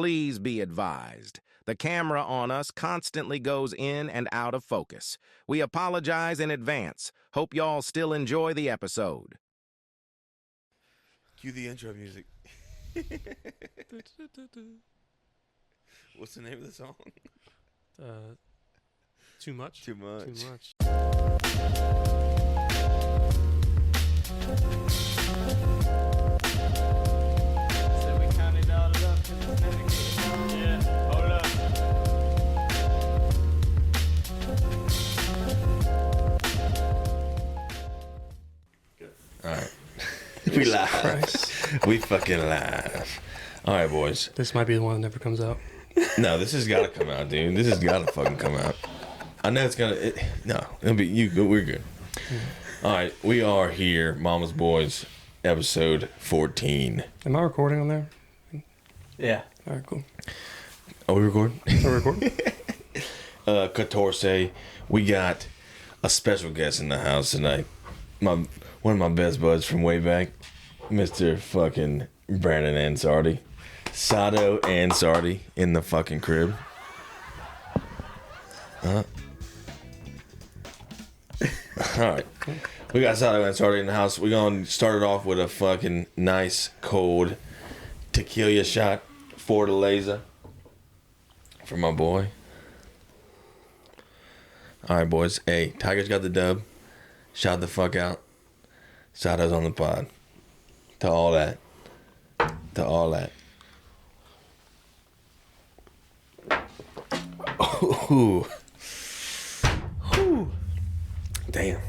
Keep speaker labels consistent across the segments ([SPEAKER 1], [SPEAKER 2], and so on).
[SPEAKER 1] Please be advised. The camera on us constantly goes in and out of focus. We apologize in advance. Hope y'all still enjoy the episode.
[SPEAKER 2] Cue the intro music. What's the name of the song?
[SPEAKER 3] Too much.
[SPEAKER 2] Too much.
[SPEAKER 3] Too much.
[SPEAKER 4] So we counted all it up to the medication. Yeah, hold up.
[SPEAKER 2] All right. We live. We fucking live. All right, boys.
[SPEAKER 3] This might be the one that never comes out.
[SPEAKER 2] No, this has got to come out, dude. This has got to fucking come out. I know it's gonna. No, it'll be you. We're good. All right, we are here, Mama's Boys, episode 14.
[SPEAKER 3] Am I recording on there?
[SPEAKER 4] Yeah.
[SPEAKER 3] All right, cool.
[SPEAKER 2] Are we recording?
[SPEAKER 3] Are we recording?
[SPEAKER 2] 14. We got a special guest in the house tonight. One of my best buds from way back, Mr. fucking Brandon Ansardi. Sato Ansardi in the fucking crib. Alright. We got Sato Ansardi in the house. We're going to start it off with a fucking nice, cold tequila shot, Fortaleza, for my boy. Alright, boys. Hey, Tigers got the dub. Shout the fuck out. Sato's on the pod. To all that. To all that. Ooh. Ooh. Damn.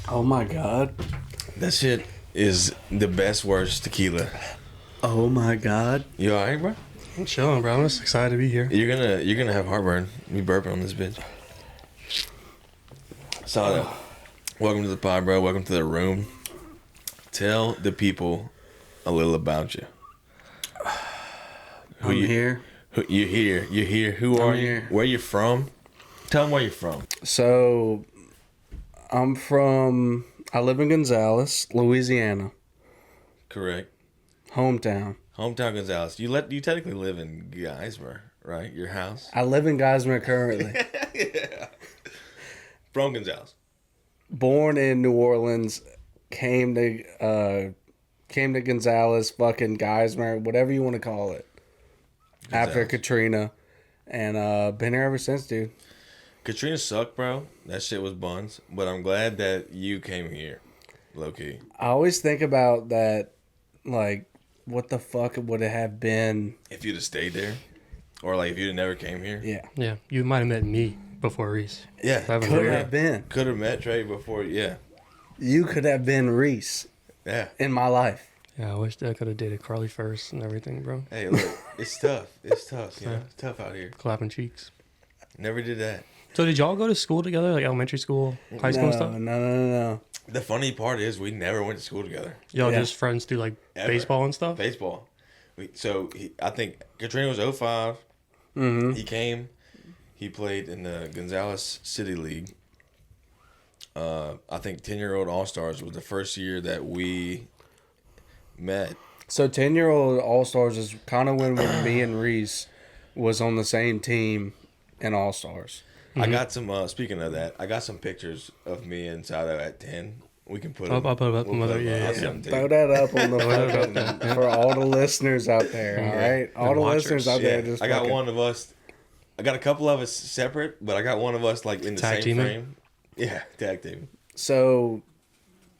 [SPEAKER 4] Oh my god.
[SPEAKER 2] That shit is the best, worst tequila.
[SPEAKER 4] Oh my god.
[SPEAKER 2] You alright, bro?
[SPEAKER 3] I'm chilling, bro. I'm just excited to be here.
[SPEAKER 2] You're gonna have heartburn. You burping on this bitch. Sato, welcome to the pod, bro. Welcome to the room. Tell the people a little about you.
[SPEAKER 4] I'm here.
[SPEAKER 2] You're here. You're here. Who are you?
[SPEAKER 4] Here.
[SPEAKER 2] Where you from? Tell them where you're from.
[SPEAKER 4] So, I live in Gonzales, Louisiana.
[SPEAKER 2] Correct.
[SPEAKER 4] Hometown.
[SPEAKER 2] Hometown Gonzales. You technically live in Geismar, right? Your house.
[SPEAKER 4] I live in Geismar currently.
[SPEAKER 2] Yeah. From Gonzales.
[SPEAKER 4] Born in New Orleans, came to Gonzales, fucking Geismar, whatever you want to call it. After
[SPEAKER 2] Gonzales.
[SPEAKER 4] Katrina, and been here ever since, dude.
[SPEAKER 2] Katrina sucked, bro. That shit was buns. But I'm glad that you came here, low key.
[SPEAKER 4] I always think about that, like, what the fuck would it have been?
[SPEAKER 2] If you'd have stayed there, or like if you'd have never came here.
[SPEAKER 4] Yeah.
[SPEAKER 3] Yeah, you might have met me before Reese.
[SPEAKER 2] Yeah.
[SPEAKER 3] Haven't
[SPEAKER 4] Could
[SPEAKER 3] heard
[SPEAKER 4] have been.
[SPEAKER 2] Could have met Trey before. Yeah.
[SPEAKER 4] You could have been Reese
[SPEAKER 2] Yeah.
[SPEAKER 4] in my life.
[SPEAKER 3] Yeah, I wish I could have dated Carly first and everything, bro.
[SPEAKER 2] Hey, look, it's tough. It's tough. You know, it's tough out here.
[SPEAKER 3] Clapping cheeks.
[SPEAKER 2] Never did that.
[SPEAKER 3] So did y'all go to school together, like elementary school, high school and stuff?
[SPEAKER 4] No.
[SPEAKER 2] The funny part is we never went to school together.
[SPEAKER 3] Y'all
[SPEAKER 4] Yeah.
[SPEAKER 3] just friends through like
[SPEAKER 2] Ever.
[SPEAKER 3] baseball and stuff?
[SPEAKER 2] Baseball. I think Katrina was 05.
[SPEAKER 4] Mm-hmm.
[SPEAKER 2] He came. He played in the Gonzales City League. I think 10-year-old All-Stars was the first year that we met.
[SPEAKER 4] So 10-year-old All-Stars is kind of when me and Reese was on the same team in All-Stars.
[SPEAKER 2] I got some, speaking of that, I got some pictures of me and Sato at 10. We can put
[SPEAKER 3] I'll
[SPEAKER 2] them.
[SPEAKER 3] put it up on the- yeah.
[SPEAKER 2] I'll send them to
[SPEAKER 4] Throw
[SPEAKER 2] you.
[SPEAKER 4] that up on the fucking, for all the listeners out there, all right? All the
[SPEAKER 3] watchers.
[SPEAKER 4] listeners out there
[SPEAKER 2] Yeah,
[SPEAKER 4] just
[SPEAKER 2] I got
[SPEAKER 4] fucking-
[SPEAKER 2] one of us. I got a couple of us separate, but I got one of us like in the
[SPEAKER 3] Tag
[SPEAKER 2] same
[SPEAKER 3] teaming?
[SPEAKER 2] frame. Yeah, tag team.
[SPEAKER 4] So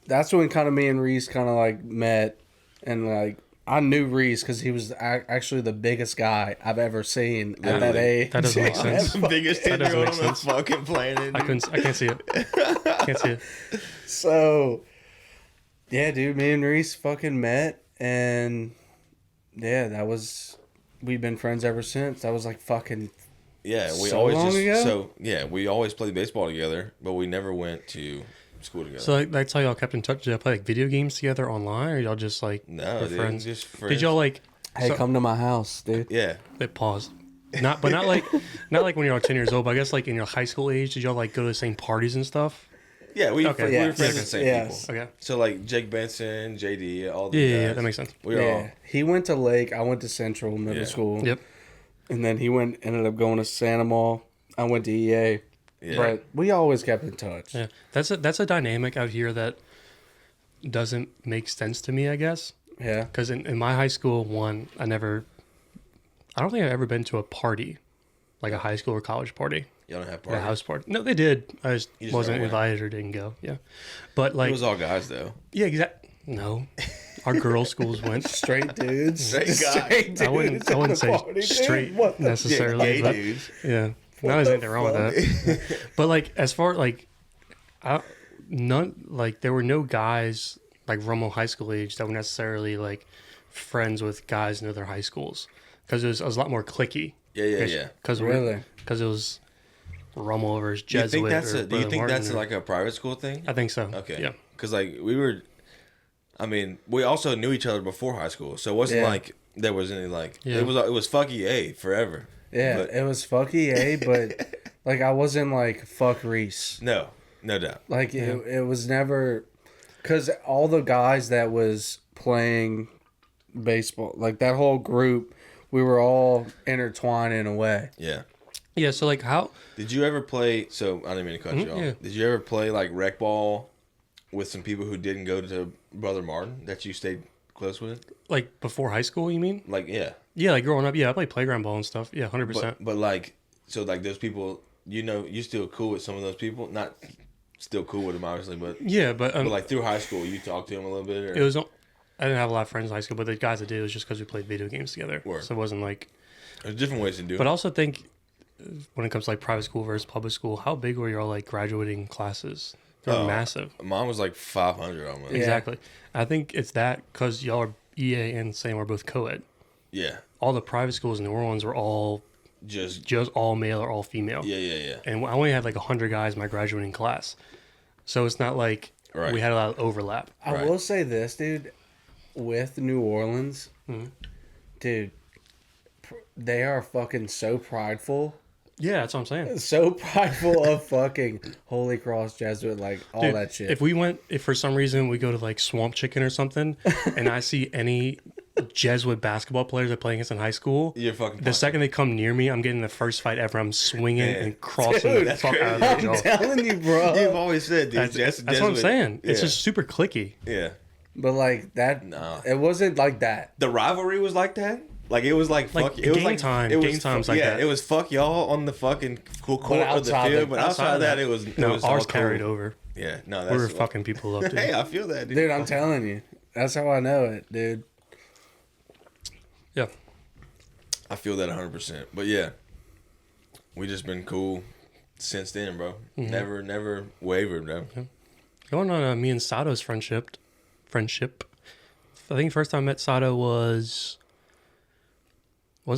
[SPEAKER 4] that's when kind of me and Reese kind of like met, and like I knew Reese because he was actually the biggest guy I've ever seen at that
[SPEAKER 2] Literally.
[SPEAKER 4] age.
[SPEAKER 3] That doesn't make sense.
[SPEAKER 2] The biggest
[SPEAKER 3] That doesn't
[SPEAKER 2] 10-year-old
[SPEAKER 3] make
[SPEAKER 2] on the
[SPEAKER 3] sense.
[SPEAKER 2] fucking planet.
[SPEAKER 3] I can't see it. Can't see it.
[SPEAKER 4] So yeah, dude, me and Reese fucking met, and yeah, we've been friends ever since. That was like fucking
[SPEAKER 2] Yeah, we
[SPEAKER 4] So
[SPEAKER 2] always
[SPEAKER 4] long
[SPEAKER 2] just
[SPEAKER 4] ago?
[SPEAKER 2] we always played baseball together, but we never went to school together.
[SPEAKER 3] So like, that's how y'all kept in touch. Did y'all play like video games together online, or y'all just like
[SPEAKER 2] no,
[SPEAKER 3] were
[SPEAKER 2] dude,
[SPEAKER 3] friends?
[SPEAKER 2] just friends.
[SPEAKER 3] Did y'all like?
[SPEAKER 4] hey,
[SPEAKER 3] so-
[SPEAKER 4] come to my house, dude.
[SPEAKER 2] Yeah,
[SPEAKER 3] It paused. Not like when you're like 10 years old. But I guess like in your high school age, did y'all like go to the same parties and stuff?
[SPEAKER 2] Yeah, we
[SPEAKER 3] Okay.
[SPEAKER 2] were
[SPEAKER 4] Yeah.
[SPEAKER 2] friends with the same
[SPEAKER 4] Yes.
[SPEAKER 2] people.
[SPEAKER 3] Okay.
[SPEAKER 2] So like Jake Benson, JD, all the
[SPEAKER 3] Yeah,
[SPEAKER 2] guys.
[SPEAKER 3] that makes sense.
[SPEAKER 2] We were all
[SPEAKER 4] He went to Lake. I went to Central Middle
[SPEAKER 2] Yeah.
[SPEAKER 4] School.
[SPEAKER 3] Yep.
[SPEAKER 4] And then he ended up going to Santa Mall. I went to EA.
[SPEAKER 2] yeah.
[SPEAKER 4] But we always kept in touch.
[SPEAKER 3] Yeah. That's a dynamic out here that doesn't make sense to me, I guess.
[SPEAKER 4] Yeah.
[SPEAKER 3] Because in my high school, I don't think I've ever been to a party, like a high school or college party,
[SPEAKER 2] Y'all don't have
[SPEAKER 3] a
[SPEAKER 2] parties.
[SPEAKER 3] house party. No, they did. I just
[SPEAKER 2] just
[SPEAKER 3] wasn't
[SPEAKER 2] never went.
[SPEAKER 3] invited or didn't go. Yeah. But like,
[SPEAKER 2] It was all guys though.
[SPEAKER 3] yeah, exactly. No, our girls' schools went.
[SPEAKER 4] Straight dudes.
[SPEAKER 2] Straight guys.
[SPEAKER 4] Straight dudes
[SPEAKER 3] I wouldn't
[SPEAKER 4] at the
[SPEAKER 3] say
[SPEAKER 4] party, dude.
[SPEAKER 3] straight
[SPEAKER 4] What the
[SPEAKER 3] necessarily,
[SPEAKER 2] Gay
[SPEAKER 3] but
[SPEAKER 2] dudes.
[SPEAKER 3] yeah, no, there's anything wrong with that. But like, as far like, there were no guys like Romo high school age that were necessarily like friends with guys in other high schools because it was a lot more cliquey.
[SPEAKER 2] Yeah.
[SPEAKER 3] Because
[SPEAKER 4] Really?
[SPEAKER 3] Because it was Romo versus
[SPEAKER 2] Do you
[SPEAKER 3] Jesuit.
[SPEAKER 2] think that's
[SPEAKER 3] or
[SPEAKER 2] do you
[SPEAKER 3] Brother
[SPEAKER 2] think
[SPEAKER 3] Martin
[SPEAKER 2] that's
[SPEAKER 3] or-
[SPEAKER 2] like a private school thing?
[SPEAKER 3] I think so.
[SPEAKER 2] Okay.
[SPEAKER 3] Yeah.
[SPEAKER 2] Because like we were, I mean, we also knew each other before high school, so it wasn't
[SPEAKER 4] Yeah.
[SPEAKER 2] like there was any like
[SPEAKER 3] Yeah.
[SPEAKER 2] it was fuck EA forever.
[SPEAKER 4] Yeah,
[SPEAKER 2] But-
[SPEAKER 4] it was fuck EA, but like I wasn't like fuck Reese.
[SPEAKER 2] No doubt.
[SPEAKER 4] Like it was never because all the guys that was playing baseball, like that whole group, we were all intertwined in a way.
[SPEAKER 2] Yeah.
[SPEAKER 3] Yeah. So like, how?
[SPEAKER 2] Did you ever play? So I didn't mean to cut you off.
[SPEAKER 3] yeah.
[SPEAKER 2] Did you ever play like rec ball with some people who didn't go to Brother Martin that you stayed close with?
[SPEAKER 3] Like before high school, you mean?
[SPEAKER 2] Like yeah,
[SPEAKER 3] Yeah, like growing up. Yeah, I played playground ball and stuff. Yeah, 100%.
[SPEAKER 2] but like so like those people, you still cool with some of those people? Not still cool with them obviously, but
[SPEAKER 3] Yeah, but
[SPEAKER 2] like through high school, you talked to them a little bit. Or?
[SPEAKER 3] it was. I didn't have a lot of friends in high school, but the guys I did, it was just because we played video games together.
[SPEAKER 2] Word.
[SPEAKER 3] So it wasn't like.
[SPEAKER 2] There's different ways to do
[SPEAKER 3] But
[SPEAKER 2] it.
[SPEAKER 3] I also think when it comes to like private school versus public school, how big were your like graduating classes? They're
[SPEAKER 2] Oh.
[SPEAKER 3] massive.
[SPEAKER 2] Mine was like 500 almost.
[SPEAKER 4] Yeah.
[SPEAKER 3] Exactly. I think it's that because y'all are EA and same are both co-ed.
[SPEAKER 2] Yeah,
[SPEAKER 3] All the private schools in New Orleans were all
[SPEAKER 2] just
[SPEAKER 3] just all male or all female.
[SPEAKER 2] yeah.
[SPEAKER 3] And I only had like 100 guys in my graduating class. So it's not like
[SPEAKER 2] Right.
[SPEAKER 3] we had a lot of overlap.
[SPEAKER 4] I
[SPEAKER 2] Right.
[SPEAKER 4] will say this, dude, with New Orleans, dude, they are fucking so prideful.
[SPEAKER 3] Yeah, that's what I'm saying.
[SPEAKER 4] So prideful of fucking Holy Cross Jesuit, like all
[SPEAKER 3] Dude,
[SPEAKER 4] that shit.
[SPEAKER 3] If for some reason we go to like Swamp Chicken or something, and I see any Jesuit basketball players I play against in high school,
[SPEAKER 2] You're fucking
[SPEAKER 3] the
[SPEAKER 2] punching.
[SPEAKER 3] second they come near me, I'm getting the first fight ever. I'm swinging
[SPEAKER 2] Man.
[SPEAKER 3] and crossing
[SPEAKER 4] Dude,
[SPEAKER 3] the fuck out of
[SPEAKER 4] I'm
[SPEAKER 3] the jaw.
[SPEAKER 4] telling you, bro.
[SPEAKER 2] You've always said, dude.
[SPEAKER 3] That's what I'm saying. It's just super clicky.
[SPEAKER 2] yeah.
[SPEAKER 4] But like that,
[SPEAKER 2] No.
[SPEAKER 4] it wasn't like that.
[SPEAKER 2] The rivalry was like that. Like it was like fuck. It was
[SPEAKER 3] game
[SPEAKER 2] like
[SPEAKER 3] time.
[SPEAKER 2] It was
[SPEAKER 3] Game time's like
[SPEAKER 2] yeah,
[SPEAKER 3] that.
[SPEAKER 2] it was fuck y'all on the fucking court or the
[SPEAKER 4] outside
[SPEAKER 2] field.
[SPEAKER 4] of-
[SPEAKER 2] But outside of that, it was
[SPEAKER 3] No,
[SPEAKER 2] was
[SPEAKER 3] ours
[SPEAKER 2] all cool.
[SPEAKER 3] carried over.
[SPEAKER 2] Yeah, no,
[SPEAKER 3] We
[SPEAKER 2] that's
[SPEAKER 3] were fucking people up, dude.
[SPEAKER 2] Hey, I feel that, dude.
[SPEAKER 4] Dude, I'm telling you. That's how I know it, dude.
[SPEAKER 3] Yeah.
[SPEAKER 2] I feel that 100%. But yeah, we just been cool since then, bro.
[SPEAKER 3] Mm-hmm.
[SPEAKER 2] Never wavered, bro.
[SPEAKER 3] Going on me and Sato's friendship. I think the first time I met Sato was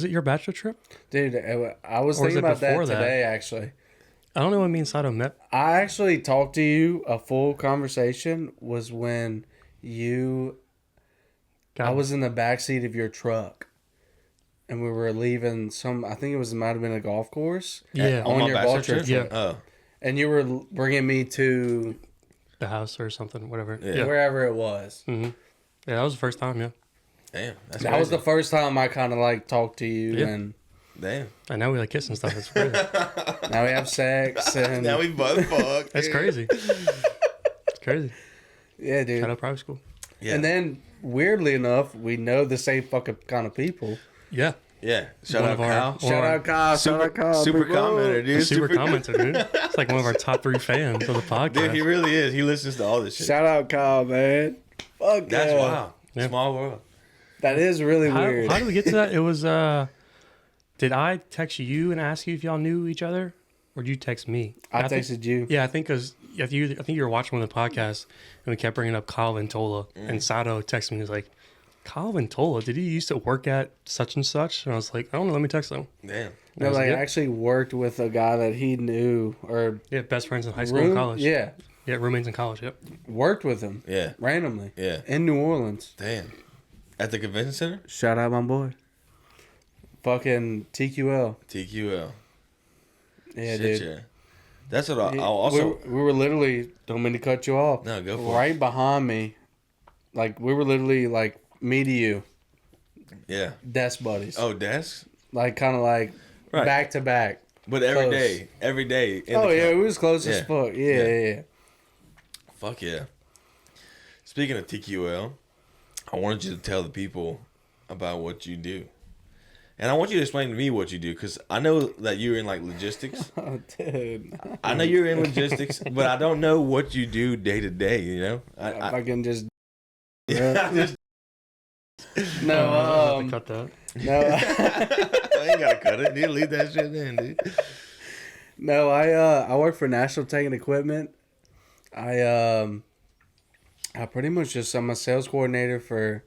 [SPEAKER 3] it your bachelor trip?
[SPEAKER 4] Dude, I was
[SPEAKER 3] Or was
[SPEAKER 4] thinking
[SPEAKER 3] it
[SPEAKER 4] about that
[SPEAKER 3] before that?
[SPEAKER 4] today, actually.
[SPEAKER 3] I don't know when me and Sato met.
[SPEAKER 4] I actually talked to you, a full conversation was when you, I was in the backseat of your truck. And we were leaving I think it might have been a golf course.
[SPEAKER 3] Yeah.
[SPEAKER 4] On
[SPEAKER 2] my
[SPEAKER 4] your
[SPEAKER 2] bachelor
[SPEAKER 4] ball trip.
[SPEAKER 3] Yeah.
[SPEAKER 2] Oh,
[SPEAKER 4] And you were bringing me to
[SPEAKER 3] the house or something, whatever.
[SPEAKER 2] Yeah.
[SPEAKER 3] Yeah.
[SPEAKER 4] wherever it was.
[SPEAKER 3] Yeah, that was the first time, yeah.
[SPEAKER 2] damn. That's
[SPEAKER 4] That
[SPEAKER 2] crazy.
[SPEAKER 4] was the first time I kind of like talked to you.
[SPEAKER 3] Yeah.
[SPEAKER 4] And
[SPEAKER 2] Damn.
[SPEAKER 3] And now we like kiss and stuff. That's crazy.
[SPEAKER 4] now we have sex. And
[SPEAKER 2] Now we both fuck.
[SPEAKER 3] That's crazy. It's crazy.
[SPEAKER 4] yeah, dude.
[SPEAKER 3] Shout out private school.
[SPEAKER 2] Yeah.
[SPEAKER 4] And then, weirdly enough, we know the same fucking kind of people.
[SPEAKER 3] Yeah.
[SPEAKER 2] Yeah. Shout
[SPEAKER 3] One
[SPEAKER 2] out
[SPEAKER 3] of our-
[SPEAKER 2] Kyle.
[SPEAKER 3] Or-
[SPEAKER 4] Shout out Kyle. Shout out Kyle.
[SPEAKER 2] Super
[SPEAKER 4] people.
[SPEAKER 2] commenter, dude.
[SPEAKER 3] Super commenter, dude. It's like one of our top 3 fans of the podcast.
[SPEAKER 2] Dude, he really is. He listens to all this shit.
[SPEAKER 4] Shout out Kyle, man. Fuck
[SPEAKER 2] That's
[SPEAKER 4] yeah.
[SPEAKER 2] wild.
[SPEAKER 3] Yeah.
[SPEAKER 2] Small world.
[SPEAKER 4] That is really weird.
[SPEAKER 3] How did we get to that? It was, did I text you and ask you if y'all knew each other? Or did you text me?
[SPEAKER 4] I
[SPEAKER 3] think-
[SPEAKER 4] texted you.
[SPEAKER 3] Yeah, I think because I think you were watching one of the podcasts and we kept bringing up Kyle Ventola. And Sato texted me, he was like, Kyle Ventola, did he used to work at such and such? And I was like, I don't know, let me text him.
[SPEAKER 2] Damn.
[SPEAKER 4] No,
[SPEAKER 3] was
[SPEAKER 4] like,
[SPEAKER 3] good.
[SPEAKER 4] I actually worked with a guy that he knew or
[SPEAKER 3] Yeah, best friends in high school and college.
[SPEAKER 4] Yeah.
[SPEAKER 3] Yeah, roommates in college, yep.
[SPEAKER 4] Worked with him
[SPEAKER 2] Yeah.
[SPEAKER 4] randomly
[SPEAKER 2] Yeah.
[SPEAKER 4] in New Orleans.
[SPEAKER 2] Damn. At the convention center?
[SPEAKER 4] Shout out my boy. Fucking TQL.
[SPEAKER 2] TQL.
[SPEAKER 4] Yeah,
[SPEAKER 2] Shit,
[SPEAKER 4] dude.
[SPEAKER 2] yeah. That's what I also.
[SPEAKER 4] We were literally, don't mean to cut you off.
[SPEAKER 2] No, go for it.
[SPEAKER 4] Right behind me, like we were literally like me to you,
[SPEAKER 2] Yeah.
[SPEAKER 4] desk buddies.
[SPEAKER 2] Oh, desks.
[SPEAKER 4] Like kind of like
[SPEAKER 2] Right.
[SPEAKER 4] back to back.
[SPEAKER 2] But
[SPEAKER 4] Close.
[SPEAKER 2] every day.
[SPEAKER 4] Oh yeah, we was close as
[SPEAKER 2] Yeah.
[SPEAKER 4] fuck. Yeah.
[SPEAKER 2] Fuck yeah. Speaking of TQL, I wanted you to tell the people about what you do. And I want you to explain to me what you do, because I know that you're in like logistics.
[SPEAKER 4] Oh, dude.
[SPEAKER 2] I know you're in logistics, but I don't know what you do day to day, you know?
[SPEAKER 4] If I can just...
[SPEAKER 2] Just-
[SPEAKER 4] No,
[SPEAKER 3] cut that.
[SPEAKER 4] no,
[SPEAKER 2] I ain't gotta cut it, dude. Leave that shit in, dude.
[SPEAKER 4] no. I work for National Tech and Equipment. I pretty much just I'm a sales coordinator for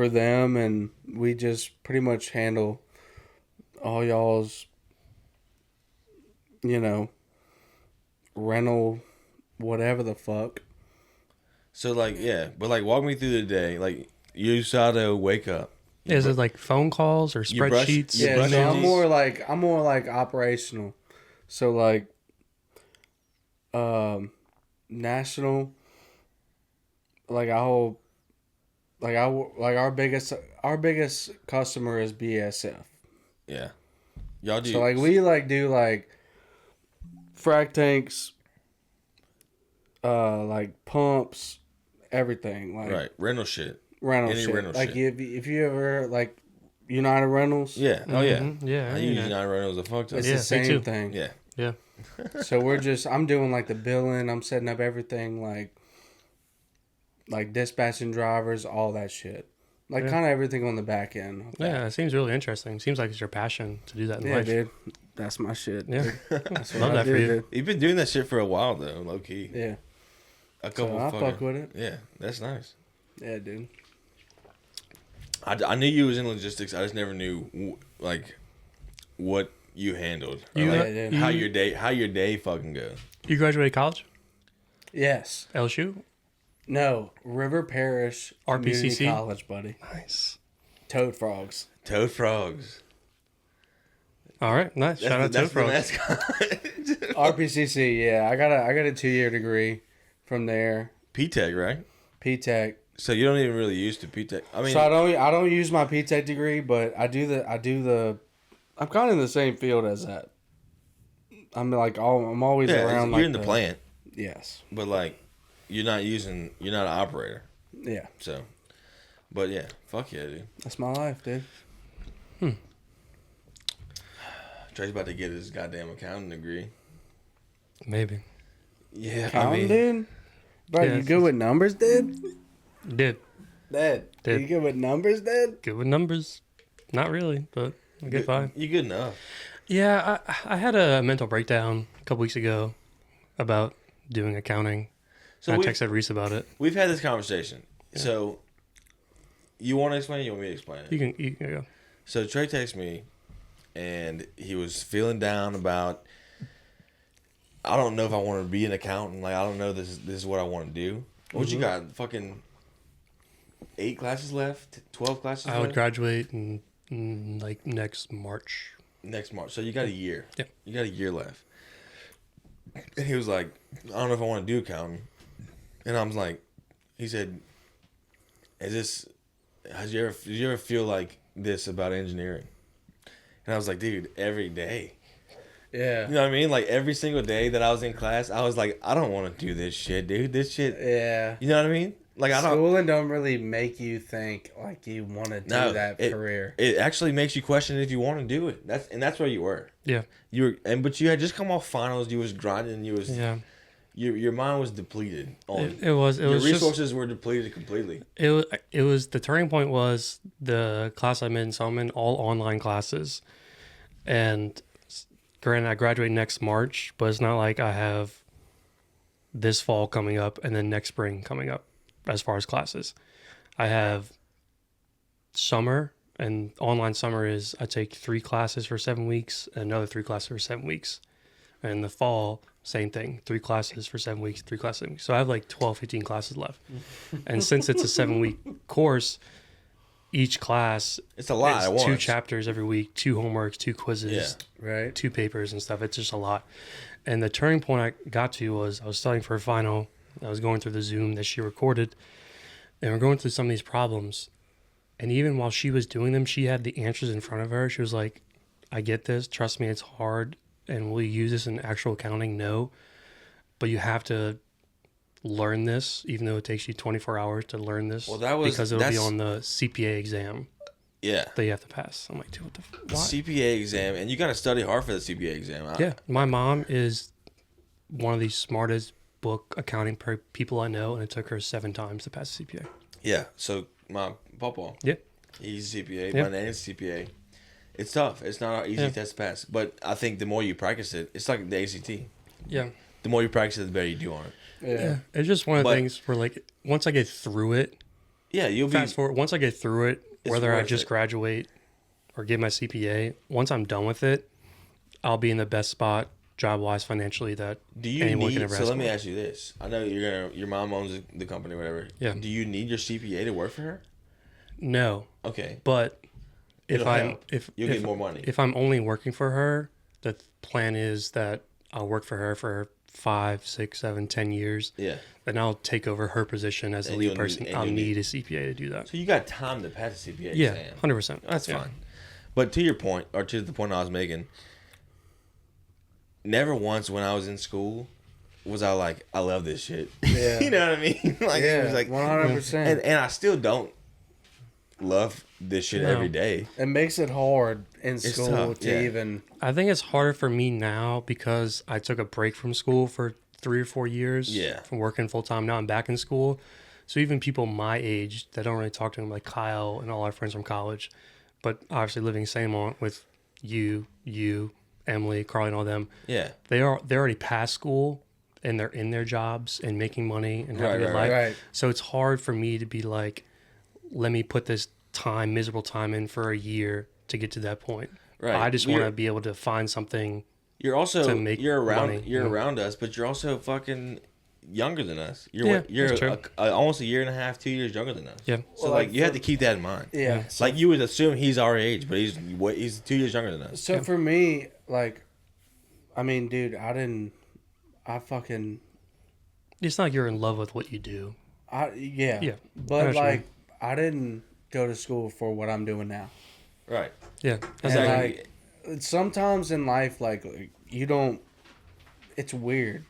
[SPEAKER 4] them, and we just pretty much handle all y'all's, rental, whatever the fuck.
[SPEAKER 2] So like, yeah, but like, walk me through the day. Like, you Sato wake up.
[SPEAKER 3] Is it like phone calls or
[SPEAKER 2] You brush-
[SPEAKER 3] spreadsheets?
[SPEAKER 2] you
[SPEAKER 4] Yeah,
[SPEAKER 2] brush
[SPEAKER 4] so
[SPEAKER 2] your
[SPEAKER 4] I'm
[SPEAKER 2] teeth?
[SPEAKER 4] more like operational. So like, national, like our biggest customer is BSF.
[SPEAKER 2] Yeah, y'all do.
[SPEAKER 4] So like we like do like frac tanks, like pumps, everything like
[SPEAKER 2] right, rental shit.
[SPEAKER 4] rental
[SPEAKER 2] Any
[SPEAKER 4] shit.
[SPEAKER 2] rental
[SPEAKER 4] Like
[SPEAKER 2] shit.
[SPEAKER 4] if you ever like United Rentals,
[SPEAKER 2] Yeah. Oh yeah.
[SPEAKER 3] Yeah.
[SPEAKER 2] I use United Rentals a fuck ton.
[SPEAKER 4] it's
[SPEAKER 3] Yeah,
[SPEAKER 4] the
[SPEAKER 3] me
[SPEAKER 4] same
[SPEAKER 3] too.
[SPEAKER 4] thing.
[SPEAKER 2] Yeah.
[SPEAKER 3] Yeah.
[SPEAKER 4] So I'm doing like the billing, I'm setting up everything like dispatching drivers, all that shit. Like
[SPEAKER 3] Yeah.
[SPEAKER 4] kind of everything on the back end. of that.
[SPEAKER 3] Yeah, it seems really interesting. Seems like it's your passion to do that in
[SPEAKER 4] Yeah,
[SPEAKER 3] life.
[SPEAKER 4] dude. That's my shit.
[SPEAKER 3] Yeah.
[SPEAKER 4] dude. That's what
[SPEAKER 3] Love
[SPEAKER 4] I
[SPEAKER 3] that
[SPEAKER 4] do,
[SPEAKER 3] for you.
[SPEAKER 4] dude.
[SPEAKER 2] You've been doing that shit for a while though, low key.
[SPEAKER 4] Yeah.
[SPEAKER 2] A couple.
[SPEAKER 4] So I
[SPEAKER 2] fucking,
[SPEAKER 4] fuck with it.
[SPEAKER 2] Yeah, that's nice.
[SPEAKER 4] Yeah, dude.
[SPEAKER 2] I knew you was in logistics. I just never knew like what you handled. Or,
[SPEAKER 3] You,
[SPEAKER 2] like,
[SPEAKER 4] yeah.
[SPEAKER 2] how your day fucking goes.
[SPEAKER 3] You graduated college?
[SPEAKER 4] Yes.
[SPEAKER 3] LSU?
[SPEAKER 4] No. River Parish Community
[SPEAKER 3] RPCC?
[SPEAKER 4] College, buddy.
[SPEAKER 3] Nice.
[SPEAKER 4] Toad Frogs.
[SPEAKER 2] Toad frogs.
[SPEAKER 3] All right, nice. Shout out to
[SPEAKER 2] That's the
[SPEAKER 3] Frogs.
[SPEAKER 2] mascot.
[SPEAKER 4] RPCC, yeah. I got a 2-year degree from there.
[SPEAKER 2] P-Tech, right?
[SPEAKER 4] P-Tech.
[SPEAKER 2] So you don't even really use to P-Tech. I mean,
[SPEAKER 4] So I don't use my P-Tech degree, but I'm kind of in the same field as that. I'm always
[SPEAKER 2] yeah,
[SPEAKER 4] around.
[SPEAKER 2] you're
[SPEAKER 4] like
[SPEAKER 2] in the plant,
[SPEAKER 4] Yes.
[SPEAKER 2] but like you're not an operator.
[SPEAKER 4] Yeah.
[SPEAKER 2] So, but yeah, fuck yeah, dude.
[SPEAKER 4] That's my life, dude.
[SPEAKER 2] Trey's about to get his goddamn accounting degree.
[SPEAKER 3] Maybe.
[SPEAKER 2] Yeah,
[SPEAKER 4] Counting, dude. Bro,
[SPEAKER 3] Yeah,
[SPEAKER 4] you
[SPEAKER 3] it's-
[SPEAKER 4] good with numbers, dude?
[SPEAKER 3] Did.
[SPEAKER 4] Dad,
[SPEAKER 3] Did.
[SPEAKER 4] you good with numbers, Dad?
[SPEAKER 3] Good with numbers. Not really, but I get by.
[SPEAKER 2] You good enough.
[SPEAKER 3] Yeah, I had a mental breakdown a couple weeks ago about doing accounting.
[SPEAKER 2] So
[SPEAKER 3] I
[SPEAKER 2] we,
[SPEAKER 3] texted Reese about it.
[SPEAKER 2] we've had this conversation. So, you want to explain it? You want me to explain it?
[SPEAKER 3] You can go.
[SPEAKER 2] So Trey texted me, and he was feeling down about. I don't know if I want to be an accountant. Like, I don't know this is what I want to do. What you got? Fucking 8 classes left? 12 classes
[SPEAKER 3] I
[SPEAKER 2] left?
[SPEAKER 3] would graduate in like next March.
[SPEAKER 2] Next March. So you got a year.
[SPEAKER 3] Yeah.
[SPEAKER 2] You got a year left. And he was like, I don't know if I want to do accounting. And I was like, he said, did you ever feel like this about engineering? And I was like, dude, every day.
[SPEAKER 4] Yeah.
[SPEAKER 2] You know what I mean? Like every single day that I was in class, I was like, I don't want to do this shit, dude. This shit.
[SPEAKER 4] Yeah.
[SPEAKER 2] You know what I mean? Like I don't.
[SPEAKER 4] Schooling don't really make you think like you want to do that career.
[SPEAKER 2] It actually makes you question if you want to do it. That's where you were.
[SPEAKER 3] Yeah.
[SPEAKER 2] But you had just come off finals. You was grinding. You was
[SPEAKER 3] Yeah.
[SPEAKER 2] your mind was depleted.
[SPEAKER 3] It was
[SPEAKER 2] your
[SPEAKER 3] just,
[SPEAKER 2] resources were depleted completely.
[SPEAKER 3] it was the turning point was the class I'm in. So I'm in all online classes, and granted, I graduate next March, but it's not like I have this fall coming up and then next spring coming up as far as classes. I have summer, and online summer is I take 3 classes for 7 weeks and another 3 classes for 7 weeks. And the fall, same thing, 3 classes for 7 weeks, 3 classes 7 weeks. So I have like 12, 15 classes left. And since it's a 7-week course, each class,
[SPEAKER 2] It's a lot at
[SPEAKER 3] is 2
[SPEAKER 2] once.
[SPEAKER 3] chapters every week, 2 homeworks, 2 quizzes,
[SPEAKER 4] Right.
[SPEAKER 3] 2 papers and stuff. It's just a lot. And the turning point I got to was I was studying for a final. I was going through the Zoom that she recorded, and we're going through some of these problems. And even while she was doing them, she had the answers in front of her. She was like, I get this. Trust me, it's hard. And will you use this in actual accounting? No. But you have to learn this, even though it takes you 24 hours to learn this.
[SPEAKER 2] Well, that was-
[SPEAKER 3] because it'll be
[SPEAKER 2] that's-
[SPEAKER 3] on the CPA exam
[SPEAKER 2] Yeah.
[SPEAKER 3] that you have to pass. I'm like, dude, what the
[SPEAKER 2] The
[SPEAKER 3] why?
[SPEAKER 2] CPA exam, and you got to study hard for the CPA exam.
[SPEAKER 3] Yeah, my mom is one of the smartest book accounting people I know, and it took her 7 times to pass the CPA.
[SPEAKER 2] Yeah. So my papa,
[SPEAKER 3] Yeah.
[SPEAKER 2] he's a CPA.
[SPEAKER 3] Yeah.
[SPEAKER 2] My nan's CPA. It's tough. It's not an easy test to pass. But I think the more you practice it, it's like the ACT.
[SPEAKER 3] Yeah.
[SPEAKER 2] The more you practice it, the better you do on it.
[SPEAKER 4] Yeah.
[SPEAKER 3] It's just one of the
[SPEAKER 2] But-
[SPEAKER 3] things where, like, once I get through it,
[SPEAKER 2] Yeah, you'll be.
[SPEAKER 3] fast forward, once I get through it,
[SPEAKER 2] It's
[SPEAKER 3] whether I
[SPEAKER 2] worth
[SPEAKER 3] just
[SPEAKER 2] it.
[SPEAKER 3] graduate or get my CPA, once I'm done with it, I'll be in the best spot job-wise financially that
[SPEAKER 2] Do you
[SPEAKER 3] anyone can
[SPEAKER 2] need?
[SPEAKER 3] ever
[SPEAKER 2] So
[SPEAKER 3] ask
[SPEAKER 2] let me
[SPEAKER 3] for.
[SPEAKER 2] ask you this. I know your mom owns the company, or whatever.
[SPEAKER 3] Yeah.
[SPEAKER 2] Do you need your CPA to work for her?
[SPEAKER 3] No,
[SPEAKER 2] Okay.
[SPEAKER 3] but if
[SPEAKER 2] It'll
[SPEAKER 3] I'm
[SPEAKER 2] help.
[SPEAKER 3] if
[SPEAKER 2] You'll
[SPEAKER 3] if,
[SPEAKER 2] get more money.
[SPEAKER 3] if I'm only working for her, the plan is that I'll work for her for 5, 6, 7, 10 years.
[SPEAKER 2] Yeah.
[SPEAKER 3] Then I'll take over her position as the
[SPEAKER 2] And
[SPEAKER 3] lead
[SPEAKER 2] you'll
[SPEAKER 3] person.
[SPEAKER 2] need- and
[SPEAKER 3] I'll
[SPEAKER 2] you'll
[SPEAKER 3] need a CPA to do that.
[SPEAKER 2] So you got time to pass the CPA
[SPEAKER 3] Yeah,
[SPEAKER 2] exam.
[SPEAKER 3] 100%.
[SPEAKER 2] That's
[SPEAKER 3] Yeah.
[SPEAKER 2] fine. But to your point, or to the point I was making, never once when I was in school was I like, I love this shit.
[SPEAKER 4] Yeah.
[SPEAKER 2] You know what I mean? Like, it was
[SPEAKER 4] Yeah.
[SPEAKER 2] like,
[SPEAKER 4] 100%.
[SPEAKER 2] and I still don't love this shit
[SPEAKER 3] No.
[SPEAKER 2] every day.
[SPEAKER 4] It makes it hard in
[SPEAKER 2] It's
[SPEAKER 4] school
[SPEAKER 2] tough,
[SPEAKER 4] to
[SPEAKER 2] yeah.
[SPEAKER 4] even.
[SPEAKER 3] I think it's harder for me now because I took a break from school for 3 or 4 years.
[SPEAKER 2] Yeah.
[SPEAKER 3] From working full time. Now I'm back in school. So even people my age that don't really talk to them, like Kyle and all our friends from college, but obviously living Saymont with you, Emily, Carly, and all them,
[SPEAKER 2] Yeah.
[SPEAKER 3] they're already past school and they're in their jobs and making money and having a good
[SPEAKER 2] Right.
[SPEAKER 3] life.
[SPEAKER 4] Right.
[SPEAKER 3] So it's hard for me to be like, let me put this miserable time in for a year to get to that point.
[SPEAKER 2] Right.
[SPEAKER 3] I just want to
[SPEAKER 2] We're-
[SPEAKER 3] be able to find something.
[SPEAKER 2] You're also
[SPEAKER 3] To make
[SPEAKER 2] you're around
[SPEAKER 3] money,
[SPEAKER 2] you're
[SPEAKER 3] yeah.
[SPEAKER 2] around us, but you're also fucking younger than us. You're
[SPEAKER 3] Yeah,
[SPEAKER 2] what, you're
[SPEAKER 3] that's true.
[SPEAKER 2] almost a year and a half, 2 years younger than us.
[SPEAKER 3] Yeah.
[SPEAKER 2] So
[SPEAKER 4] Well,
[SPEAKER 2] like
[SPEAKER 4] like,
[SPEAKER 2] you have
[SPEAKER 4] for-
[SPEAKER 2] to keep that in mind.
[SPEAKER 4] Yeah.
[SPEAKER 2] Like you would assume he's our age, but he's 2 years younger than us.
[SPEAKER 4] So for me, like, I mean, dude, I fucking,
[SPEAKER 3] It's not like you're in love with what you do.
[SPEAKER 4] yeah.
[SPEAKER 3] Yeah. I
[SPEAKER 4] But
[SPEAKER 3] know what you
[SPEAKER 4] like, I didn't go to school for what I'm doing now.
[SPEAKER 2] Right.
[SPEAKER 3] Yeah.
[SPEAKER 4] And
[SPEAKER 2] Exactly.
[SPEAKER 4] like, sometimes in life, like, you don't, it's weird.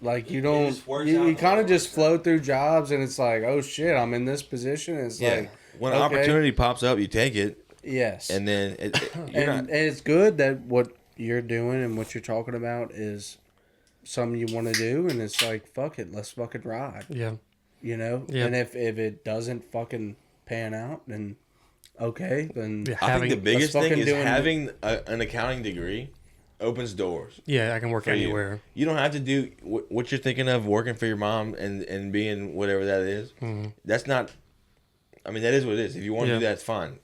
[SPEAKER 4] Like, you don't,
[SPEAKER 2] just works
[SPEAKER 4] you,
[SPEAKER 2] out
[SPEAKER 4] you
[SPEAKER 2] the
[SPEAKER 4] kind
[SPEAKER 2] way
[SPEAKER 4] of
[SPEAKER 2] it
[SPEAKER 4] just
[SPEAKER 2] works
[SPEAKER 4] flow through jobs and it's like, oh shit, I'm in this position. It's
[SPEAKER 2] Yeah.
[SPEAKER 4] like,
[SPEAKER 2] When
[SPEAKER 4] okay.
[SPEAKER 2] opportunity pops up, you take it,
[SPEAKER 4] yes.
[SPEAKER 2] and then you're
[SPEAKER 4] And it's good that what you're doing and what you're talking about is something you want to do. And it's like, fuck it, let's fucking ride.
[SPEAKER 3] Yeah.
[SPEAKER 4] You know?
[SPEAKER 3] Yeah.
[SPEAKER 4] And if it doesn't fucking pan out, then okay, then
[SPEAKER 3] Yeah.
[SPEAKER 2] I think the biggest
[SPEAKER 4] let's
[SPEAKER 2] thing
[SPEAKER 4] fucking
[SPEAKER 2] is
[SPEAKER 4] do it.
[SPEAKER 2] having an accounting degree opens doors.
[SPEAKER 3] Yeah. I can work
[SPEAKER 2] for you.
[SPEAKER 3] anywhere.
[SPEAKER 2] You don't have to do what you're thinking of working for your mom and being whatever that is.
[SPEAKER 3] Mm-hmm.
[SPEAKER 2] That's not. I mean, that is what it is. If you want to
[SPEAKER 3] Yeah.
[SPEAKER 2] do that, it's fine.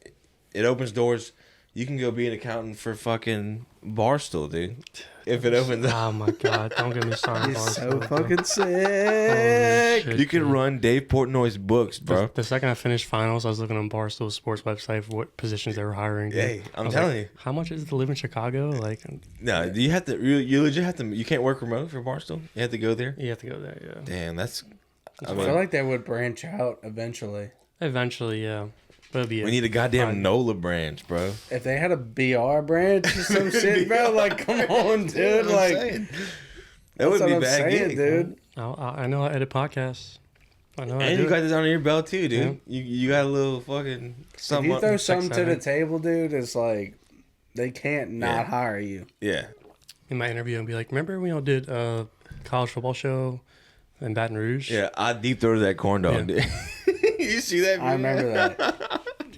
[SPEAKER 2] It opens doors. You can go be an accountant for fucking Barstool, dude. If it opens up.
[SPEAKER 3] Oh my God. Don't get me started.
[SPEAKER 4] he's
[SPEAKER 3] on
[SPEAKER 4] so
[SPEAKER 3] Barstool, bro.
[SPEAKER 4] fucking
[SPEAKER 3] Holy
[SPEAKER 4] sick.
[SPEAKER 3] shit,
[SPEAKER 2] You can
[SPEAKER 3] dude.
[SPEAKER 2] run Dave Portnoy's books, bro.
[SPEAKER 3] The second I finished finals, I was looking on Barstool Sports website for what positions they were hiring. dude.
[SPEAKER 2] Hey,
[SPEAKER 3] I
[SPEAKER 2] I'm
[SPEAKER 3] was
[SPEAKER 2] telling
[SPEAKER 3] like,
[SPEAKER 2] you.
[SPEAKER 3] How much is it to live in Chicago? Like,
[SPEAKER 2] No, do you have to? You legit have to. You can't work remote for Barstool. You have to go there.
[SPEAKER 3] you have to go there. Yeah.
[SPEAKER 2] Damn, that's. I
[SPEAKER 4] I
[SPEAKER 2] mean,
[SPEAKER 4] feel like they would branch out eventually.
[SPEAKER 3] Eventually, yeah. But it'd be
[SPEAKER 2] we need a goddamn
[SPEAKER 3] fine.
[SPEAKER 2] NOLA branch, bro.
[SPEAKER 4] If they had a BR branch or some shit, bro, like, come on, dude.
[SPEAKER 2] That's what I'm
[SPEAKER 4] Like,
[SPEAKER 2] saying. That
[SPEAKER 4] that's
[SPEAKER 2] would
[SPEAKER 4] what
[SPEAKER 2] be
[SPEAKER 4] I'm
[SPEAKER 2] bad
[SPEAKER 4] saying,
[SPEAKER 2] gig,
[SPEAKER 4] dude.
[SPEAKER 3] I know how to edit podcasts. I know how to
[SPEAKER 2] And
[SPEAKER 3] do
[SPEAKER 2] you
[SPEAKER 3] it.
[SPEAKER 2] got this under your belt too, dude.
[SPEAKER 3] Yeah.
[SPEAKER 2] You got a little fucking
[SPEAKER 4] If
[SPEAKER 2] something.
[SPEAKER 4] you throw
[SPEAKER 2] Up.
[SPEAKER 4] something to the
[SPEAKER 3] seven.
[SPEAKER 4] table, dude, it's like, they can't not
[SPEAKER 2] Yeah.
[SPEAKER 4] hire you.
[SPEAKER 2] Yeah,
[SPEAKER 3] in my interview and be like, remember when y'all did a college football show in Baton Rouge?
[SPEAKER 2] yeah. I deep throated that corn dog,
[SPEAKER 3] Yeah.
[SPEAKER 2] dude. You see that?
[SPEAKER 4] I
[SPEAKER 2] video?
[SPEAKER 4] remember that.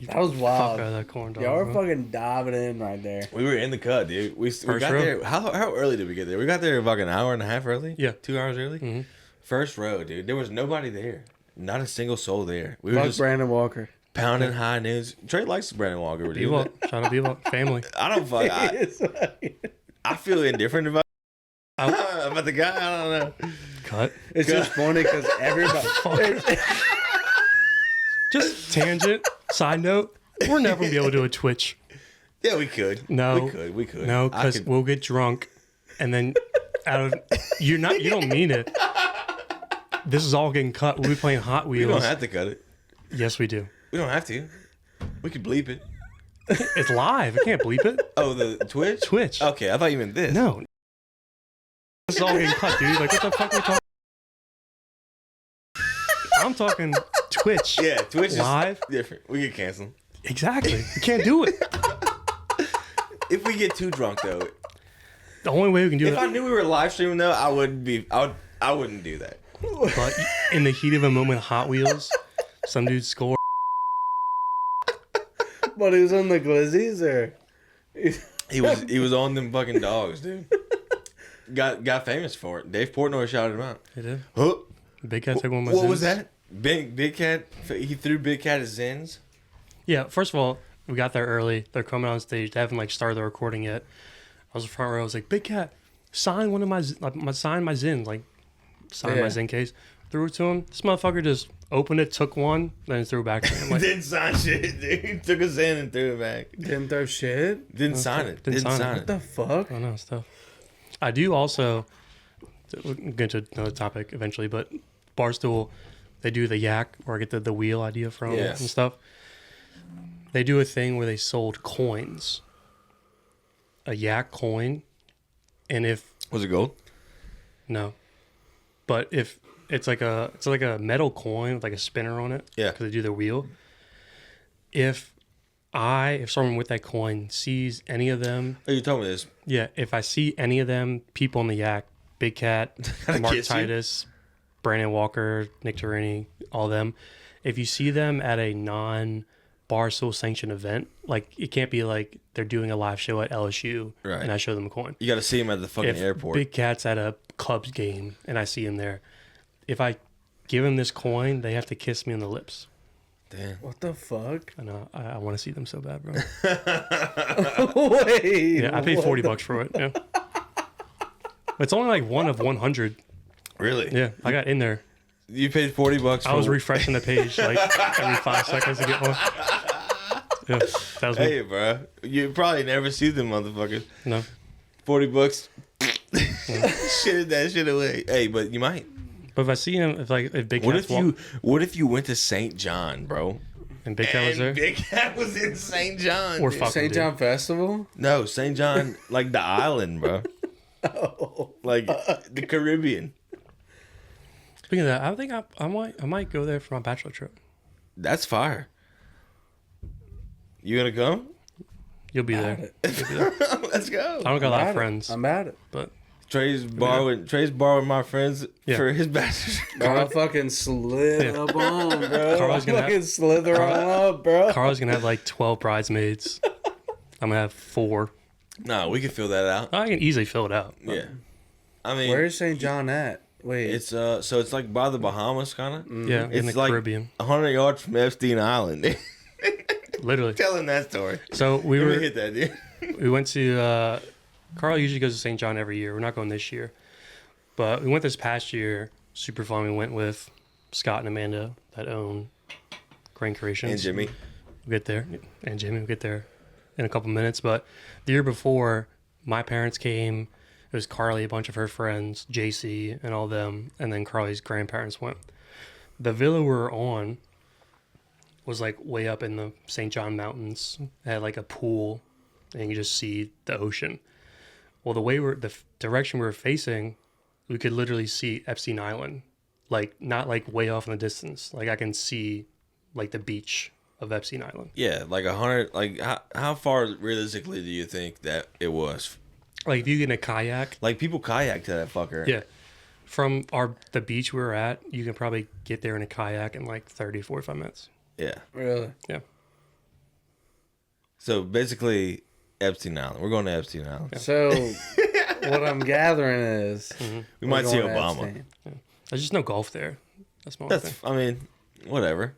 [SPEAKER 4] That was
[SPEAKER 3] Fuck
[SPEAKER 4] wild.
[SPEAKER 3] out of that corn dog.
[SPEAKER 4] Y'all were
[SPEAKER 3] bro.
[SPEAKER 4] fucking diving in right there.
[SPEAKER 2] We were in the cut, dude. We got
[SPEAKER 3] row?
[SPEAKER 2] there. How early did we get there? We got there like an hour and a half early.
[SPEAKER 3] Yeah.
[SPEAKER 2] 2 hours early.
[SPEAKER 3] Mhm.
[SPEAKER 2] First row, dude. There was nobody there. Not a single soul there. We were
[SPEAKER 4] Fuck
[SPEAKER 2] just
[SPEAKER 4] Brandon Walker.
[SPEAKER 2] pounding high noons. Trey likes Brandon Walker, dude.
[SPEAKER 3] Bebop. Shout out Bebop. Family.
[SPEAKER 2] I don't fuck. I feel indifferent about about the guy. I don't know.
[SPEAKER 3] Cut.
[SPEAKER 4] It's just funny because everybody.
[SPEAKER 3] Just tangent. Side note. We're never gonna be able to do a Twitch.
[SPEAKER 2] Yeah, we could.
[SPEAKER 3] No,
[SPEAKER 2] we could.
[SPEAKER 3] No, because we'll get drunk, and then you don't mean it. This is all getting cut. We'll be playing Hot Wheels.
[SPEAKER 2] We don't have to cut it.
[SPEAKER 3] Yes, we do.
[SPEAKER 2] We don't have to. We could bleep it.
[SPEAKER 3] It's live. I can't bleep it.
[SPEAKER 2] Oh, the Twitch?
[SPEAKER 3] Twitch.
[SPEAKER 2] Okay, I thought you meant this.
[SPEAKER 3] No. This is all getting cut, dude. Like, what the fuck are we talking? I'm talking Twitch.
[SPEAKER 2] Yeah, Twitch
[SPEAKER 3] live.
[SPEAKER 2] Is different. We get canceled.
[SPEAKER 3] Exactly. You can't do it.
[SPEAKER 2] If we get too drunk, though.
[SPEAKER 3] The only way we can do it.
[SPEAKER 2] If I knew we were live streaming, though, I wouldn't do that.
[SPEAKER 3] But in the heat of a moment, Hot Wheels, some dude scored.
[SPEAKER 4] But he was on the glizzies, or
[SPEAKER 2] He was on them fucking dogs, dude. Got famous for it. Dave Portnoy shouted him out.
[SPEAKER 3] He did.
[SPEAKER 2] Huh?
[SPEAKER 3] Big Cat took one of my
[SPEAKER 2] What
[SPEAKER 3] Zins.
[SPEAKER 2] was that? Big Cat. He threw Big Cat his Zins.
[SPEAKER 3] Yeah, first of all, we got there early. They're coming on stage. They haven't like started the recording yet. I was in the front row. I was like, Big Cat, sign one of my sign my Zins, like sign my Zin case. Threw it to him. This motherfucker just opened it, took one, then threw it back to him. Like,
[SPEAKER 2] Didn't sign shit, dude. He took a Zin and threw it back.
[SPEAKER 4] didn't throw shit.
[SPEAKER 2] Didn't sign it.
[SPEAKER 3] Didn't sign it.
[SPEAKER 4] What the fuck?
[SPEAKER 3] I don't know, stuff. I do also, we'll get into another topic eventually, but Barstool, they do the yak, or I get the wheel idea from and stuff. They do a thing where they sold coins. A yak coin. And if...
[SPEAKER 2] Was it gold?
[SPEAKER 3] No. But if it's like a metal coin with like a spinner on it.
[SPEAKER 2] Yeah.
[SPEAKER 3] Because they do the wheel. If someone with that coin sees any of them...
[SPEAKER 2] Oh, you told me this.
[SPEAKER 3] Yeah, if I see any of them people in the yak, Big Cat, Mark Titus, Brandon Walker, Nick Turini, all them, if you see them at a non-Barstool sanctioned event, like it can't be like they're doing a live show at LSU and I show them a coin.
[SPEAKER 2] You got to see him at the fucking
[SPEAKER 3] If
[SPEAKER 2] airport.
[SPEAKER 3] Big Cat's at a Cubs game and I see him there, if I give him this coin, they have to kiss me on the lips.
[SPEAKER 2] Damn.
[SPEAKER 4] What the fuck?
[SPEAKER 3] I know. I want to see them so bad, bro.
[SPEAKER 4] Wait.
[SPEAKER 3] Yeah, I paid $40 for it. Yeah. It's only like one of 100.
[SPEAKER 2] Really?
[SPEAKER 3] Yeah, I got in there.
[SPEAKER 2] You paid $40 for
[SPEAKER 3] I was refreshing the page like every 5 seconds to get one. Yeah, that was me.
[SPEAKER 2] Hey, bro. You probably never see them motherfuckers.
[SPEAKER 3] No.
[SPEAKER 2] $40. Shit that shit away. Hey, but you might.
[SPEAKER 3] But if I see him, if Big
[SPEAKER 2] What
[SPEAKER 3] Cat's
[SPEAKER 2] what if you went to St. John, bro?
[SPEAKER 3] and Big Cat was there,
[SPEAKER 2] Big Cat was in St. John.
[SPEAKER 3] Or
[SPEAKER 2] dude.
[SPEAKER 3] fuck-
[SPEAKER 4] St. John Festival?
[SPEAKER 2] No, St. John, like the island, bro.
[SPEAKER 4] Oh.
[SPEAKER 2] Like the Caribbean.
[SPEAKER 3] speaking of that, I think I might go there for my bachelor trip.
[SPEAKER 2] That's fire. You gonna come?
[SPEAKER 3] You'll be there.
[SPEAKER 2] Let's go.
[SPEAKER 3] I don't got a lot of
[SPEAKER 4] At it.
[SPEAKER 3] friends,
[SPEAKER 4] I'm at it.
[SPEAKER 3] but
[SPEAKER 2] Trey's borrowing my friends for his bachelor.
[SPEAKER 4] Bro, I fucking slid up on, bro.
[SPEAKER 3] Carl's gonna
[SPEAKER 4] fucking slither on up, bro.
[SPEAKER 3] Carla's gonna have like 12 bridesmaids. I'm gonna have 4.
[SPEAKER 2] No, we can fill that out.
[SPEAKER 3] I can easily fill it out. But
[SPEAKER 2] Yeah. I mean,
[SPEAKER 4] Where's St. John at? Wait.
[SPEAKER 2] it's so it's like by the Bahamas, kind of.
[SPEAKER 3] Yeah, in
[SPEAKER 2] It's
[SPEAKER 3] the
[SPEAKER 2] like
[SPEAKER 3] Caribbean,
[SPEAKER 2] 100 yards from Epstein Island.
[SPEAKER 3] literally.
[SPEAKER 2] Telling that story.
[SPEAKER 3] So we
[SPEAKER 2] Let me
[SPEAKER 3] were
[SPEAKER 2] hit that, dude.
[SPEAKER 3] we went to Carl usually goes to St. John every year. We're not going this year, but we went this past year. Super fun. We went with Scott and Amanda that own Grain Creations.
[SPEAKER 2] And Jimmy.
[SPEAKER 3] We'll get there, and Jimmy will get there in a couple minutes. But the year before, my parents came. It was Carly, a bunch of her friends, JC, and all them, and then Carly's grandparents went. The villa we were on was like way up in the St. John Mountains. It had like a pool, and you just see the ocean. Well, the direction we were facing, we could literally see Epstein Island, like not like way off in the distance. Like I can see like the beach of Epstein Island.
[SPEAKER 2] Yeah, like 100. Like how far realistically do you think that it was?
[SPEAKER 3] Like if you get in a kayak,
[SPEAKER 2] Like people kayak to that fucker.
[SPEAKER 3] yeah, from the beach we were at, you can probably get there in a kayak in like 30, 45 minutes.
[SPEAKER 2] Yeah.
[SPEAKER 4] Really?
[SPEAKER 3] Yeah.
[SPEAKER 2] So basically, Epstein Island. We're going to Epstein Island.
[SPEAKER 4] So, what I'm gathering is
[SPEAKER 2] We might see
[SPEAKER 4] we're going to
[SPEAKER 2] Obama.
[SPEAKER 4] Epstein.
[SPEAKER 3] There's just no golf there. That's my only thing.
[SPEAKER 2] That's. I mean, whatever.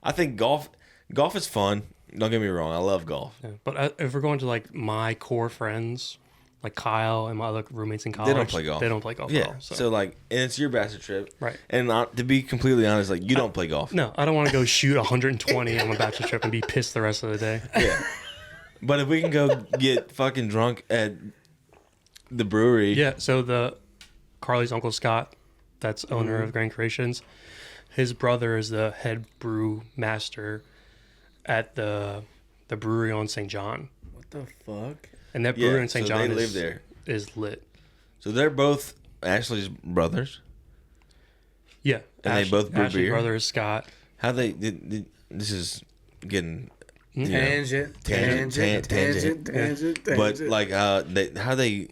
[SPEAKER 2] I think golf is fun. Don't get me wrong. I love golf.
[SPEAKER 3] Yeah. But if we're going to like my core friends, like Kyle and my other roommates in college.
[SPEAKER 2] They don't play golf.
[SPEAKER 3] They don't play golf
[SPEAKER 2] Yeah.
[SPEAKER 3] at all.
[SPEAKER 2] So like, and it's your bachelor trip,
[SPEAKER 3] Right.
[SPEAKER 2] And to be completely honest, like you don't play golf.
[SPEAKER 3] No, I don't want to go shoot 120 on my bachelor trip and be pissed the rest of the day.
[SPEAKER 2] Yeah. But if we can go get fucking drunk at the brewery.
[SPEAKER 3] Yeah, so Carly's uncle Scott, that's owner of Grand Creations, his brother is the head brew master at the brewery on St. John.
[SPEAKER 4] What the fuck?
[SPEAKER 3] And that brewery in
[SPEAKER 2] so
[SPEAKER 3] St. John
[SPEAKER 2] they live there.
[SPEAKER 3] is lit.
[SPEAKER 2] So they're both Ashley's brothers.
[SPEAKER 3] Yeah.
[SPEAKER 2] And they both brew
[SPEAKER 3] Ashley's
[SPEAKER 2] beer?
[SPEAKER 3] brother is Scott.
[SPEAKER 2] How they did this is getting you know,
[SPEAKER 4] Tangent.
[SPEAKER 2] But like how they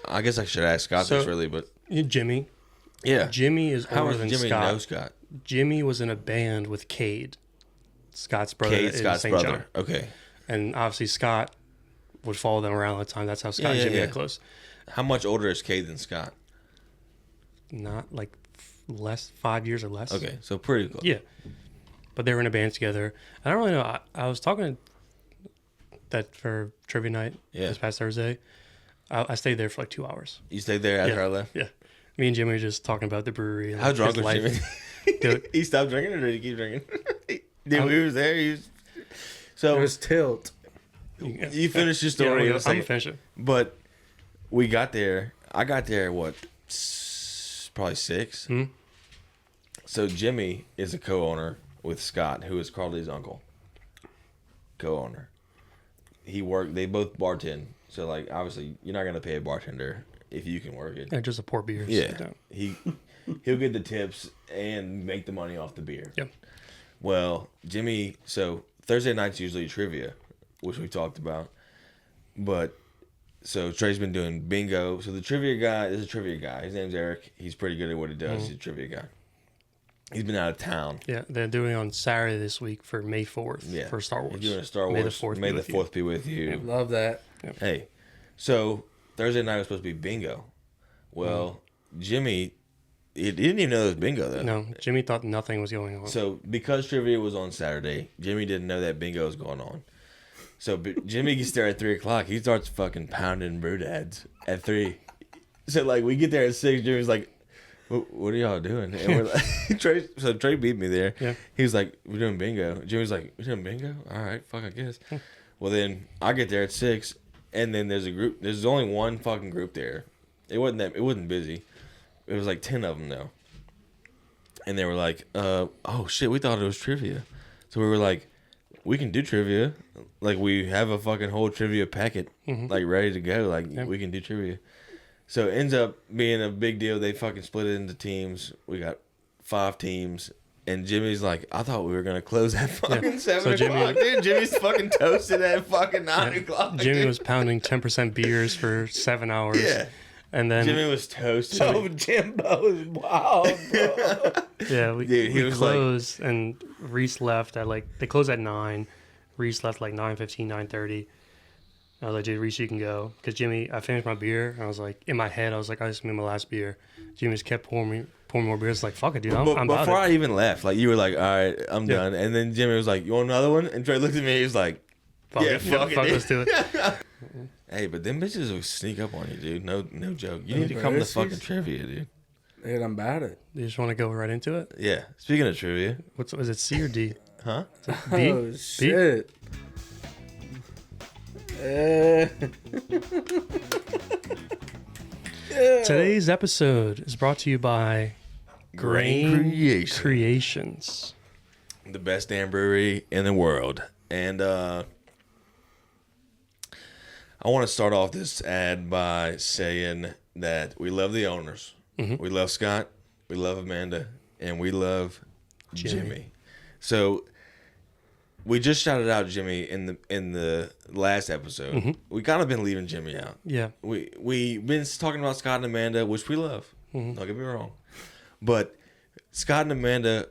[SPEAKER 2] I guess I should ask Scott
[SPEAKER 3] So-
[SPEAKER 2] this really, but
[SPEAKER 3] Jimmy.
[SPEAKER 2] yeah.
[SPEAKER 3] Jimmy is
[SPEAKER 2] How
[SPEAKER 3] older
[SPEAKER 2] does
[SPEAKER 3] than
[SPEAKER 2] Jimmy
[SPEAKER 3] Scott.
[SPEAKER 2] know Scott?
[SPEAKER 3] Jimmy was in a band with Cade, Scott's brother.
[SPEAKER 2] Cade,
[SPEAKER 3] in
[SPEAKER 2] Scott's
[SPEAKER 3] St.
[SPEAKER 2] brother.
[SPEAKER 3] John.
[SPEAKER 2] Okay.
[SPEAKER 3] And obviously Scott would follow them around all the time. That's how Scott and Jimmy got close.
[SPEAKER 2] How much older is Cade than Scott?
[SPEAKER 3] Not like 5 years or less.
[SPEAKER 2] Okay, so pretty close.
[SPEAKER 3] Yeah. But they were in a band together. I don't really know. I was talking that for trivia night this past Thursday. I stayed there for like 2 hours.
[SPEAKER 2] You stayed there after
[SPEAKER 3] Yeah.
[SPEAKER 2] I left?
[SPEAKER 3] Yeah. Me and Jimmy were just talking about the brewery. And
[SPEAKER 2] How
[SPEAKER 3] like,
[SPEAKER 2] drunk
[SPEAKER 3] his
[SPEAKER 2] was
[SPEAKER 3] life.
[SPEAKER 2] Jimmy?
[SPEAKER 3] Dude,
[SPEAKER 2] He stopped drinking or did he keep drinking? Dude, we was there. So
[SPEAKER 4] It was tilt.
[SPEAKER 2] you finished your story.
[SPEAKER 3] Yeah,
[SPEAKER 2] in a
[SPEAKER 3] I'm
[SPEAKER 2] second.
[SPEAKER 3] finishing.
[SPEAKER 2] But we got there. I got there, probably 6?
[SPEAKER 3] Hmm?
[SPEAKER 2] So Jimmy is a co-owner with Scott, who is Carly's uncle. Co-owner. They both bartend. So, like, obviously, you're not going to pay a bartender if you can work it.
[SPEAKER 3] Yeah, just a pour beer.
[SPEAKER 2] Yeah. He'll get the tips and make the money off the beer.
[SPEAKER 3] Yep.
[SPEAKER 2] Well, Jimmy, so Thursday night's usually trivia, which we talked about. But, so Trey's been doing bingo. So the trivia guy is a trivia guy. His name's Eric. He's pretty good at what he does. He's a trivia guy. He's been out of town.
[SPEAKER 3] Yeah, they're doing it on Saturday this week for May 4th for Star Wars.
[SPEAKER 2] He's doing a Star Wars.
[SPEAKER 3] May the 4th,
[SPEAKER 2] May the 4th be with you.
[SPEAKER 4] Love that.
[SPEAKER 2] Hey, so Thursday night was supposed to be bingo. Well, Jimmy, he didn't even know it was bingo though.
[SPEAKER 3] No, Jimmy thought nothing was going on.
[SPEAKER 2] So because trivia was on Saturday, Jimmy didn't know that bingo was going on. So Jimmy gets there at 3:00. He starts fucking pounding brew dads at 3. So like we get there at 6. Jimmy's like, "What are y'all doing?" And we're like, Trey beat me there.
[SPEAKER 3] Yeah.
[SPEAKER 2] He was like, "We're doing bingo." Jimmy's like, "We're doing bingo? All right, fuck, I guess." Well then I get there at 6, and then there's a group. There's only one fucking group there. It wasn't busy. It was like 10 of them though. And they were like, "Oh shit, we thought it was trivia." So we were like, "We can do trivia. Like we have a fucking whole trivia packet like ready to go. Like we can do trivia." So it ends up being a big deal. They fucking split it into teams. We got 5 teams. And Jimmy's like, "I thought we were going to close at fucking 7 o'clock." Dude, Jimmy's fucking toasted at fucking 9 o'clock.
[SPEAKER 3] Jimmy
[SPEAKER 2] dude.
[SPEAKER 3] was pounding 10% beers for 7 hours.
[SPEAKER 2] Yeah.
[SPEAKER 3] And then
[SPEAKER 2] Jimmy was toasted.
[SPEAKER 4] Oh, Jimbo is wild, bro.
[SPEAKER 3] yeah, we
[SPEAKER 2] he was like-
[SPEAKER 3] closed and Reese left at they closed at 9. Reese left like 9:15, 9:30. I was like, "Dude, Reese, you can go." Because Jimmy, I finished my beer. And I was like, in my head, I was like, "I just made my last beer." Jimmy just kept pouring more beers. It's like, "Fuck it, dude. I'm about
[SPEAKER 2] Before
[SPEAKER 3] it."
[SPEAKER 2] I even left, like you were like, "All right, I'm done." And then Jimmy was like, "You want another one?" And Trey looked at me. He was like,
[SPEAKER 3] Fuck
[SPEAKER 2] "Yeah,
[SPEAKER 3] it.
[SPEAKER 2] fuck it, dude."
[SPEAKER 3] Let's do it.
[SPEAKER 2] Hey, but them bitches will sneak up on you, dude. No joke. You need to come to fucking trivia, dude.
[SPEAKER 4] Dude, I'm about it.
[SPEAKER 3] You just want to go right into it?
[SPEAKER 2] Yeah. Speaking of trivia,
[SPEAKER 3] Was it C or D?
[SPEAKER 2] huh?
[SPEAKER 3] B?
[SPEAKER 4] Oh, shit.
[SPEAKER 3] Today's episode is brought to you by Grain
[SPEAKER 2] Creation.
[SPEAKER 3] Creations.
[SPEAKER 2] The best damn brewery in the world. And I want to start off this ad by saying that we love the owners. We love Scott, we love Amanda, and we love Jimmy. So we just shouted out Jimmy in the last episode. We kind of been leaving Jimmy out.
[SPEAKER 3] Yeah.
[SPEAKER 2] We've been talking about Scott and Amanda, which we love. Don't get me wrong. But Scott and Amanda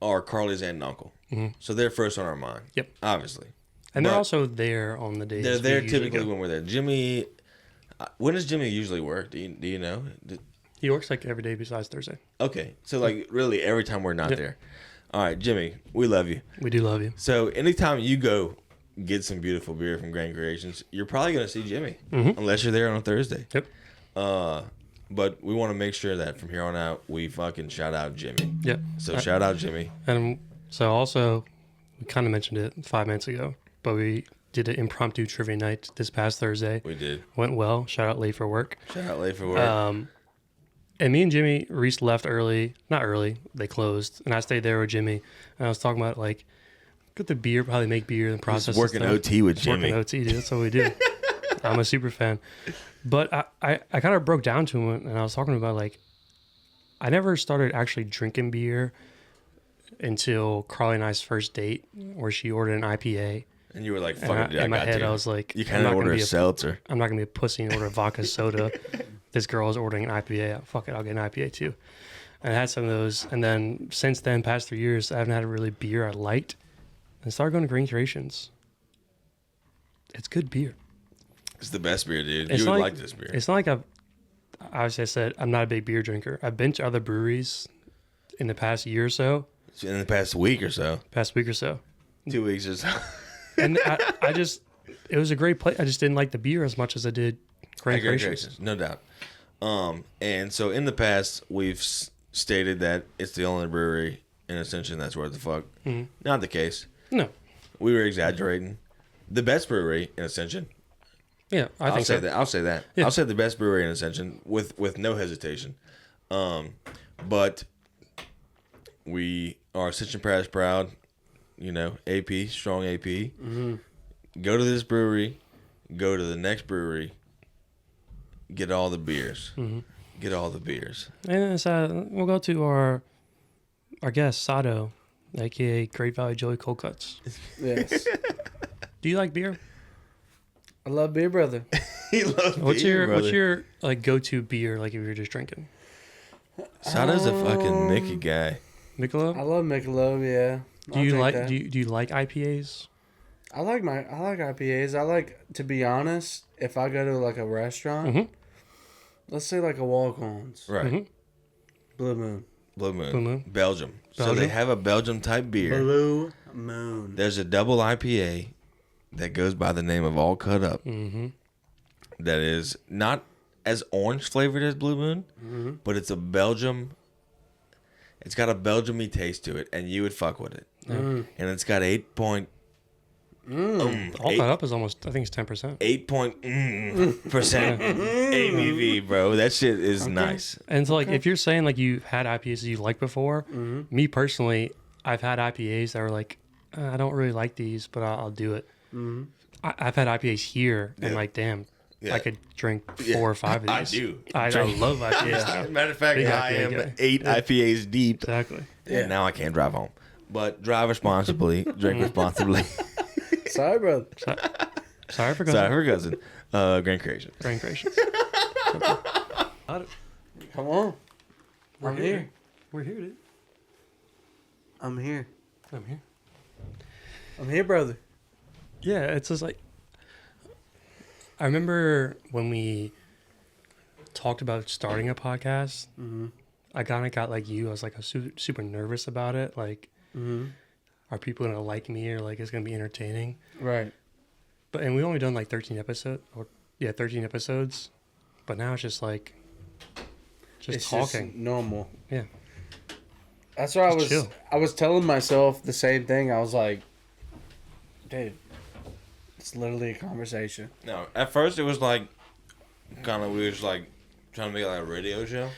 [SPEAKER 2] are Carly's aunt and uncle. So they're first on our mind.
[SPEAKER 3] Yep.
[SPEAKER 2] Obviously.
[SPEAKER 3] And they're
[SPEAKER 2] But
[SPEAKER 3] also there on the days.
[SPEAKER 2] They're
[SPEAKER 3] we
[SPEAKER 2] there
[SPEAKER 3] usually
[SPEAKER 2] typically
[SPEAKER 3] go.
[SPEAKER 2] when we're there. Jimmy, when does Jimmy usually work? Do you know?
[SPEAKER 3] He works like every day besides Thursday.
[SPEAKER 2] Okay. So like really every time we're not
[SPEAKER 3] Yep.
[SPEAKER 2] there. All right, Jimmy, we love you.
[SPEAKER 3] We do love you.
[SPEAKER 2] So anytime you go get some beautiful beer from Grand Creations, you're probably going to see Jimmy. Unless you're there on a Thursday.
[SPEAKER 3] Yep.
[SPEAKER 2] But we want to make sure that from here on out, we fucking shout out Jimmy.
[SPEAKER 3] Yep.
[SPEAKER 2] So shout out Jimmy.
[SPEAKER 3] And so also, we kind of mentioned it 5 minutes ago, but we did an impromptu trivia night this past Thursday.
[SPEAKER 2] We did.
[SPEAKER 3] Went well. Shout out Late for Work.
[SPEAKER 2] Shout out Late for Work.
[SPEAKER 3] And me and Jimmy, Reese left early. Not early. They closed. And I stayed there with Jimmy. And I was talking about, like, get the beer, probably make beer in the process.
[SPEAKER 2] Working OT with
[SPEAKER 3] Jimmy.
[SPEAKER 2] Jimmy.
[SPEAKER 3] Working OT, dude. That's what we do. I'm a super fan. But I kind of broke down to him, and I was talking about, like, I never started actually drinking beer until Carly and I's first date, where she ordered an IPA.
[SPEAKER 2] And you were like, fuck it,
[SPEAKER 3] in my head, I was like,
[SPEAKER 2] you kind of ordered a seltzer.
[SPEAKER 3] I'm not going to be a pussy and order a vodka soda. This girl is ordering an IPA. Fuck it, I'll get an IPA too. And I had some of those. And then since then, past 3 years, I haven't had a really beer I liked. And started going to Green Creations. It's good beer.
[SPEAKER 2] It's the best beer, dude.
[SPEAKER 3] It's
[SPEAKER 2] You would
[SPEAKER 3] not
[SPEAKER 2] like this beer.
[SPEAKER 3] It's not like obviously I said I'm not a big beer drinker. I've been to other breweries in the past year or so.
[SPEAKER 2] In the past week or so.
[SPEAKER 3] 2
[SPEAKER 2] weeks or so.
[SPEAKER 3] And I just, it was a great place. I just didn't like the beer as much as I did Grand Creations.
[SPEAKER 2] No doubt. And so in the past, we've stated that it's the only brewery in Ascension that's worth the fuck. Mm-hmm. Not the case.
[SPEAKER 3] No.
[SPEAKER 2] We were exaggerating. The best brewery in Ascension.
[SPEAKER 3] Yeah,
[SPEAKER 2] I'll say that.
[SPEAKER 3] Yeah.
[SPEAKER 2] I'll say the best brewery in Ascension with no hesitation. But we are Ascension Press proud. You know, AP, strong AP. Mm-hmm. Go to this brewery. Go to the next brewery. Get all the beers. Mm-hmm. Get all the beers.
[SPEAKER 3] And so we'll go to our guest, Sato, a.k.a. Great Valley Joey Cold Cuts.
[SPEAKER 4] Yes.
[SPEAKER 3] Do you like beer?
[SPEAKER 4] I love beer, brother.
[SPEAKER 2] He loves beer,
[SPEAKER 3] What's your like go-to beer, like if you're just drinking?
[SPEAKER 2] Sato's a fucking Mickey guy.
[SPEAKER 3] Michelob?
[SPEAKER 4] I love Michelob, yeah.
[SPEAKER 3] Do you like IPAs?
[SPEAKER 4] I like IPAs. I like, to be honest, if I go to like a restaurant,
[SPEAKER 3] mm-hmm.
[SPEAKER 4] let's say like a Walk-Ons.
[SPEAKER 2] Right.
[SPEAKER 3] Mm-hmm.
[SPEAKER 2] Blue Moon.
[SPEAKER 3] Belgium.
[SPEAKER 2] Belgium. So they have a Belgium type beer.
[SPEAKER 4] Blue Moon.
[SPEAKER 2] There's a double IPA that goes by the name of All Cut Up.
[SPEAKER 3] Mm-hmm.
[SPEAKER 2] That is not as orange flavored as Blue Moon, mm-hmm. but it's a Belgium. It's got a Belgium-y taste to it, and you would fuck with it. Mm. And it's got 8 point.
[SPEAKER 3] All Cut Up is almost, I think it's 10%.
[SPEAKER 2] 8% ABV, bro. That shit is nice.
[SPEAKER 3] And so, like, if you're saying like you've had IPAs that you liked before, mm-hmm. me personally, I've had IPAs that were like, I don't really like these, but I'll do it. Mm-hmm. I've had IPAs here, and like, damn. Yeah. I could drink 4 or 5 of these.
[SPEAKER 2] I do.
[SPEAKER 3] I love IPAs.
[SPEAKER 2] As a matter of fact, I am 8 IPAs deep.
[SPEAKER 3] Exactly.
[SPEAKER 2] And now I can't drive home. But drive responsibly, drink responsibly.
[SPEAKER 4] Sorry, brother.
[SPEAKER 3] Sorry for cousin.
[SPEAKER 2] Sorry for cousin. Grand Creations.
[SPEAKER 3] Grand Creations.
[SPEAKER 4] Come on. I'm here.
[SPEAKER 3] We're here, dude.
[SPEAKER 4] I'm here.
[SPEAKER 3] I'm here.
[SPEAKER 4] I'm here, brother.
[SPEAKER 3] Yeah, it's just like, I remember when we talked about starting a podcast, mm-hmm. I kind of got like you. I was like, super nervous about it. Like, mm-hmm. Are people going to like me, or like, it's going to be entertaining?
[SPEAKER 4] Right.
[SPEAKER 3] And we only done like 13 episodes. But now it's just like, it's talking.
[SPEAKER 4] Just normal.
[SPEAKER 3] Yeah.
[SPEAKER 4] That's what I was telling myself the same thing. I was like, dude, it's literally a conversation.
[SPEAKER 2] No, at first it was like, kind of, we was like trying to make it like a radio show.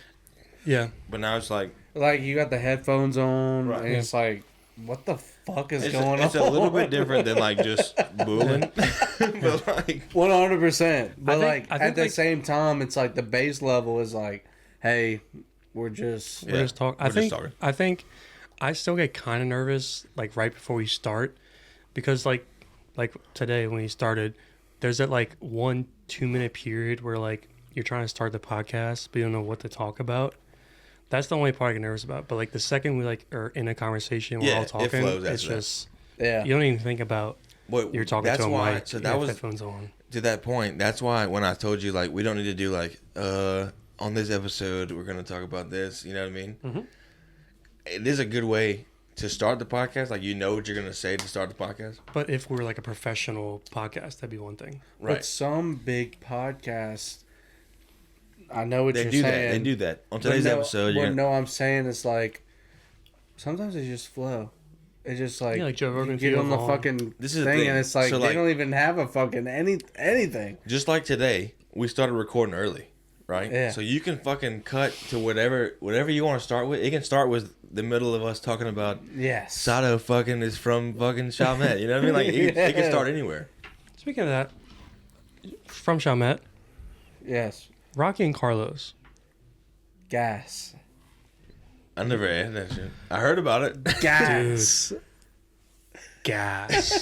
[SPEAKER 3] Yeah.
[SPEAKER 2] But now it's like
[SPEAKER 4] you got the headphones on, right. And it's like, what the fuck is going on?
[SPEAKER 2] It's a little bit different than like just booing. But like
[SPEAKER 4] 100%. But
[SPEAKER 3] I think
[SPEAKER 4] at the same time, it's like the base level is like, hey, we're just
[SPEAKER 3] talking. I think I still get kind of nervous like right before we start, because like today when we started, there's that like 1-2 minute period where like you're trying to start the podcast but you don't know what to talk about. That's the only part I get nervous about. But like the second we like are in a conversation, we're all talking, it's just you don't even think about you're talking to a mic. So that was headphones on.
[SPEAKER 2] To that point, that's why when I told you like we don't need to do like on this episode we're gonna talk about this. You know what I mean? Mm-hmm. It is a good way to start the podcast? Like, you know what you're going to say to start the podcast?
[SPEAKER 3] But if we were like a professional podcast, that'd be one thing.
[SPEAKER 2] Right.
[SPEAKER 4] But some big podcasts, I know what
[SPEAKER 2] They
[SPEAKER 4] you're
[SPEAKER 2] do
[SPEAKER 4] saying.
[SPEAKER 2] that. They do that. On today's episode, you're
[SPEAKER 4] no, I'm saying it's like sometimes they just flow. It's just like,
[SPEAKER 3] Yeah, like Joe Rogan,
[SPEAKER 4] you get
[SPEAKER 3] Theo
[SPEAKER 4] on the
[SPEAKER 3] Vaughn.
[SPEAKER 4] fucking
[SPEAKER 2] This is the
[SPEAKER 4] thing,
[SPEAKER 2] thing.
[SPEAKER 4] and it's like
[SPEAKER 2] So,
[SPEAKER 4] they
[SPEAKER 2] like-
[SPEAKER 4] don't even have a fucking anything.
[SPEAKER 2] just like today, we started recording early, right?
[SPEAKER 4] Yeah.
[SPEAKER 2] So you can fucking cut to whatever you want to start with. It can start with the middle of us talking about
[SPEAKER 4] Yes.
[SPEAKER 2] Sato fucking is from fucking Chalmette. You know what I mean? Like, it can start anywhere.
[SPEAKER 3] Speaking of that, from Chalmette,
[SPEAKER 4] Yes.
[SPEAKER 3] Rocky and Carlos.
[SPEAKER 4] Gas.
[SPEAKER 2] I never had that shit. I heard about it.
[SPEAKER 4] Gas.
[SPEAKER 3] Gas.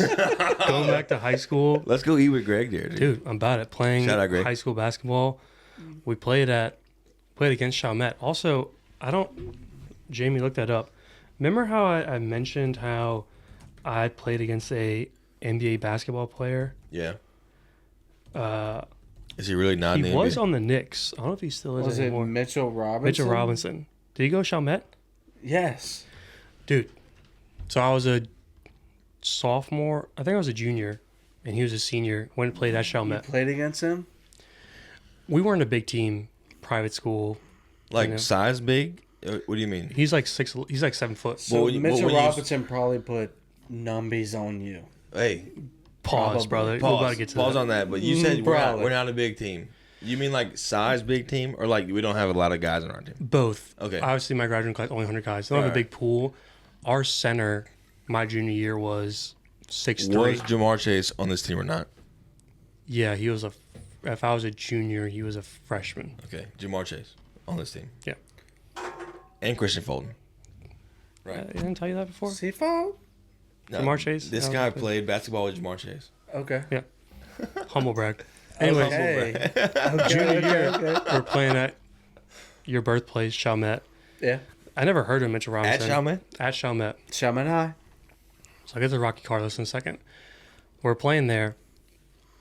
[SPEAKER 3] Going back to high school.
[SPEAKER 2] Let's go eat with Greg there, dude.
[SPEAKER 3] Dude, I'm about it. Playing
[SPEAKER 2] Shout out, Greg.
[SPEAKER 3] high school basketball. We played against Chalmette. Also, Jamie looked that up. Remember how I mentioned how I played against a NBA basketball player?
[SPEAKER 2] Yeah.
[SPEAKER 3] Uh,
[SPEAKER 2] Is he really not in
[SPEAKER 3] he
[SPEAKER 2] the
[SPEAKER 3] was
[SPEAKER 2] NBA?
[SPEAKER 3] on the Knicks. I don't know if he still is
[SPEAKER 4] Was it
[SPEAKER 3] anymore.
[SPEAKER 4] Mitchell Robinson?
[SPEAKER 3] Mitchell Robinson. Did he go Chalmette?
[SPEAKER 4] Yes.
[SPEAKER 3] Dude. So I was a sophomore. I think I was a junior, and he was a senior. Went and played at
[SPEAKER 4] You
[SPEAKER 3] Chalmette.
[SPEAKER 4] played against him?
[SPEAKER 3] We weren't a big team, private school.
[SPEAKER 2] Like,
[SPEAKER 3] you know.
[SPEAKER 2] size big? What do you mean?
[SPEAKER 3] He's like 7 foot.
[SPEAKER 4] So
[SPEAKER 2] Well, when you-
[SPEAKER 4] Mitchell
[SPEAKER 2] when you-
[SPEAKER 4] Robinson probably put numbies on you.
[SPEAKER 2] Hey,
[SPEAKER 3] Pause,
[SPEAKER 4] Probably.
[SPEAKER 3] brother. We're
[SPEAKER 2] pause.
[SPEAKER 3] about to get to
[SPEAKER 2] Pause
[SPEAKER 3] that.
[SPEAKER 2] on that. But you said
[SPEAKER 4] Probably.
[SPEAKER 2] we're not a big team. You mean like size big team, or like we don't have a lot of guys on our team?
[SPEAKER 3] Both.
[SPEAKER 2] Okay.
[SPEAKER 3] Obviously, my graduating class only 100 guys. They don't have a
[SPEAKER 2] Alright.
[SPEAKER 3] big pool. Our center, my junior year, was 6'3".
[SPEAKER 2] Was Jamar Chase on this team or not?
[SPEAKER 3] Yeah, he was if I was a junior, he was a freshman.
[SPEAKER 2] Okay, Jamar Chase on this team.
[SPEAKER 3] Yeah.
[SPEAKER 2] And Christian Fulton.
[SPEAKER 3] I
[SPEAKER 2] Right.
[SPEAKER 3] didn't tell you that before?
[SPEAKER 4] Seafoam?
[SPEAKER 2] No,
[SPEAKER 3] Jamar Chase?
[SPEAKER 2] This
[SPEAKER 3] No,
[SPEAKER 2] guy
[SPEAKER 3] okay.
[SPEAKER 2] played basketball with Jamar Chase.
[SPEAKER 4] Okay.
[SPEAKER 3] Humble brag. Anyways,
[SPEAKER 4] Okay.
[SPEAKER 3] Junior year.
[SPEAKER 4] Okay.
[SPEAKER 3] we're playing at your birthplace, Chalmette.
[SPEAKER 4] Yeah.
[SPEAKER 3] I never heard of Mitchell
[SPEAKER 2] At
[SPEAKER 3] Robinson.
[SPEAKER 2] Chalmette?
[SPEAKER 3] At Chalmette.
[SPEAKER 4] Shaman High.
[SPEAKER 3] So I'll get to Rocky Carlos in a second. We're playing there.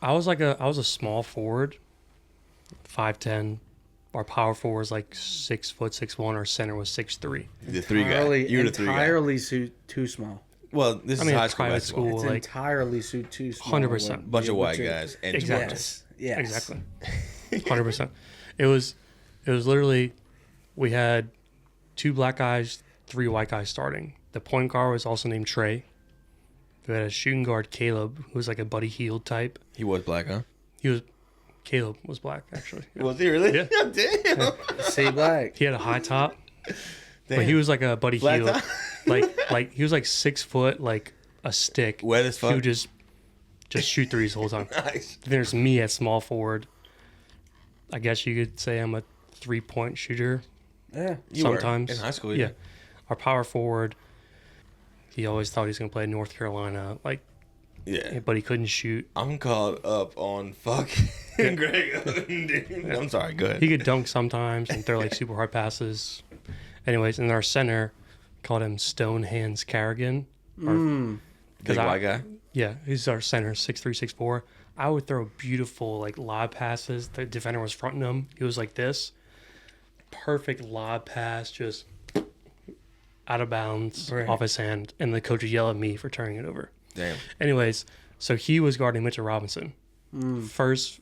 [SPEAKER 3] I was a small forward, 5'10". Our power forward was like 6 foot 6'1". Our center was 6'3".
[SPEAKER 2] The three guy.
[SPEAKER 4] Entirely,
[SPEAKER 2] You're the three guy.
[SPEAKER 4] entirely too small.
[SPEAKER 2] Well, this
[SPEAKER 3] I
[SPEAKER 2] is
[SPEAKER 3] mean,
[SPEAKER 2] high
[SPEAKER 3] it's
[SPEAKER 2] school
[SPEAKER 3] private
[SPEAKER 2] basketball.
[SPEAKER 3] school.
[SPEAKER 4] It's
[SPEAKER 3] Like,
[SPEAKER 4] entirely too small.
[SPEAKER 3] 100%.
[SPEAKER 2] Bunch of white
[SPEAKER 4] Which-
[SPEAKER 2] guys. And
[SPEAKER 3] Exactly.
[SPEAKER 4] Yes. Yes.
[SPEAKER 3] Exactly. 100%. It was literally, we had 2 black guys, 3 white guys starting. The point guard was also named Trey. We had a shooting guard, Caleb, who was like a Buddy Hield type.
[SPEAKER 2] He was black, huh?
[SPEAKER 3] Caleb was black, actually. Yeah.
[SPEAKER 2] Was he really?
[SPEAKER 3] Yeah.
[SPEAKER 2] Damn.
[SPEAKER 4] See black.
[SPEAKER 3] He had a high top, but
[SPEAKER 2] Damn.
[SPEAKER 3] he was like a Buddy
[SPEAKER 2] Black
[SPEAKER 3] Hield.
[SPEAKER 2] top?
[SPEAKER 3] like he was like 6 foot, like a stick.
[SPEAKER 2] Wet as
[SPEAKER 3] He
[SPEAKER 2] fuck.
[SPEAKER 3] would just shoot threes the whole time.
[SPEAKER 2] Nice.
[SPEAKER 3] Then there's me at small forward. I guess you could say I'm a 3-point shooter.
[SPEAKER 4] Yeah.
[SPEAKER 2] You were.
[SPEAKER 3] Sometimes.
[SPEAKER 2] In high school,
[SPEAKER 3] Yeah. Our power forward, he always thought he was going to play in North Carolina,
[SPEAKER 2] Yeah.
[SPEAKER 3] but he couldn't shoot.
[SPEAKER 2] I'm caught up on fucking Greg. Dude. I'm sorry. Go ahead.
[SPEAKER 3] He could dunk sometimes and throw like super hard passes. Anyways, and our center called him Stone Hands Carrigan.
[SPEAKER 2] Big
[SPEAKER 3] I-
[SPEAKER 2] white guy.
[SPEAKER 3] Yeah, he's our center, 6'3", 6'4". I would throw beautiful like lob passes. The defender was fronting him. He was like this. Perfect lob pass, just out of bounds,
[SPEAKER 4] Right.
[SPEAKER 3] off his hand. And the coach would yell at me for turning it over.
[SPEAKER 2] Damn.
[SPEAKER 3] Anyways, so he was guarding Mitchell Robinson. First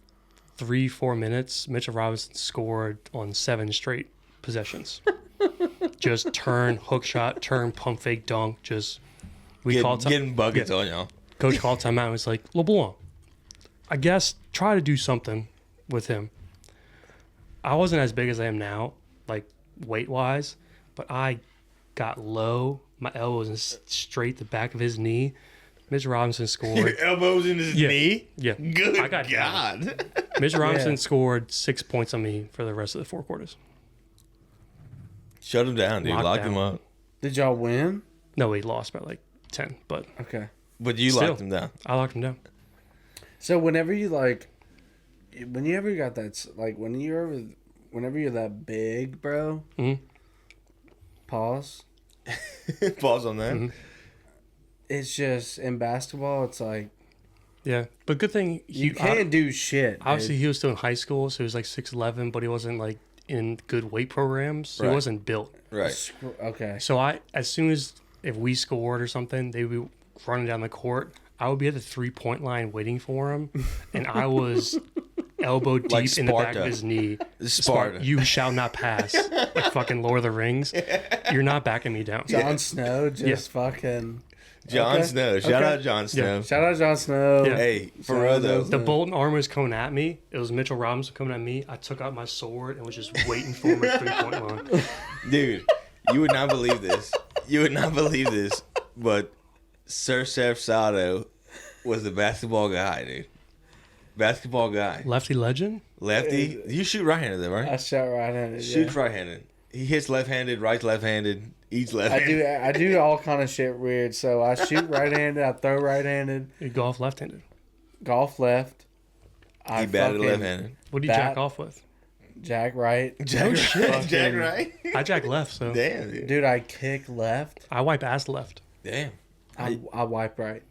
[SPEAKER 3] 3-4 minutes, Mitchell Robinson scored on 7 straight possessions. Just turn, hook shot, turn, pump fake, dunk. Just
[SPEAKER 2] Getting buckets on y'all.
[SPEAKER 3] Coach called timeout and was like, LeBlanc, I guess try to do something with him. I wasn't as big as I am now, like weight-wise, but I got low. My elbow was in straight the back of his knee. Mitch Robinson scored.
[SPEAKER 2] Elbows in his knee?
[SPEAKER 3] Yeah.
[SPEAKER 2] Good
[SPEAKER 3] I got
[SPEAKER 2] God.
[SPEAKER 3] Mitch Robinson
[SPEAKER 4] Yeah.
[SPEAKER 3] scored 6 points on me for the rest of the 4 quarters.
[SPEAKER 2] Shut him down, dude.
[SPEAKER 3] Locked
[SPEAKER 2] Lock him
[SPEAKER 3] down.
[SPEAKER 2] up.
[SPEAKER 4] Did y'all win?
[SPEAKER 3] No, we lost by like 10, but
[SPEAKER 4] Okay.
[SPEAKER 2] But you
[SPEAKER 3] Still.
[SPEAKER 2] locked him down.
[SPEAKER 3] I locked him down.
[SPEAKER 4] So whenever you whenever you got that, whenever you're that big, bro.
[SPEAKER 3] Mhm.
[SPEAKER 4] Pause.
[SPEAKER 2] Pause on that.
[SPEAKER 3] Mhm.
[SPEAKER 4] It's just in basketball. It's like
[SPEAKER 3] Yeah. But good thing
[SPEAKER 4] you can't do shit.
[SPEAKER 3] Obviously,
[SPEAKER 4] dude.
[SPEAKER 3] he was still in high school, so he was like 6'11", but he wasn't like in good weight programs. So
[SPEAKER 2] Right.
[SPEAKER 3] he wasn't built.
[SPEAKER 2] Right.
[SPEAKER 4] Okay.
[SPEAKER 3] So as soon as if we scored or something, they would be running down the court. I would be at the 3-point line waiting for him, and I was elbow deep
[SPEAKER 2] Like
[SPEAKER 3] in the back
[SPEAKER 2] Sparta.
[SPEAKER 3] of his knee.
[SPEAKER 2] Sparta.
[SPEAKER 3] You shall not pass. Like fucking Lord of the Rings. You're not backing me down.
[SPEAKER 4] Jon Snow just fucking.
[SPEAKER 2] Jon
[SPEAKER 4] Okay.
[SPEAKER 2] Snow. Shout
[SPEAKER 4] Okay.
[SPEAKER 2] out Jon Snow.
[SPEAKER 4] Shout out Jon Snow.
[SPEAKER 3] Yeah.
[SPEAKER 2] Hey, for
[SPEAKER 4] Shout
[SPEAKER 2] real
[SPEAKER 4] out
[SPEAKER 2] though.
[SPEAKER 4] Jon
[SPEAKER 3] The
[SPEAKER 4] Snow.
[SPEAKER 3] Bolton arm was coming at me. It was Mitchell Robinson coming at me. I took out my sword and was just waiting for him at 3-point line.
[SPEAKER 2] Dude, you would not believe this. You would not believe this. But Sir Seth Sato was the basketball guy, dude. Basketball guy.
[SPEAKER 3] Lefty legend?
[SPEAKER 2] Lefty. You shoot right-handed though,
[SPEAKER 4] I
[SPEAKER 2] right?
[SPEAKER 4] shot right-handed.
[SPEAKER 2] Shoots right-handed. He hits left-handed, writes left-handed, eats
[SPEAKER 4] I
[SPEAKER 2] left-handed.
[SPEAKER 4] I do all kind of shit weird. So I shoot right-handed. I throw right-handed.
[SPEAKER 3] You golf left-handed.
[SPEAKER 4] Golf left. I
[SPEAKER 2] He batted
[SPEAKER 4] fucking
[SPEAKER 2] left-handed.
[SPEAKER 3] What do you
[SPEAKER 4] Bat-
[SPEAKER 3] jack off with?
[SPEAKER 4] Jack right.
[SPEAKER 2] Jack,
[SPEAKER 4] shit.
[SPEAKER 2] Jack right?
[SPEAKER 3] I jack left, so
[SPEAKER 2] Damn, dude.
[SPEAKER 4] Dude, I kick left.
[SPEAKER 3] I wipe ass left.
[SPEAKER 2] Damn.
[SPEAKER 4] I wipe right.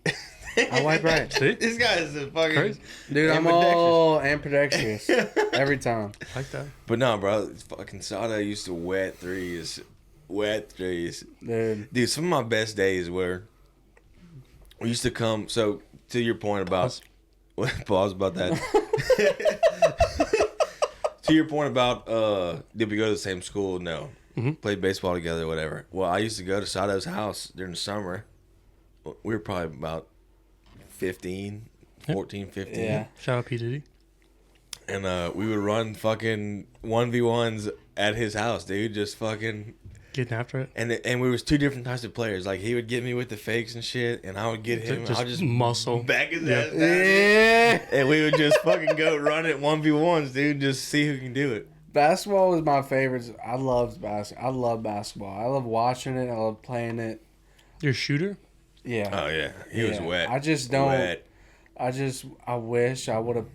[SPEAKER 4] I wipe right.
[SPEAKER 3] See?
[SPEAKER 2] This guy is a fucking...
[SPEAKER 3] Crazy.
[SPEAKER 4] Dude, I'm
[SPEAKER 2] Ambidextrous.
[SPEAKER 4] all ambidextrous every time.
[SPEAKER 3] Like that.
[SPEAKER 2] But no, bro. Fucking Sato used to wet threes. Wet threes.
[SPEAKER 4] Dude.
[SPEAKER 2] Dude, some of my best days were... We used to come... So, to your point about... Pause about that. To your point about... Did we go to the same school? No. Played baseball together or whatever. Well, I used to go to Sato's house during the summer. We were probably about 15, 14, 15.
[SPEAKER 4] Yeah.
[SPEAKER 3] Shout out P. Diddy.
[SPEAKER 2] And we would run fucking 1v1s at his house, dude. Just fucking...
[SPEAKER 3] Getting after it.
[SPEAKER 2] And we was two different types of players. Like, he would get me with the fakes and shit, and I would get him.
[SPEAKER 3] Just
[SPEAKER 2] I would just
[SPEAKER 3] muscle.
[SPEAKER 2] back his
[SPEAKER 3] Yeah.
[SPEAKER 2] ass down.
[SPEAKER 4] Yeah.
[SPEAKER 2] And we would just fucking go run it 1v1s, dude. Just see who can do it.
[SPEAKER 4] Basketball was my favorite. I loved basketball. I love basketball. I love watching it. I love playing it.
[SPEAKER 3] You're a shooter?
[SPEAKER 4] Yeah.
[SPEAKER 2] Oh, yeah. He was
[SPEAKER 4] Yeah.
[SPEAKER 2] wet.
[SPEAKER 4] I just don't.
[SPEAKER 2] Wet.
[SPEAKER 4] I wish I would have.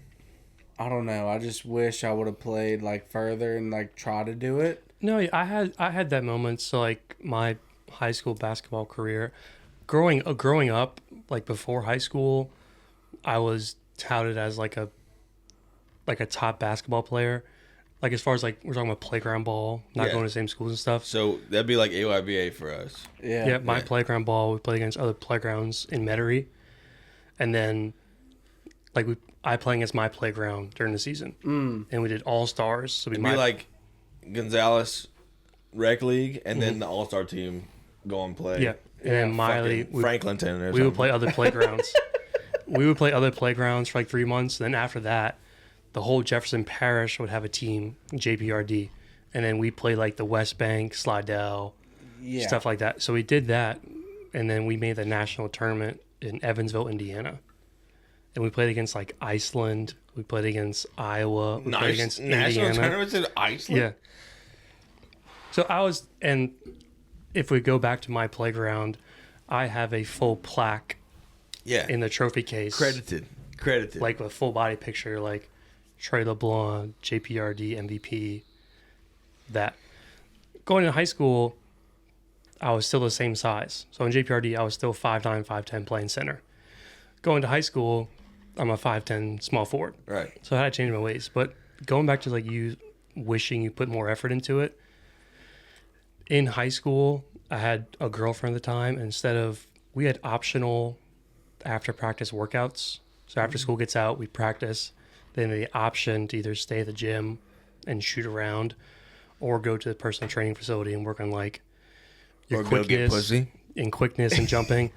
[SPEAKER 4] I don't know. I just wish I would have played like further and like try to do it.
[SPEAKER 3] No, I had that moment. So like my high school basketball career, growing up, like before high school, I was touted as like a top basketball player. Like as far as like we're talking about playground ball, not
[SPEAKER 2] Yeah.
[SPEAKER 3] going to the same schools and stuff.
[SPEAKER 2] So, that'd be like AYBA for us.
[SPEAKER 4] Yeah.
[SPEAKER 3] Yeah, my
[SPEAKER 2] Yeah.
[SPEAKER 3] playground ball, we played against other playgrounds in Metairie. And then, like, I play against my playground during the season. And we did all-stars. So
[SPEAKER 2] It'd be like Gonzalez Rec League, and then the All-Star team go and play.
[SPEAKER 3] yeah. And then Miley,
[SPEAKER 2] Fucking Franklinton or
[SPEAKER 3] we would
[SPEAKER 2] something.
[SPEAKER 3] play other playgrounds. We would play other playgrounds for like 3 months. Then after that, the whole Jefferson Parish would have a team, JPRD. And then we played like the West Bank, Slidell,
[SPEAKER 4] Yeah.
[SPEAKER 3] stuff like that. So we did that. And then we made the national tournament in Evansville, Indiana. And we played against like Iceland. We played against Iowa. We played
[SPEAKER 2] Nice.
[SPEAKER 3] against
[SPEAKER 2] National
[SPEAKER 3] Indiana.
[SPEAKER 2] tournaments in Iceland?
[SPEAKER 3] Yeah. So I was, and if we go back to my playground, I have a full plaque
[SPEAKER 2] Yeah.
[SPEAKER 3] in the trophy case.
[SPEAKER 2] Credited.
[SPEAKER 3] Like a full body picture, like Trey LeBlanc, JPRD, MVP. That. Going to high school, I was still the same size. So in JPRD, I was still 5'9", 5'10", playing center. Going to high school, I'm a 5'10", small forward.
[SPEAKER 2] Right.
[SPEAKER 3] So I had to change my ways. But going back to like you wishing you put more effort into it, in high school, I had a girlfriend at the time. Instead of, we had optional after practice workouts. So after school gets out, we practice. Then the option to either stay at the gym and shoot around or go to the personal training facility and work on like your
[SPEAKER 2] Or go get pussy.
[SPEAKER 3] quickness and jumping.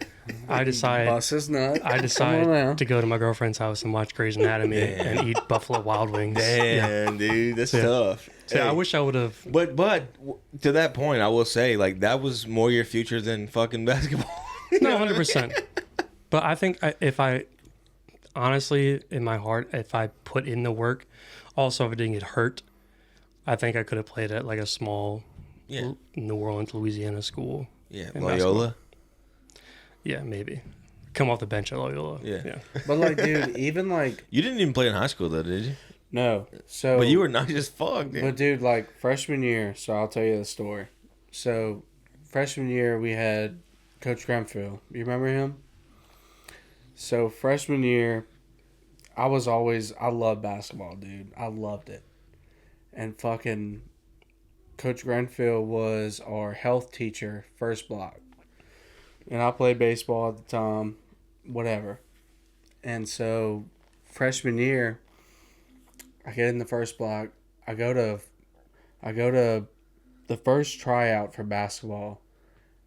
[SPEAKER 3] I decided
[SPEAKER 4] Bust his nut.
[SPEAKER 3] I
[SPEAKER 4] Come on now.
[SPEAKER 3] decided to go to my girlfriend's house and watch Grey's Anatomy and eat Buffalo Wild Wings. Yeah.
[SPEAKER 2] Damn, dude. That's
[SPEAKER 3] Yeah.
[SPEAKER 2] tough.
[SPEAKER 3] So
[SPEAKER 2] Hey,
[SPEAKER 3] I wish I would have.
[SPEAKER 2] But to that point, I will say, like, that was more your future than fucking basketball.
[SPEAKER 3] No, 100%. But I think if I, honestly, in my heart, if I put in the work, also if I didn't get hurt, I think I could have played at like a small
[SPEAKER 2] Yeah.
[SPEAKER 3] New Orleans, Louisiana school.
[SPEAKER 2] Yeah.
[SPEAKER 3] In
[SPEAKER 2] Loyola.
[SPEAKER 3] Yeah, maybe. Come off the bench at Loyola.
[SPEAKER 2] Yeah.
[SPEAKER 4] But like, dude, even like
[SPEAKER 2] You didn't even play in high school, though, did you?
[SPEAKER 4] no. So
[SPEAKER 2] But you were nice as fuck, dude.
[SPEAKER 4] But dude, like freshman year, so I'll tell you the story. So freshman year we had Coach Grenfell. You remember him? So freshman year, I loved basketball, dude. I loved it. And fucking Coach Grenfell was our health teacher, first block. and I played baseball at the time, whatever. And so, freshman year, I get in the first block. I go to the first tryout for basketball,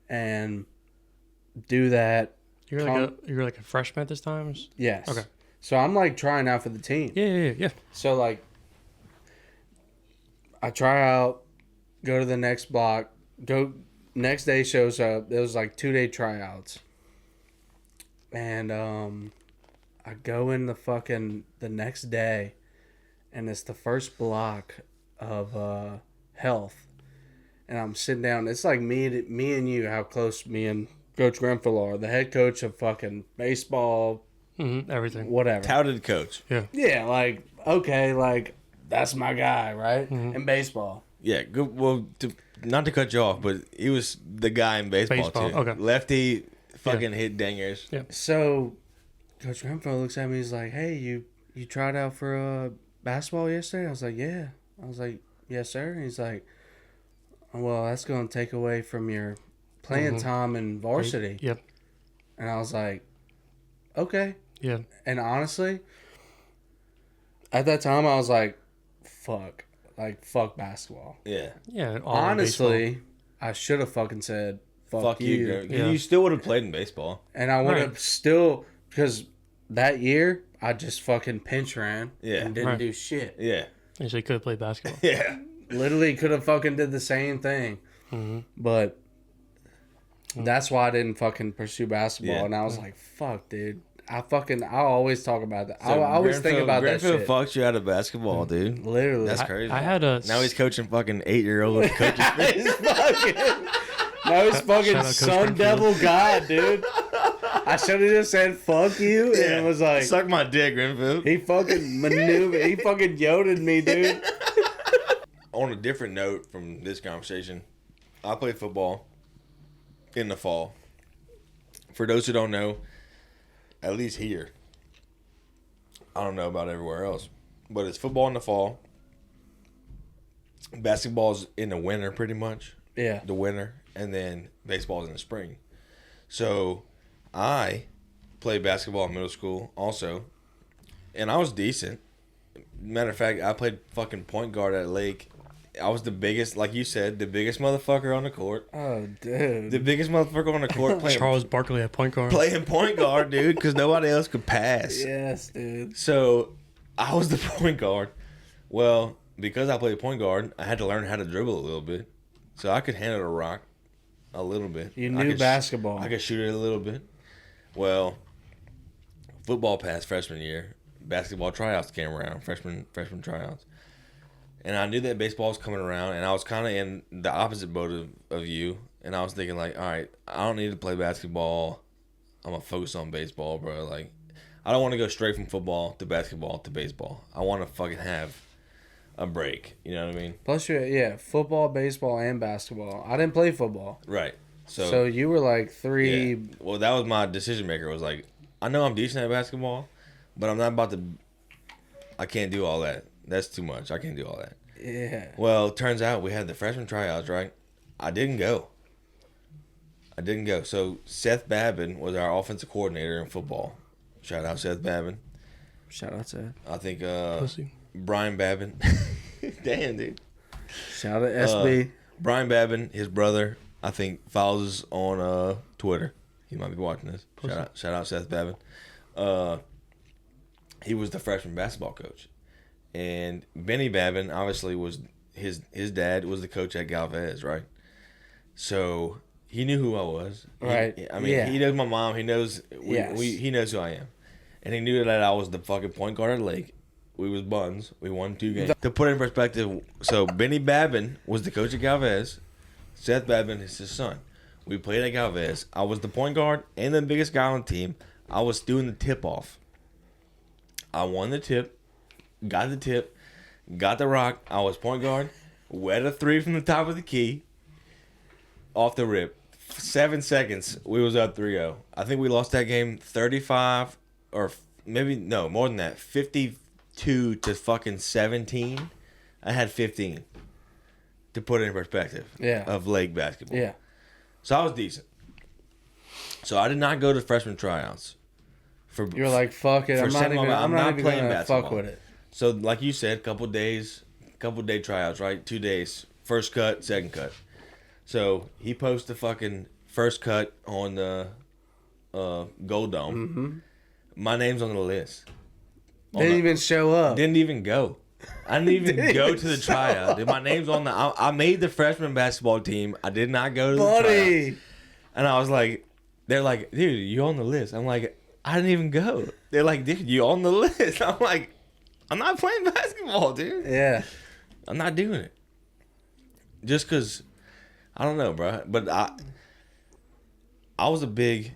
[SPEAKER 4] and do that.
[SPEAKER 3] You're like a freshman at this time.
[SPEAKER 4] Yes.
[SPEAKER 3] Okay.
[SPEAKER 4] So I'm like trying out for the team.
[SPEAKER 3] Yeah.
[SPEAKER 4] So like, I try out, go to the next block, go next day shows up. It was like 2-day tryouts, and I go in the next day, and it's the first block of health, and I'm sitting down. It's like me and you, how close me and Coach Grenfell are, the head coach of fucking baseball,
[SPEAKER 3] everything,
[SPEAKER 4] whatever.
[SPEAKER 2] Touted coach.
[SPEAKER 4] Yeah, like, okay, like, that's my guy, right? In baseball.
[SPEAKER 2] Yeah, good. Well, not to cut you off, but he was the guy in baseball too.
[SPEAKER 3] Okay.
[SPEAKER 2] Lefty, fucking hit dingers.
[SPEAKER 3] Yeah.
[SPEAKER 4] So, Coach Grenfell looks at me, he's like, hey, you tried out for basketball yesterday? I was like, yeah. I was like, yes, sir. And he's like, well, that's going to take away from your playing time in varsity.
[SPEAKER 3] Yep.
[SPEAKER 4] And I was like, okay.
[SPEAKER 3] Yeah.
[SPEAKER 4] And honestly, at that time, I was like, fuck. Like, fuck basketball.
[SPEAKER 2] Yeah.
[SPEAKER 3] Yeah.
[SPEAKER 4] Honestly, I should have fucking said, fuck you.
[SPEAKER 2] girl.
[SPEAKER 3] Yeah.
[SPEAKER 2] You still would have played in baseball.
[SPEAKER 4] And I would have
[SPEAKER 3] Right.
[SPEAKER 4] still, because that year, I just fucking pinch ran and didn't
[SPEAKER 3] Right.
[SPEAKER 4] do shit.
[SPEAKER 2] Yeah.
[SPEAKER 3] And so you could have played basketball.
[SPEAKER 2] Yeah.
[SPEAKER 4] Literally could have fucking did the same thing. But that's why I didn't fucking pursue basketball.
[SPEAKER 2] Yeah.
[SPEAKER 4] And I was like, fuck, dude. I always talk about that. I always think about that
[SPEAKER 2] Grenfell
[SPEAKER 4] shit.
[SPEAKER 2] fucked you out of basketball, dude.
[SPEAKER 4] Literally.
[SPEAKER 2] That's crazy.
[SPEAKER 3] I had a
[SPEAKER 2] Now he's coaching fucking 8-year-old coaches.
[SPEAKER 4] He's fucking, now he's fucking
[SPEAKER 3] Shout out Coach
[SPEAKER 4] Sun
[SPEAKER 3] Grenfell.
[SPEAKER 4] Devil God, dude. I should have just said fuck you, and it was like,
[SPEAKER 2] Suck my dick, Grenfell.
[SPEAKER 4] he fucking maneuvered, he fucking yoded me, dude.
[SPEAKER 2] On a different note from this conversation, I played football in the fall. For those who don't know, at least here, I don't know about everywhere else, but it's football in the fall. Basketball's in the winter, pretty much.
[SPEAKER 4] Yeah.
[SPEAKER 2] The winter, and then baseball's in the spring. So I played basketball in middle school also, and I was decent. Matter of fact, I played fucking point guard at Lake. I was the biggest, like you said, the biggest motherfucker on the court.
[SPEAKER 4] Oh, dude.
[SPEAKER 2] The biggest motherfucker on the court playing
[SPEAKER 3] Charles Barkley at point guard.
[SPEAKER 2] playing point guard, dude, because nobody else could pass.
[SPEAKER 4] Yes, dude.
[SPEAKER 2] So I was the point guard. Well, because I played point guard, I had to learn how to dribble a little bit. So I could handle a rock a little bit.
[SPEAKER 4] You
[SPEAKER 2] I
[SPEAKER 4] knew
[SPEAKER 2] could
[SPEAKER 4] basketball.
[SPEAKER 2] I could shoot it a little bit. Well, football passed freshman year. Basketball tryouts came around, freshman tryouts. And I knew that baseball was coming around, and I was kind of in the opposite boat of you. And I was thinking, like, all right, I don't need to play basketball. I'm going to focus on baseball, bro. Like, I don't want to go straight from football to basketball to baseball. I want to fucking have a break. You know what I mean?
[SPEAKER 4] Plus, football, baseball, and basketball. I didn't play football.
[SPEAKER 2] Right.
[SPEAKER 4] So you were like three.
[SPEAKER 2] Yeah. Well, that was my decision maker. It was like, I know I'm decent at basketball, but I'm not about to. I can't do all that. That's too much. I can't do all that.
[SPEAKER 4] Yeah.
[SPEAKER 2] Well, it turns out we had the freshman tryouts, right? I didn't go. So Seth Babin was our offensive coordinator in football. Shout out Seth Babin.
[SPEAKER 4] Shout out to.
[SPEAKER 2] I think
[SPEAKER 3] Pussy.
[SPEAKER 2] Brian Babin. Damn, dude.
[SPEAKER 4] Shout out SB.
[SPEAKER 2] Brian Babin, his brother, I think follows us on Twitter. He might be watching this. Shout out Seth Babin. He was the freshman basketball coach. And Benny Babin, obviously, was his dad was the coach at Galvez, right? So he knew who I was.
[SPEAKER 4] Right.
[SPEAKER 2] He knows my mom. He knows
[SPEAKER 4] Yes.
[SPEAKER 2] he knows who I am. And he knew that I was the fucking point guard at Lake. We was buns. We won 2 games. To put it in perspective, so Benny Babin was the coach at Galvez. Seth Babin is his son. We played at Galvez. I was the point guard and the biggest guy on the team. I was doing the tip-off. I won the tip. Got the tip, got the rock. I was point guard. Wet a 3 from the top of the key. Off the rip. 7 seconds. We was up 3-0. I think we lost that game 35 or maybe no more than that. 52 to fucking 17. I had 15. To put it in perspective.
[SPEAKER 4] Yeah.
[SPEAKER 2] Of Lake basketball.
[SPEAKER 4] Yeah.
[SPEAKER 2] So I was decent. So I did not go to freshman tryouts.
[SPEAKER 4] You're like, fuck it. I'm not even
[SPEAKER 2] playing
[SPEAKER 4] gonna
[SPEAKER 2] basketball.
[SPEAKER 4] fuck with it.
[SPEAKER 2] So like you said, couple day tryouts, right? 2 days. First cut, second cut. So he posted the fucking first cut on the Gold Dome.
[SPEAKER 4] Mm-hmm.
[SPEAKER 2] My name's on the list.
[SPEAKER 4] Didn't even show up.
[SPEAKER 2] Didn't even go. I didn't even go to the tryout. Dude, my name's on the. I made the freshman basketball team. I did not go to the tryout. And I was like, they're like, dude, you on the list? I'm like, I didn't even go. They're like, dude, you on the list? I'm like, I'm not playing basketball, dude.
[SPEAKER 4] Yeah.
[SPEAKER 2] I'm not doing it. Just because, I don't know, bro. But I was a big,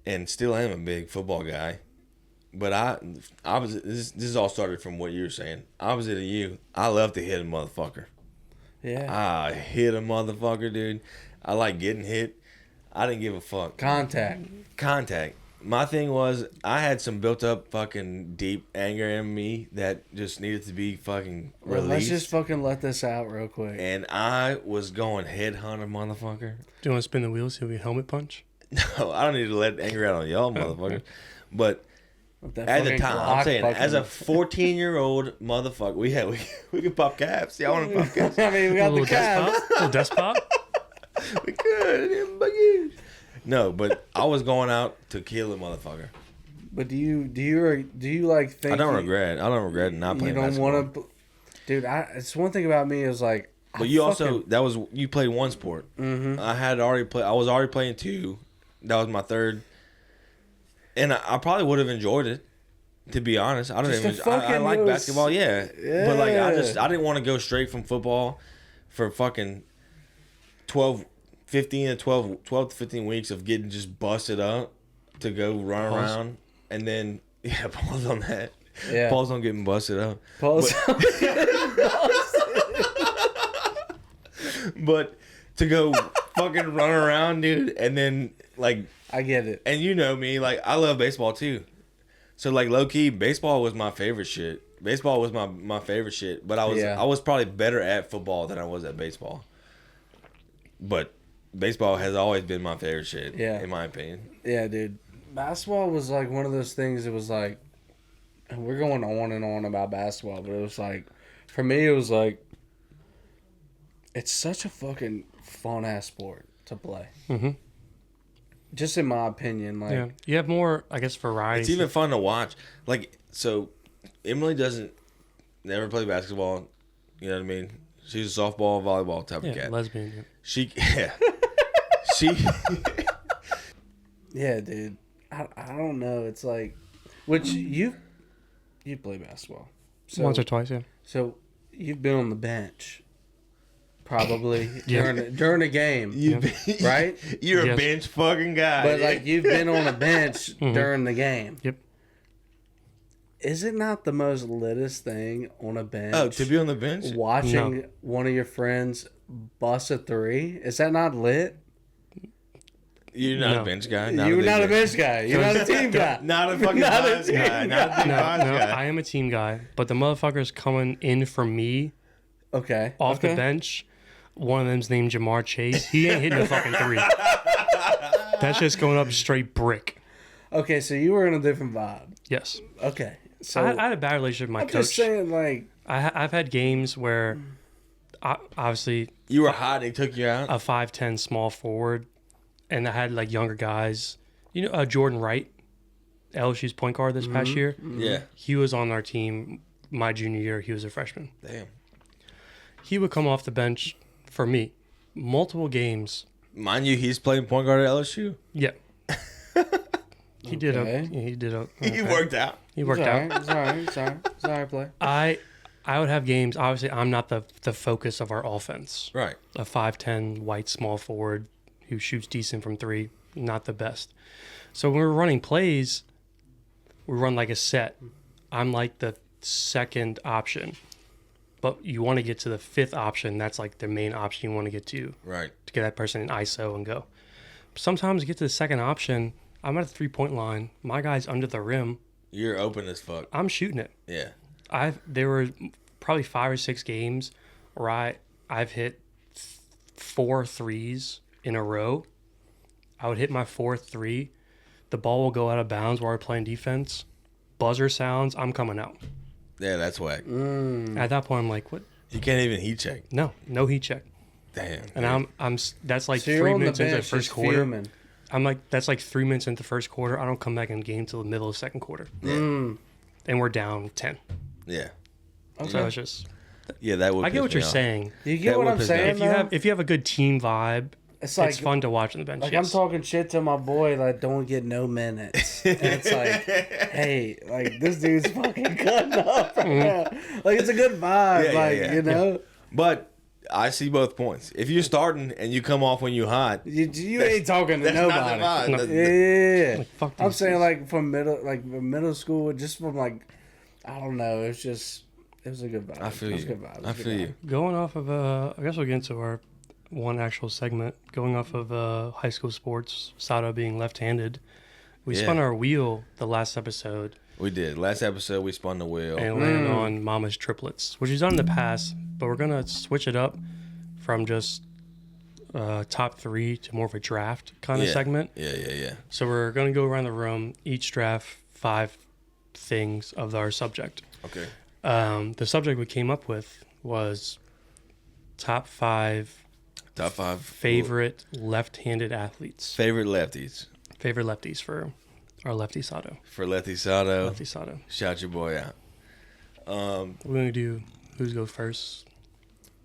[SPEAKER 2] and still am a big football guy. But I was. This all started from what you were saying. I was at a U. I love to hit a motherfucker.
[SPEAKER 4] Yeah.
[SPEAKER 2] I hit a motherfucker, dude. I like getting hit. I didn't give a fuck. Contact. My thing was, I had some built up fucking deep anger in me that just needed to be fucking released.
[SPEAKER 4] Let's just fucking let this out real quick.
[SPEAKER 2] And I was going headhunter, motherfucker.
[SPEAKER 3] Do you want to spin the wheels? See if we helmet punch?
[SPEAKER 2] No, I don't need to let anger out on y'all, motherfuckers. But at the time, I'm saying, as a 14-year-old motherfucker, we could pop caps. Y'all want to pop caps?
[SPEAKER 4] I mean, we got the caps.
[SPEAKER 3] A little desk pop?
[SPEAKER 2] We could. No, but I was going out to kill a motherfucker.
[SPEAKER 4] But do you like think?
[SPEAKER 2] I don't regret not playing basketball. You don't want to,
[SPEAKER 4] dude. It's one thing about me is like.
[SPEAKER 2] But you played one sport.
[SPEAKER 4] Mm-hmm.
[SPEAKER 2] I was already playing 2. That was my 3rd, and I probably would have enjoyed it. To be honest, I like basketball, yeah. But like I didn't want to go straight from football for fucking 12 to 15 weeks of getting just busted up to go run around, and then pause on that.
[SPEAKER 4] Yeah.
[SPEAKER 2] Pause on getting busted up. But to go fucking run around, dude, and then like
[SPEAKER 4] I get it.
[SPEAKER 2] And you know me, like I love baseball too. So like low key, baseball was my favorite shit. Baseball was my favorite shit. But I was probably better at football than I was at baseball. But baseball has always been my favorite shit, in my opinion.
[SPEAKER 4] Yeah, dude. Basketball was like one of those things. It was like, and we're going on and on about basketball, but it was like, for me, it was like, it's such a fucking fun ass sport to play.
[SPEAKER 3] Mm-hmm.
[SPEAKER 4] Just in my opinion, like
[SPEAKER 3] you have more, I guess, variety.
[SPEAKER 2] It's even fun to watch. Like, so Emily doesn't never play basketball. You know what I mean? She's a softball, volleyball type of cat.
[SPEAKER 3] Lesbian. Yeah.
[SPEAKER 2] She.
[SPEAKER 4] Yeah, dude. I don't know. It's like, which you play basketball
[SPEAKER 3] once or twice, yeah.
[SPEAKER 4] So you've been on the bench. Probably during a game, right?
[SPEAKER 2] You're a bench fucking guy.
[SPEAKER 4] But like you've been on a bench during the game.
[SPEAKER 3] Yep.
[SPEAKER 4] Is it not the most litest thing on a bench?
[SPEAKER 2] Oh, to be on the bench?
[SPEAKER 4] Watching one of your friends bust a 3? Is that not lit?
[SPEAKER 2] You're not a bench guy.
[SPEAKER 4] You're not a bench guy. You're not a team guy.
[SPEAKER 2] Not a fucking boss guy. Not a big boss guy.
[SPEAKER 3] I am a team guy, but the motherfuckers coming in for me off the bench, one of them's named Jamar Chase. He ain't hitting a fucking 3. That's just going up straight brick.
[SPEAKER 4] Okay, so you were in a different vibe.
[SPEAKER 3] Yes.
[SPEAKER 4] Okay. So
[SPEAKER 3] I had a bad relationship with my coach.
[SPEAKER 4] I'm just saying, like...
[SPEAKER 3] I've had games where, obviously...
[SPEAKER 2] You were hot, they took you out?
[SPEAKER 3] A 5'10" small forward, and I had, like, younger guys. You know, Jordan Wright, LSU's point guard this past year?
[SPEAKER 2] Yeah.
[SPEAKER 3] He was on our team my junior year. He was a freshman.
[SPEAKER 2] Damn.
[SPEAKER 3] He would come off the bench for me multiple games.
[SPEAKER 2] Mind you, he's playing point guard at LSU?
[SPEAKER 3] Yeah. He did.
[SPEAKER 2] He worked out.
[SPEAKER 3] He worked out.
[SPEAKER 4] It's all right, play.
[SPEAKER 3] I would have games. Obviously, I'm not the focus of our offense.
[SPEAKER 2] Right.
[SPEAKER 3] A 5'10" white small forward who shoots decent from 3, not the best. So when we're running plays, we run like a set. I'm like the second option, but you want to get to the 5th option. That's like the main option you want to get to.
[SPEAKER 2] Right.
[SPEAKER 3] To get that person in ISO and go. Sometimes you get to the second option. I'm at the 3-point line. My guy's under the rim.
[SPEAKER 2] You're open as fuck.
[SPEAKER 3] I'm shooting it.
[SPEAKER 2] Yeah.
[SPEAKER 3] There were probably 5 or 6 games where I've hit 4 threes in a row, I would hit my 4-3. The ball will go out of bounds while we're playing defense. Buzzer sounds, I'm coming out.
[SPEAKER 2] Yeah, that's whack.
[SPEAKER 3] At that point, I'm like, what?
[SPEAKER 2] You can't even heat check.
[SPEAKER 3] No heat check.
[SPEAKER 2] Damn.
[SPEAKER 3] And I'm that's like
[SPEAKER 4] So you're
[SPEAKER 3] 3
[SPEAKER 4] on the
[SPEAKER 3] minutes into the
[SPEAKER 4] bench
[SPEAKER 3] first
[SPEAKER 4] just
[SPEAKER 3] quarter.
[SPEAKER 4] fuming.
[SPEAKER 3] I'm like, that's like 3 minutes into the first quarter. I don't come back in the game until the middle of the second quarter.
[SPEAKER 2] Yeah.
[SPEAKER 3] And we're down 10.
[SPEAKER 2] Yeah.
[SPEAKER 3] So it's just,
[SPEAKER 2] Yeah, that would.
[SPEAKER 3] I get
[SPEAKER 2] piss
[SPEAKER 3] what
[SPEAKER 2] me
[SPEAKER 3] you're
[SPEAKER 2] off.
[SPEAKER 3] saying.
[SPEAKER 4] You get
[SPEAKER 2] That
[SPEAKER 4] what
[SPEAKER 2] would
[SPEAKER 4] I'm
[SPEAKER 2] piss me
[SPEAKER 4] saying?
[SPEAKER 2] off.
[SPEAKER 3] If you have a good team vibe,
[SPEAKER 4] It's like
[SPEAKER 3] it's fun to watch on the bench.
[SPEAKER 4] Like
[SPEAKER 3] yes.
[SPEAKER 4] I'm talking shit to my boy, like don't get no minutes. And it's like, hey, like this dude's fucking cutting up right now. Like it's a good vibe, you know.
[SPEAKER 2] But I see both points. If you're starting and you come off when you hot,
[SPEAKER 4] You ain't talking to
[SPEAKER 2] that's
[SPEAKER 4] nobody.
[SPEAKER 2] not the vibe.
[SPEAKER 3] No.
[SPEAKER 4] Yeah,
[SPEAKER 3] Like, fuck
[SPEAKER 4] I'm
[SPEAKER 3] these
[SPEAKER 4] saying
[SPEAKER 3] dudes.
[SPEAKER 4] like from middle school, just from like, I don't know. It was a good vibe.
[SPEAKER 2] I feel
[SPEAKER 4] It was
[SPEAKER 2] you.
[SPEAKER 4] a good vibe. It was
[SPEAKER 2] I
[SPEAKER 4] a good
[SPEAKER 2] feel
[SPEAKER 4] vibe.
[SPEAKER 2] you.
[SPEAKER 3] Going off of, I guess we'll get into our one actual segment. Going off of high school sports, Sato being left-handed, we
[SPEAKER 2] Yeah.
[SPEAKER 3] spun our wheel the last episode
[SPEAKER 2] We did. Last episode, we spun the wheel.
[SPEAKER 3] and landed on Mama's triplets, which we've done in the past, but we're gonna switch it up from just top 3 to more of a draft kind of
[SPEAKER 2] Yeah.
[SPEAKER 3] segment.
[SPEAKER 2] Yeah.
[SPEAKER 3] So we're gonna go around the room, each draft 5 things of our subject.
[SPEAKER 2] Okay.
[SPEAKER 3] The subject we came up with was top 5
[SPEAKER 2] Top 5
[SPEAKER 3] favorite left-handed athletes.
[SPEAKER 2] favorite lefties.
[SPEAKER 3] Favorite lefties for our lefty Sato.
[SPEAKER 2] For Lefty Sato,
[SPEAKER 3] Lefty Sato.
[SPEAKER 2] shout your boy out.
[SPEAKER 3] We're gonna do who's go first.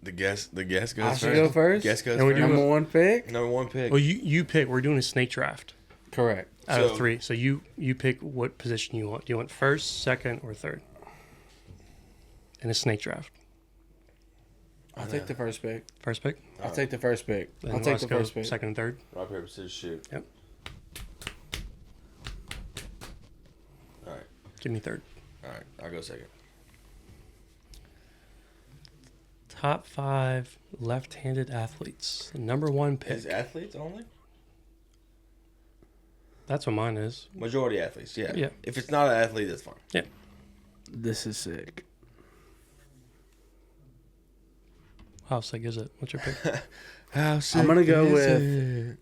[SPEAKER 2] The guest goes
[SPEAKER 4] I
[SPEAKER 2] first.
[SPEAKER 4] should go first?
[SPEAKER 2] Guest goes
[SPEAKER 3] And we
[SPEAKER 2] first.
[SPEAKER 3] do
[SPEAKER 4] Number one pick.
[SPEAKER 2] Number 1 pick.
[SPEAKER 3] Well, you pick. We're doing a snake draft
[SPEAKER 4] Correct.
[SPEAKER 3] out of
[SPEAKER 2] So-
[SPEAKER 3] 3. So you pick what position you want. Do you want first, second, or third? In a snake draft.
[SPEAKER 4] I'll take the first pick.
[SPEAKER 3] First pick.
[SPEAKER 4] I'll take the first pick.
[SPEAKER 3] Then
[SPEAKER 4] I'll take
[SPEAKER 3] let's
[SPEAKER 4] the
[SPEAKER 3] go
[SPEAKER 4] first pick.
[SPEAKER 3] second and third.
[SPEAKER 2] Rock, paper, scissors, shoot.
[SPEAKER 3] Yep.
[SPEAKER 2] All right.
[SPEAKER 3] Give me third.
[SPEAKER 2] All right. I'll go second.
[SPEAKER 3] Top 5 left-handed athletes. Number 1 pick.
[SPEAKER 2] Is athletes only?
[SPEAKER 3] That's what mine is.
[SPEAKER 2] Majority athletes, yeah.
[SPEAKER 3] Yeah.
[SPEAKER 2] If it's not an athlete, that's fine.
[SPEAKER 3] Yeah.
[SPEAKER 4] This is sick.
[SPEAKER 3] How sick is it? What's your pick?
[SPEAKER 2] How
[SPEAKER 4] I'm gonna go with.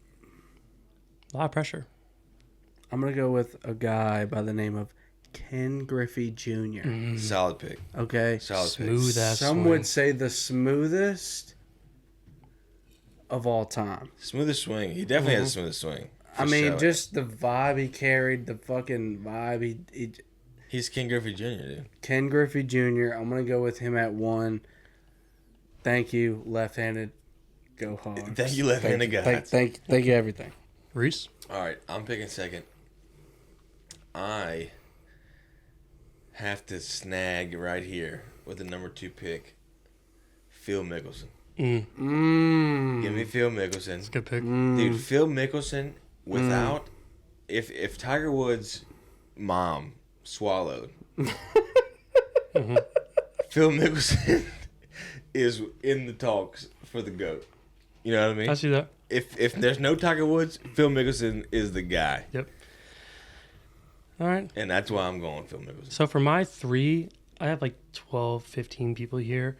[SPEAKER 3] A lot of pressure.
[SPEAKER 4] I'm gonna go with a guy by the name of Ken Griffey Jr.
[SPEAKER 2] Solid pick.
[SPEAKER 4] Okay,
[SPEAKER 2] Solid pick.
[SPEAKER 3] Smooth ass
[SPEAKER 4] some
[SPEAKER 3] swing.
[SPEAKER 4] would say the smoothest of all time.
[SPEAKER 2] Smoothest swing. He definitely has a smoothest swing.
[SPEAKER 4] I
[SPEAKER 2] for
[SPEAKER 4] mean,
[SPEAKER 2] sure.
[SPEAKER 4] just the vibe he carried, the fucking vibe.
[SPEAKER 2] He's King Griffey Jr., dude.
[SPEAKER 4] Ken Griffey Jr. I'm gonna go with him at 1. Thank you, left-handed. Go hard.
[SPEAKER 2] Thank you, left-handed guys.
[SPEAKER 4] Thank you, everything.
[SPEAKER 3] Reese?
[SPEAKER 2] All right, I'm picking second. I have to snag right here with the number 2 pick, Phil Mickelson. Give me Phil Mickelson.
[SPEAKER 3] It's a good pick.
[SPEAKER 2] Dude, Phil Mickelson, without... If Tiger Woods' mom swallowed, Phil Mickelson is in the talks for the GOAT. You know what I mean?
[SPEAKER 3] I see that.
[SPEAKER 2] If there's no Tiger Woods, Phil Mickelson is the guy.
[SPEAKER 3] Yep. All right.
[SPEAKER 2] And that's why I'm going Phil Mickelson.
[SPEAKER 3] So for my 3, I have like 12, 15 people here.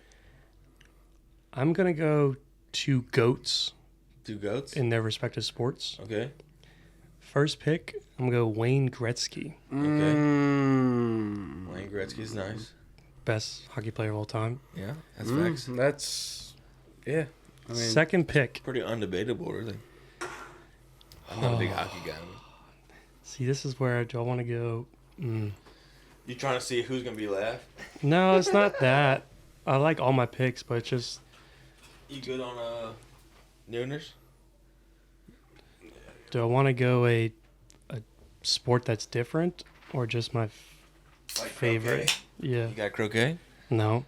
[SPEAKER 3] I'm going to go 2 GOATs
[SPEAKER 2] 2 GOATs?
[SPEAKER 3] in their respective sports.
[SPEAKER 2] Okay.
[SPEAKER 3] First pick, I'm going to go Wayne Gretzky.
[SPEAKER 2] Okay. Wayne Gretzky's nice.
[SPEAKER 3] Best hockey player of all time.
[SPEAKER 2] Yeah, that's facts.
[SPEAKER 4] That's, yeah. I mean,
[SPEAKER 3] Second pick.
[SPEAKER 2] Pretty undebatable, really. I'm not a big hockey guy.
[SPEAKER 3] See, this is where do I want to go?
[SPEAKER 2] You trying to see who's going to be left?
[SPEAKER 3] No, it's not that. I like all my picks, but it's just
[SPEAKER 2] You good on Nooners?
[SPEAKER 3] do I want to go a sport that's different or just my
[SPEAKER 2] Like
[SPEAKER 3] favorite?
[SPEAKER 2] croquet?
[SPEAKER 3] Yeah.
[SPEAKER 2] You got croquet?
[SPEAKER 3] No.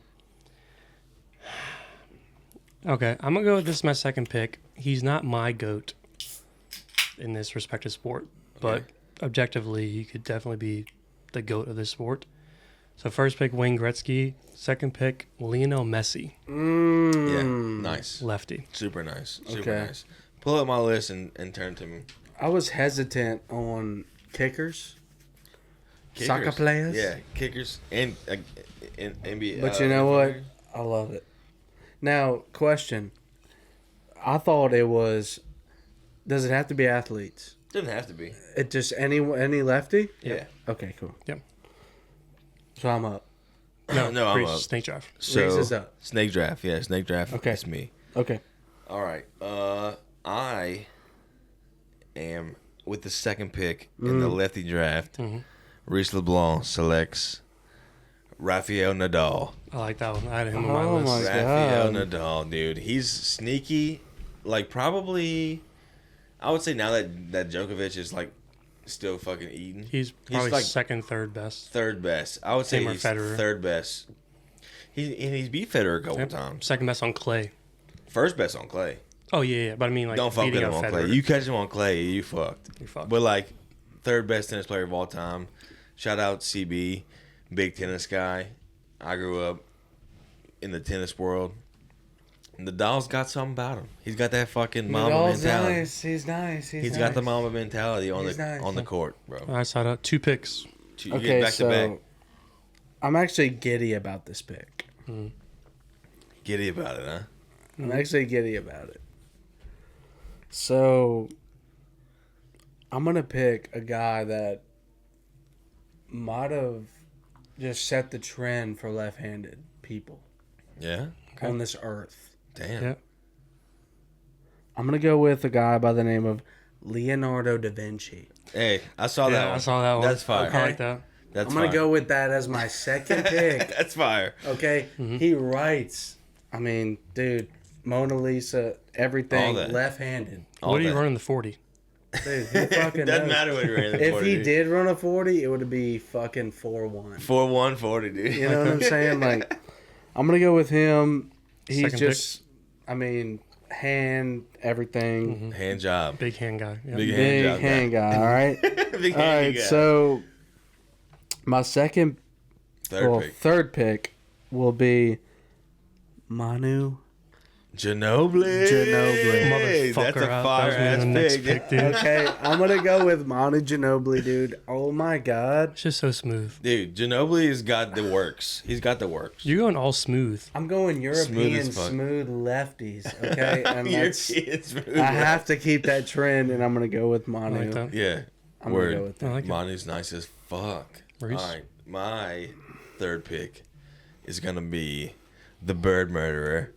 [SPEAKER 3] Okay, I'm gonna go. This is my second pick. He's not my GOAT in this respective sport, but objectively, he could definitely be the GOAT of this sport. So first pick Wayne Gretzky. Second pick Lionel Messi,
[SPEAKER 2] Yeah, nice.
[SPEAKER 3] lefty.
[SPEAKER 2] Super nice. Super
[SPEAKER 4] Okay.
[SPEAKER 2] nice. Pull up my list and turn to me.
[SPEAKER 4] I was hesitant on kickers. Soccer
[SPEAKER 2] Kickers.
[SPEAKER 4] players?
[SPEAKER 2] Yeah, kickers and NBA.
[SPEAKER 4] But you know what? I love it. Now, question. I thought it was Does it have to be athletes?
[SPEAKER 2] Doesn't have to be.
[SPEAKER 4] It just any lefty?
[SPEAKER 2] Yeah.
[SPEAKER 4] Okay, cool.
[SPEAKER 3] Yep.
[SPEAKER 4] So I'm up.
[SPEAKER 2] No, I'm
[SPEAKER 3] Reese,
[SPEAKER 2] up.
[SPEAKER 3] snake draft.
[SPEAKER 2] So,
[SPEAKER 4] Reese is up.
[SPEAKER 2] Snake draft. Yeah, snake draft.
[SPEAKER 4] Okay.
[SPEAKER 2] It's me.
[SPEAKER 4] Okay.
[SPEAKER 2] All right. I am with the second pick in the lefty draft. Reese LeBlanc selects Rafael Nadal.
[SPEAKER 3] I like that one. I had him on my
[SPEAKER 4] Oh
[SPEAKER 3] list.
[SPEAKER 4] my
[SPEAKER 2] Rafael
[SPEAKER 4] God.
[SPEAKER 2] Nadal, dude. He's sneaky. Like, probably, I would say now that Djokovic is, like, still fucking eating.
[SPEAKER 3] He's probably
[SPEAKER 2] like
[SPEAKER 3] second, third best.
[SPEAKER 2] third best. I would say
[SPEAKER 3] Him or
[SPEAKER 2] he's
[SPEAKER 3] Federer.
[SPEAKER 2] third best. He's beat Federer a couple
[SPEAKER 3] Yep.
[SPEAKER 2] times.
[SPEAKER 3] Second best on clay.
[SPEAKER 2] First best on clay.
[SPEAKER 3] Oh yeah. But I mean, like,
[SPEAKER 2] Don't fuck with
[SPEAKER 3] beating
[SPEAKER 2] him
[SPEAKER 3] out
[SPEAKER 2] on
[SPEAKER 3] Federer.
[SPEAKER 2] clay. You catch him on clay, you fucked.
[SPEAKER 3] You're fucked.
[SPEAKER 2] But, like, third best tennis player of all time. Shout out CB, big tennis guy. I grew up in the tennis world. Nadal's got something about him. He's got that fucking mama
[SPEAKER 4] Nadal's
[SPEAKER 2] mentality.
[SPEAKER 4] nice. He's nice.
[SPEAKER 2] He's got the mama mentality on
[SPEAKER 4] He's
[SPEAKER 2] the
[SPEAKER 4] nice.
[SPEAKER 2] on the court, bro.
[SPEAKER 3] All right, so 2 picks.
[SPEAKER 2] You
[SPEAKER 4] Okay,
[SPEAKER 2] get back
[SPEAKER 4] so
[SPEAKER 2] to back.
[SPEAKER 4] I'm actually giddy about this pick.
[SPEAKER 2] Giddy about it, huh?
[SPEAKER 4] I'm actually giddy about it. So I'm gonna pick a guy that might have just set the trend for left-handed people
[SPEAKER 2] Yeah.
[SPEAKER 4] on this earth.
[SPEAKER 2] Damn.
[SPEAKER 3] Yeah.
[SPEAKER 4] I'm gonna go with a guy by the name of Leonardo da Vinci.
[SPEAKER 2] Hey, I saw that one.
[SPEAKER 3] I saw that one.
[SPEAKER 2] That's fire.
[SPEAKER 3] I like that.
[SPEAKER 2] That's
[SPEAKER 4] I'm gonna
[SPEAKER 2] fire.
[SPEAKER 4] go with that as my second pick.
[SPEAKER 2] That's fire.
[SPEAKER 4] Okay, he writes. I mean, dude, Mona Lisa,
[SPEAKER 2] All
[SPEAKER 4] everything
[SPEAKER 2] that.
[SPEAKER 4] left-handed.
[SPEAKER 2] All
[SPEAKER 3] What are you
[SPEAKER 2] that.
[SPEAKER 3] running the 40?
[SPEAKER 4] Dude, he fucking
[SPEAKER 2] Doesn't
[SPEAKER 4] knows.
[SPEAKER 2] matter what you're in.
[SPEAKER 4] If he did run a 40, it would be fucking 4-1.
[SPEAKER 2] 4-1-40, dude.
[SPEAKER 4] You know what I'm saying? Like, I'm gonna go with him. He's
[SPEAKER 3] Second
[SPEAKER 4] just, I mean, hand everything.
[SPEAKER 2] Hand job.
[SPEAKER 3] Big hand guy. Yeah.
[SPEAKER 2] Big
[SPEAKER 4] Big
[SPEAKER 2] job
[SPEAKER 4] hand guy. All right.
[SPEAKER 2] Big
[SPEAKER 4] All
[SPEAKER 2] hand
[SPEAKER 4] right.
[SPEAKER 2] guy.
[SPEAKER 4] So my second,
[SPEAKER 2] Third pick.
[SPEAKER 4] third pick will be Manu.
[SPEAKER 2] Ginobili.
[SPEAKER 3] Motherfucker,
[SPEAKER 2] That's a
[SPEAKER 3] that was
[SPEAKER 2] fire
[SPEAKER 3] gonna be
[SPEAKER 2] ass
[SPEAKER 3] the next
[SPEAKER 2] pick.
[SPEAKER 3] pick, dude.
[SPEAKER 4] Okay, I'm gonna go with Manu Ginobili, dude. Oh my God.
[SPEAKER 3] It's just so smooth.
[SPEAKER 2] Dude, Ginobili's got the works. He's got the works.
[SPEAKER 3] You're going all smooth.
[SPEAKER 4] I'm going European
[SPEAKER 2] as fuck.
[SPEAKER 4] smooth lefties. Okay, and that's,
[SPEAKER 2] European smooth.
[SPEAKER 4] I have to keep that trend, and I'm gonna go with
[SPEAKER 3] I
[SPEAKER 4] Manu.
[SPEAKER 3] like that.
[SPEAKER 2] Yeah.
[SPEAKER 4] I'm
[SPEAKER 2] Word.
[SPEAKER 4] gonna go with
[SPEAKER 3] I
[SPEAKER 4] that.
[SPEAKER 3] like it.
[SPEAKER 2] Manu's nice as fuck.
[SPEAKER 3] Reese?
[SPEAKER 2] All right. My third pick is going to be the bird murderer,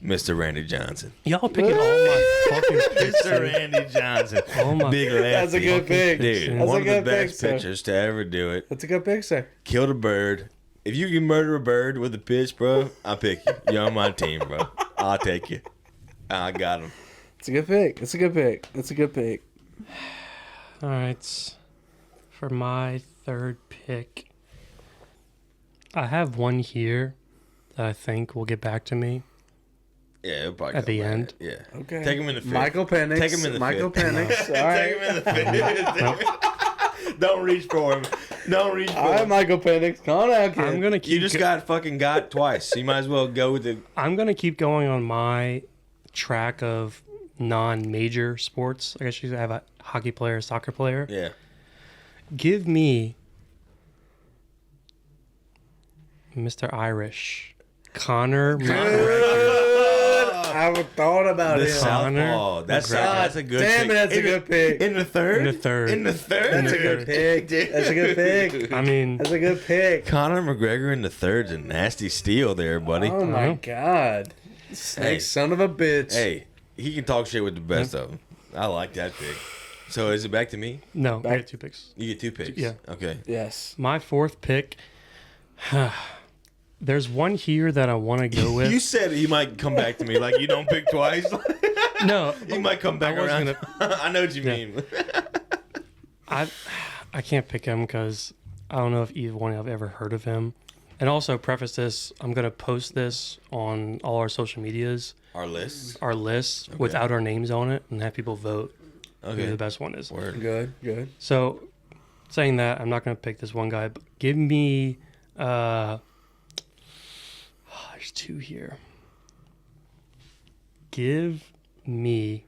[SPEAKER 2] Mr. Randy Johnson.
[SPEAKER 3] Y'all picking all my fucking picks.
[SPEAKER 2] Mr.
[SPEAKER 3] dude.
[SPEAKER 2] Randy Johnson.
[SPEAKER 3] Oh my.
[SPEAKER 2] Big lefty.
[SPEAKER 4] That's a good pick.
[SPEAKER 2] Dude,
[SPEAKER 3] That's
[SPEAKER 2] one
[SPEAKER 4] a
[SPEAKER 2] of the
[SPEAKER 4] good pick,
[SPEAKER 2] best
[SPEAKER 4] sir.
[SPEAKER 2] pitchers to ever do it.
[SPEAKER 4] That's a good pick, sir.
[SPEAKER 2] Killed a bird. If you can murder a bird with a pitch, bro, I'll pick you. You're on my team, bro. I'll take you. I got him.
[SPEAKER 4] It's a good pick. It's a good pick. It's a good pick.
[SPEAKER 3] All right. For my third pick, I have one here that I think will get back to me.
[SPEAKER 2] Yeah, it'll probably
[SPEAKER 3] At
[SPEAKER 2] come
[SPEAKER 3] the
[SPEAKER 2] back.
[SPEAKER 3] end?
[SPEAKER 2] Yeah.
[SPEAKER 4] Okay.
[SPEAKER 2] Take him in the fifth.
[SPEAKER 4] Michael Penix.
[SPEAKER 2] Take him in the
[SPEAKER 4] Michael
[SPEAKER 2] fifth.
[SPEAKER 4] Penix. All right.
[SPEAKER 2] Take him in the fifth. Don't reach for him. Don't reach for
[SPEAKER 4] All right,
[SPEAKER 2] him.
[SPEAKER 4] Michael Penix. Calm down, kid.
[SPEAKER 3] I'm gonna keep.
[SPEAKER 2] You just got fucking got twice. You might as well go with the.
[SPEAKER 3] I'm gonna keep going on my track of non-major sports. I guess you have a hockey player, soccer player.
[SPEAKER 2] Yeah.
[SPEAKER 3] Give me Mr. Irish, Connor McGregor.
[SPEAKER 4] I haven't thought about
[SPEAKER 2] The
[SPEAKER 4] it.
[SPEAKER 2] southpaw. That's a good
[SPEAKER 4] Damn
[SPEAKER 2] pick.
[SPEAKER 4] it, that's a good pick.
[SPEAKER 2] In the third?
[SPEAKER 3] In the third.
[SPEAKER 2] In the third?
[SPEAKER 3] In the
[SPEAKER 4] That's a good
[SPEAKER 3] third.
[SPEAKER 4] pick. That's a good pick.
[SPEAKER 3] I mean,
[SPEAKER 4] That's a good pick.
[SPEAKER 2] Conor McGregor in the third's a nasty steal there, buddy.
[SPEAKER 4] Oh my
[SPEAKER 3] Uh-huh.
[SPEAKER 4] God. Snake
[SPEAKER 2] Hey.
[SPEAKER 4] son of a bitch.
[SPEAKER 2] Hey, he can talk shit with the best of them. I like that pick. So is it back to me?
[SPEAKER 3] no, I
[SPEAKER 4] Back-
[SPEAKER 3] got 2 picks.
[SPEAKER 2] You get 2 picks.
[SPEAKER 3] Yeah.
[SPEAKER 2] Okay.
[SPEAKER 4] Yes.
[SPEAKER 3] My fourth pick. There's one here that I want to go with.
[SPEAKER 2] You said he might come back to me. Like you don't pick twice.
[SPEAKER 3] No,
[SPEAKER 2] He might come back
[SPEAKER 3] I was
[SPEAKER 2] around. I know what you
[SPEAKER 3] Yeah.
[SPEAKER 2] mean.
[SPEAKER 3] I can't pick him because I don't know if either one have ever heard of him. And also, preface this: I'm gonna post this on all our social medias,
[SPEAKER 2] Our list.
[SPEAKER 3] our lists without our names on it, and have people vote who
[SPEAKER 2] Okay.
[SPEAKER 3] the best one is.
[SPEAKER 2] Word.
[SPEAKER 4] Good. Good.
[SPEAKER 3] So, saying that, I'm not gonna pick this one guy, but give me. There's 2 here. Give me.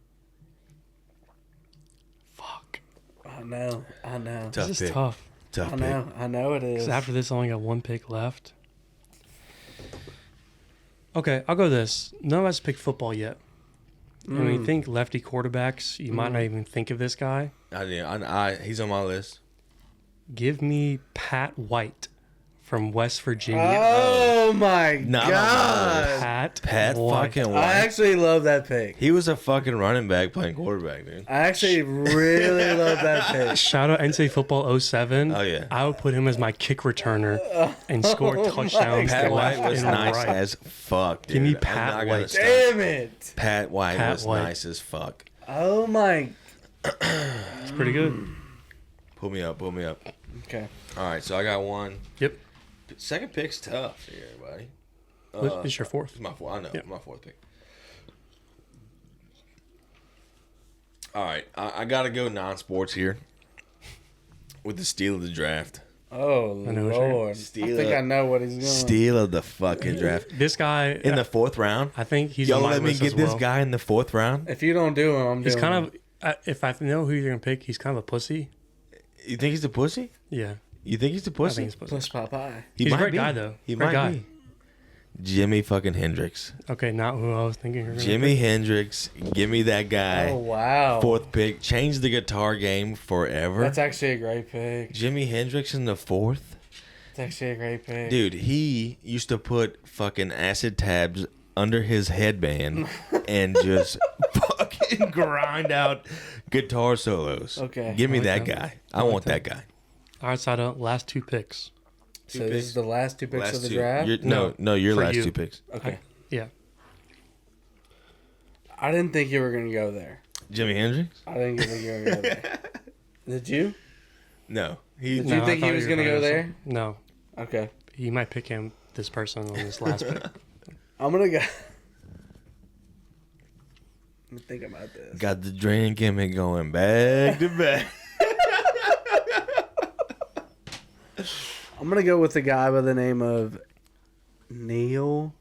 [SPEAKER 3] Fuck.
[SPEAKER 4] I know. I know.
[SPEAKER 2] Tough
[SPEAKER 3] This is
[SPEAKER 2] pick.
[SPEAKER 3] tough.
[SPEAKER 2] Tough
[SPEAKER 4] I
[SPEAKER 2] pick.
[SPEAKER 4] know. I know it is.
[SPEAKER 3] 'Cause after this, I only got 1 pick left. Okay, I'll go this. None of us picked football yet. And when you think lefty quarterbacks, you might not even think of this guy.
[SPEAKER 2] He's on my list.
[SPEAKER 3] Give me Pat White from West Virginia.
[SPEAKER 4] Oh my
[SPEAKER 2] Not
[SPEAKER 4] god!
[SPEAKER 3] Pat White.
[SPEAKER 2] fucking
[SPEAKER 4] I
[SPEAKER 2] White.
[SPEAKER 4] actually love that pick.
[SPEAKER 2] He was a fucking running back playing quarterback, dude.
[SPEAKER 4] I actually really love that pick.
[SPEAKER 3] Shout out NCAA Football 07.
[SPEAKER 2] Oh, yeah.
[SPEAKER 3] I would put him as my kick returner and score touchdowns.
[SPEAKER 2] Pat
[SPEAKER 3] to
[SPEAKER 2] White
[SPEAKER 3] left
[SPEAKER 2] was
[SPEAKER 3] and
[SPEAKER 2] nice
[SPEAKER 3] right.
[SPEAKER 2] as fuck, dude.
[SPEAKER 3] Give me
[SPEAKER 2] I'm
[SPEAKER 3] Pat
[SPEAKER 2] not gonna
[SPEAKER 3] White.
[SPEAKER 2] stop.
[SPEAKER 4] Damn it!
[SPEAKER 2] Pat White
[SPEAKER 3] Pat
[SPEAKER 2] was
[SPEAKER 3] White.
[SPEAKER 2] nice as fuck.
[SPEAKER 4] Oh my.
[SPEAKER 3] It's pretty good.
[SPEAKER 2] Pull me up.
[SPEAKER 4] Okay.
[SPEAKER 2] All right, so I got one.
[SPEAKER 3] Yep.
[SPEAKER 2] Second pick's tough here, everybody.
[SPEAKER 3] It's your fourth.
[SPEAKER 2] It's my fourth. I know.
[SPEAKER 3] Yep.
[SPEAKER 2] My fourth pick. All right, I got to go non-sports here with the steal of the draft.
[SPEAKER 4] Oh
[SPEAKER 3] I know what you're-
[SPEAKER 4] Lord! I think I know what he's doing.
[SPEAKER 2] Steal of the fucking draft
[SPEAKER 3] This guy,
[SPEAKER 2] in the fourth round.
[SPEAKER 3] I think he's
[SPEAKER 2] Y'all
[SPEAKER 3] on my
[SPEAKER 2] let me
[SPEAKER 3] list
[SPEAKER 2] get
[SPEAKER 3] as
[SPEAKER 2] this
[SPEAKER 3] well.
[SPEAKER 2] guy in the fourth round.
[SPEAKER 4] If you don't do him, I'm
[SPEAKER 3] He's
[SPEAKER 4] doing
[SPEAKER 3] kind
[SPEAKER 4] him.
[SPEAKER 3] of, if I know who you're going to pick, he's kind of a pussy.
[SPEAKER 2] You think he's a pussy?
[SPEAKER 3] Yeah.
[SPEAKER 2] You think he's a
[SPEAKER 3] I
[SPEAKER 2] pussy?
[SPEAKER 3] think he's a pussy.
[SPEAKER 4] Plus Popeye.
[SPEAKER 2] He
[SPEAKER 3] He's a
[SPEAKER 2] might
[SPEAKER 3] great
[SPEAKER 2] be.
[SPEAKER 3] guy, though.
[SPEAKER 2] He
[SPEAKER 3] Great
[SPEAKER 2] might
[SPEAKER 3] guy.
[SPEAKER 2] be. Jimmy fucking Hendrix.
[SPEAKER 3] Okay, not who I was thinking. You were gonna
[SPEAKER 2] Jimmy
[SPEAKER 3] pick.
[SPEAKER 2] Hendrix. Give me that guy.
[SPEAKER 4] Oh wow!
[SPEAKER 2] Fourth pick. Change the guitar game forever.
[SPEAKER 4] That's actually a great pick.
[SPEAKER 2] Jimmy Hendrix in the fourth.
[SPEAKER 4] That's actually a great pick.
[SPEAKER 2] Dude, he used to put fucking acid tabs under his headband and just fucking grind out guitar solos.
[SPEAKER 4] Okay.
[SPEAKER 2] Give me
[SPEAKER 3] I like
[SPEAKER 2] that
[SPEAKER 3] that.
[SPEAKER 2] guy. I want that guy.
[SPEAKER 3] All right, Sada, last two picks.
[SPEAKER 4] So this is the last two picks of the draft.
[SPEAKER 2] Your
[SPEAKER 3] for
[SPEAKER 2] last
[SPEAKER 3] you.
[SPEAKER 2] two picks.
[SPEAKER 4] Okay.
[SPEAKER 3] Yeah.
[SPEAKER 4] I didn't think you were gonna go there.
[SPEAKER 2] Jimmy Hendrix?
[SPEAKER 4] I didn't think you were gonna go there. Did you?
[SPEAKER 2] No.
[SPEAKER 4] Did
[SPEAKER 3] No,
[SPEAKER 4] you
[SPEAKER 3] I
[SPEAKER 4] think
[SPEAKER 3] thought
[SPEAKER 4] he was
[SPEAKER 3] you were
[SPEAKER 4] gonna go there?
[SPEAKER 3] something. No.
[SPEAKER 4] Okay.
[SPEAKER 3] He might pick this person on this last pick.
[SPEAKER 4] I'm gonna go. Let me think about this.
[SPEAKER 2] Got the drink and me going back to back.
[SPEAKER 4] I'm gonna go with the guy by the name of Neil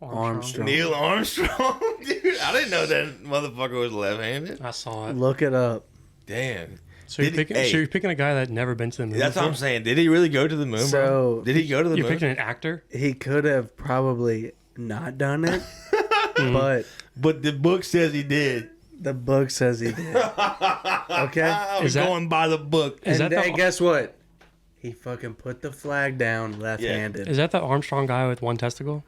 [SPEAKER 4] Armstrong.
[SPEAKER 2] Neil Armstrong? Dude, I didn't know that motherfucker was left-handed.
[SPEAKER 3] I saw it.
[SPEAKER 4] Look it up.
[SPEAKER 2] Damn.
[SPEAKER 3] So you're
[SPEAKER 2] Did he-
[SPEAKER 3] picking,
[SPEAKER 2] hey.
[SPEAKER 3] so you're picking a guy that never been to the moon.
[SPEAKER 2] That's what I'm
[SPEAKER 3] before?
[SPEAKER 2] saying. Did he really go to the moon,
[SPEAKER 4] So-
[SPEAKER 2] bro? Did he go to the
[SPEAKER 3] You're
[SPEAKER 2] moon?
[SPEAKER 3] picking an actor.
[SPEAKER 4] He could have probably not done it, but
[SPEAKER 2] But the book says he did.
[SPEAKER 4] the book says he did. Okay.
[SPEAKER 2] I'm
[SPEAKER 3] Is that-
[SPEAKER 2] going by the book.
[SPEAKER 3] Is
[SPEAKER 4] And
[SPEAKER 3] that
[SPEAKER 4] hey,
[SPEAKER 3] the
[SPEAKER 4] guess what? He fucking put the flag down left-handed.
[SPEAKER 3] is that the Armstrong guy with one testicle?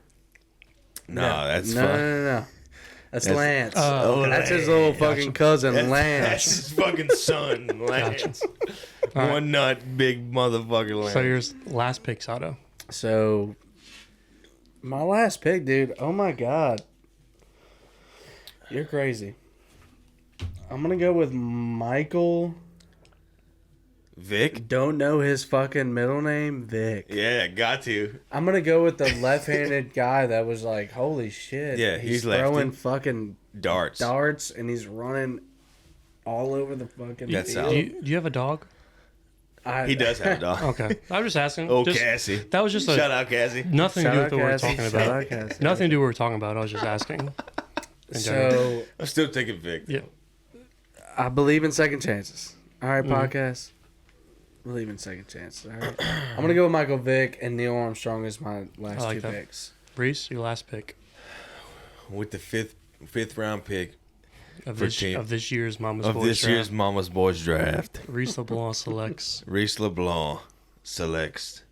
[SPEAKER 2] No, that's
[SPEAKER 4] no,
[SPEAKER 2] fun.
[SPEAKER 4] no. That's
[SPEAKER 2] That's-
[SPEAKER 4] Lance.
[SPEAKER 3] Oh,
[SPEAKER 4] That's his little fucking cousin,
[SPEAKER 2] That's
[SPEAKER 4] Lance.
[SPEAKER 2] his fucking son, Lance.
[SPEAKER 3] All right.
[SPEAKER 2] One nut, big motherfucker Lance.
[SPEAKER 3] So your last pick, Sato.
[SPEAKER 4] So, my last pick, dude. Oh my god, you're crazy. I'm gonna go with Michael.
[SPEAKER 2] Vic?
[SPEAKER 4] Don't know his fucking middle name, Vic.
[SPEAKER 2] Yeah, got to.
[SPEAKER 4] I'm gonna go with the left-handed guy that was like, holy shit.
[SPEAKER 2] Yeah, he's
[SPEAKER 4] throwing
[SPEAKER 2] lefty.
[SPEAKER 4] fucking
[SPEAKER 2] Darts.
[SPEAKER 4] darts and he's running all over the fucking
[SPEAKER 2] That's
[SPEAKER 4] field.
[SPEAKER 2] out.
[SPEAKER 3] Do you have a dog?
[SPEAKER 2] He does have a dog.
[SPEAKER 3] Okay, I'm just asking.
[SPEAKER 2] Oh,
[SPEAKER 3] Just-
[SPEAKER 2] Cassie.
[SPEAKER 3] That was just a
[SPEAKER 2] Shout out, Cassie.
[SPEAKER 3] nothing to
[SPEAKER 4] Shout
[SPEAKER 3] do
[SPEAKER 4] out
[SPEAKER 3] with what we're
[SPEAKER 4] Cassie,
[SPEAKER 3] talking
[SPEAKER 4] shout
[SPEAKER 3] about.
[SPEAKER 4] out Cassie.
[SPEAKER 3] Nothing to do with what we're talking about. I was just asking. In general.
[SPEAKER 4] So
[SPEAKER 2] I'm still taking Vic.
[SPEAKER 3] Yeah.
[SPEAKER 4] I believe in second chances. All right,
[SPEAKER 3] Mm-hmm.
[SPEAKER 4] podcast. Believe in second chances. All right. I'm gonna go with Michael Vick and Neil Armstrong as my last
[SPEAKER 3] I like
[SPEAKER 4] two
[SPEAKER 3] that.
[SPEAKER 4] picks.
[SPEAKER 3] Reese, your last pick
[SPEAKER 2] With the fifth round pick
[SPEAKER 3] of
[SPEAKER 2] For
[SPEAKER 3] this
[SPEAKER 2] team-
[SPEAKER 3] of this year's Mama's
[SPEAKER 2] of
[SPEAKER 3] Boys
[SPEAKER 2] this
[SPEAKER 3] draft.
[SPEAKER 2] year's Mama's Boys draft.
[SPEAKER 3] Reese LeBlanc selects.
[SPEAKER 2] Reese LeBlanc selects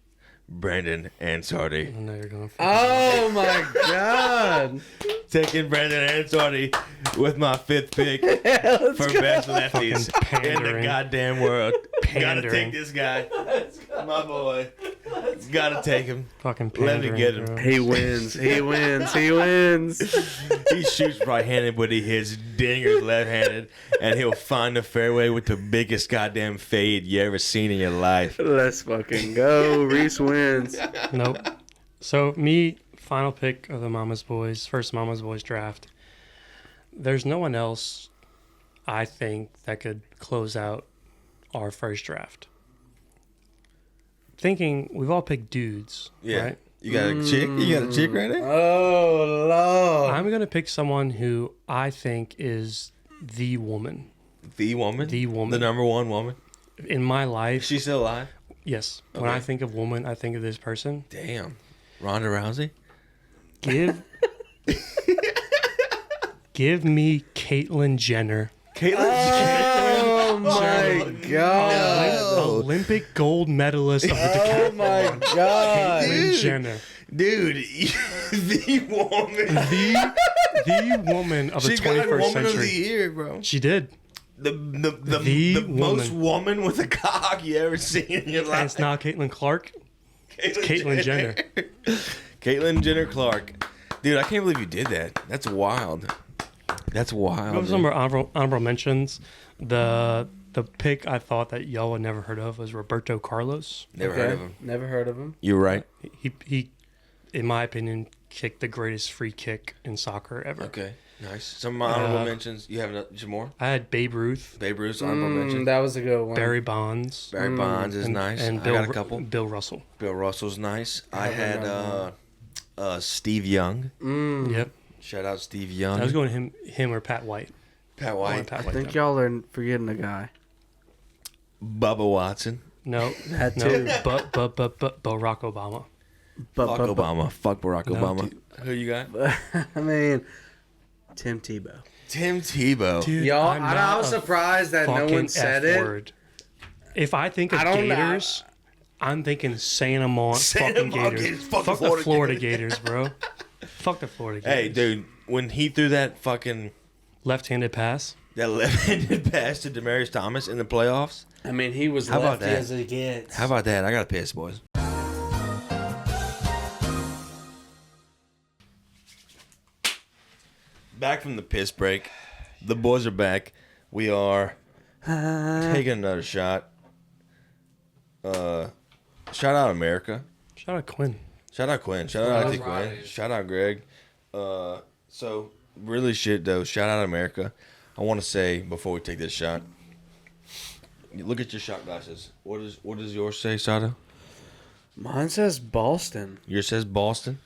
[SPEAKER 2] Brandon Ansardi.
[SPEAKER 3] I know you're going for
[SPEAKER 4] Oh my god!
[SPEAKER 2] Taking Brandon Ansardi with my fifth pick for best lefties
[SPEAKER 3] Fucking
[SPEAKER 2] in the
[SPEAKER 3] pandering.
[SPEAKER 2] goddamn world. Gotta
[SPEAKER 3] Pandering.
[SPEAKER 2] take this guy. My boy. Gotta take him.
[SPEAKER 3] fucking
[SPEAKER 2] Let me
[SPEAKER 3] pandering,
[SPEAKER 2] get him.
[SPEAKER 3] bro.
[SPEAKER 4] He wins. He wins. He wins.
[SPEAKER 2] He shoots right-handed, but he hits dingers left-handed, and he'll find the fairway with the biggest goddamn fade you ever seen in your life.
[SPEAKER 4] Let's fucking go. Reese wins.
[SPEAKER 3] Nope. So me, final pick of the Mama's Boys, first Mama's Boys draft. There's no one else, I think, that could close out our first draft. Thinking we've all picked dudes,
[SPEAKER 2] Yeah.
[SPEAKER 3] right?
[SPEAKER 2] You got a chick? You got a chick right there?
[SPEAKER 4] Oh lord.
[SPEAKER 3] I'm gonna pick someone who I think is the woman
[SPEAKER 2] The woman?
[SPEAKER 3] The woman.
[SPEAKER 2] The number one woman?
[SPEAKER 3] in my life.
[SPEAKER 2] Is she still alive?
[SPEAKER 3] Yes. When
[SPEAKER 2] Okay.
[SPEAKER 3] I think of woman, I think of this person.
[SPEAKER 2] Damn. Ronda Rousey?
[SPEAKER 3] Give Give me Caitlyn Jenner.
[SPEAKER 4] Oh my god!
[SPEAKER 3] Olympic gold medalist of the decathlon.
[SPEAKER 4] Oh my god!
[SPEAKER 3] Caitlyn Jenner.
[SPEAKER 2] Dude, the woman.
[SPEAKER 3] The woman of the
[SPEAKER 2] She got
[SPEAKER 3] 21st
[SPEAKER 2] woman
[SPEAKER 3] century.
[SPEAKER 2] of the year, bro.
[SPEAKER 3] She did.
[SPEAKER 2] The most woman with a cock you ever seen in your
[SPEAKER 3] And
[SPEAKER 2] life.
[SPEAKER 3] it's not Caitlin Clark. Caitlyn Jenner.
[SPEAKER 2] Caitlyn Jenner Clark. Dude, I can't believe you did that. That's wild. That's wild.
[SPEAKER 3] Those are honorable mentions. The pick I thought that y'all had never heard of was Roberto Carlos.
[SPEAKER 2] Never heard of him.
[SPEAKER 4] Never heard of him.
[SPEAKER 2] You're right.
[SPEAKER 3] He, in my opinion, kicked the greatest free kick in soccer ever.
[SPEAKER 2] Okay, nice. Some of my honorable mentions. You have some more?
[SPEAKER 3] I had Babe Ruth,
[SPEAKER 2] Babe Ruth's honorable mention.
[SPEAKER 4] That was a good one.
[SPEAKER 3] Barry Bonds,
[SPEAKER 2] Barry Bonds is nice.
[SPEAKER 3] and
[SPEAKER 2] I
[SPEAKER 3] Bill,
[SPEAKER 2] got a couple.
[SPEAKER 3] Bill Russell.
[SPEAKER 2] Bill Russell's nice. I had Steve Young.
[SPEAKER 3] Yep.
[SPEAKER 2] Shout out Steve Young.
[SPEAKER 3] I was going him or Pat White.
[SPEAKER 2] Pat
[SPEAKER 3] I
[SPEAKER 2] White.
[SPEAKER 3] went Pat
[SPEAKER 4] I
[SPEAKER 3] White
[SPEAKER 4] think
[SPEAKER 3] though.
[SPEAKER 4] y'all are forgetting a guy.
[SPEAKER 2] Bubba Watson.
[SPEAKER 3] No,
[SPEAKER 4] That
[SPEAKER 3] no,
[SPEAKER 4] too.
[SPEAKER 3] but Barack Obama.
[SPEAKER 2] Fuck Obama. Fuck Barack
[SPEAKER 3] No,
[SPEAKER 2] Obama.
[SPEAKER 3] dude.
[SPEAKER 2] Who you got?
[SPEAKER 4] I mean, Tim Tebow.
[SPEAKER 2] Tim Tebow.
[SPEAKER 3] Dude,
[SPEAKER 4] Y'all,
[SPEAKER 3] I'm
[SPEAKER 4] I
[SPEAKER 3] not
[SPEAKER 4] was
[SPEAKER 3] a
[SPEAKER 4] surprised that no
[SPEAKER 3] fucking
[SPEAKER 4] one said
[SPEAKER 3] F
[SPEAKER 4] it.
[SPEAKER 3] word. If I think of
[SPEAKER 4] I don't know.
[SPEAKER 3] Gators, I'm thinking Santa Mont
[SPEAKER 2] Santa
[SPEAKER 3] fucking
[SPEAKER 2] Mont
[SPEAKER 3] Gators.
[SPEAKER 2] Gators. Fuck
[SPEAKER 3] Fuck
[SPEAKER 2] the
[SPEAKER 3] the
[SPEAKER 2] Florida
[SPEAKER 3] Florida Gators, bro. Fuck the Florida Gators.
[SPEAKER 2] Hey, dude, when he threw that fucking
[SPEAKER 3] Left-handed pass.
[SPEAKER 2] that left-handed pass to Demaryius Thomas in the playoffs.
[SPEAKER 4] I mean, he was
[SPEAKER 2] How about
[SPEAKER 4] lefty
[SPEAKER 2] that?
[SPEAKER 4] as it gets.
[SPEAKER 2] How about that? I got to piss, boys. Back from the piss break. The boys are back. We are taking another shot. Shout out America.
[SPEAKER 3] Shout out Quinn.
[SPEAKER 2] Shout out Quinn. Shout out Auntie Quinn. Shout out Greg. So really shit though. Shout out America. I want to say before we take this shot, look at your shot glasses. What does yours say, Sato?
[SPEAKER 4] Mine says Boston.
[SPEAKER 2] Yours says Boston.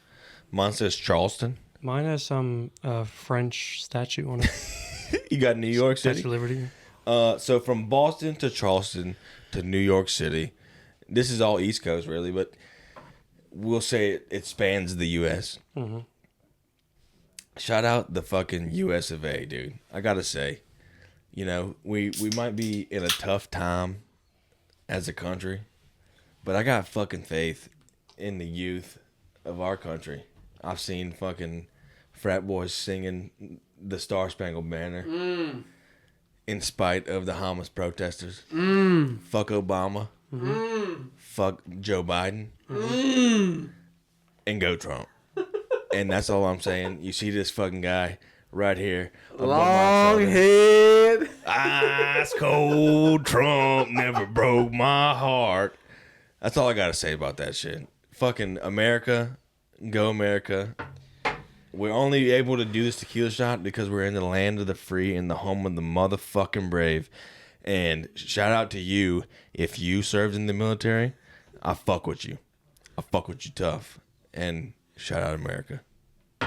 [SPEAKER 2] Mine says Charleston.
[SPEAKER 3] Mine has some French statue on it.
[SPEAKER 2] You got New York
[SPEAKER 3] Statue
[SPEAKER 2] City.
[SPEAKER 3] of Liberty.
[SPEAKER 2] So from Boston to Charleston to New York City, this is all East Coast really, but we'll say it spans the U.S.
[SPEAKER 3] Mm-hmm.
[SPEAKER 2] Shout out the fucking U.S. of A, dude. I gotta say, you know, we might be in a tough time as a country, but I got fucking faith in the youth of our country. I've seen fucking frat boys singing the Star Spangled Banner in spite of the homeless protesters. Fuck Obama. Fuck Joe Biden. And go Trump. And that's all I'm saying. You see this fucking guy right here. above my
[SPEAKER 4] Long
[SPEAKER 2] shoulder.
[SPEAKER 4] head.
[SPEAKER 2] Ice cold Trump never broke my heart. That's all I gotta say about that shit. Fucking America, go America. We're only able to do this tequila shot because we're in the land of the free and the home of the motherfucking brave. And shout out to you if you served in the military. I fuck with you. I fuck with you tough. And shout out America.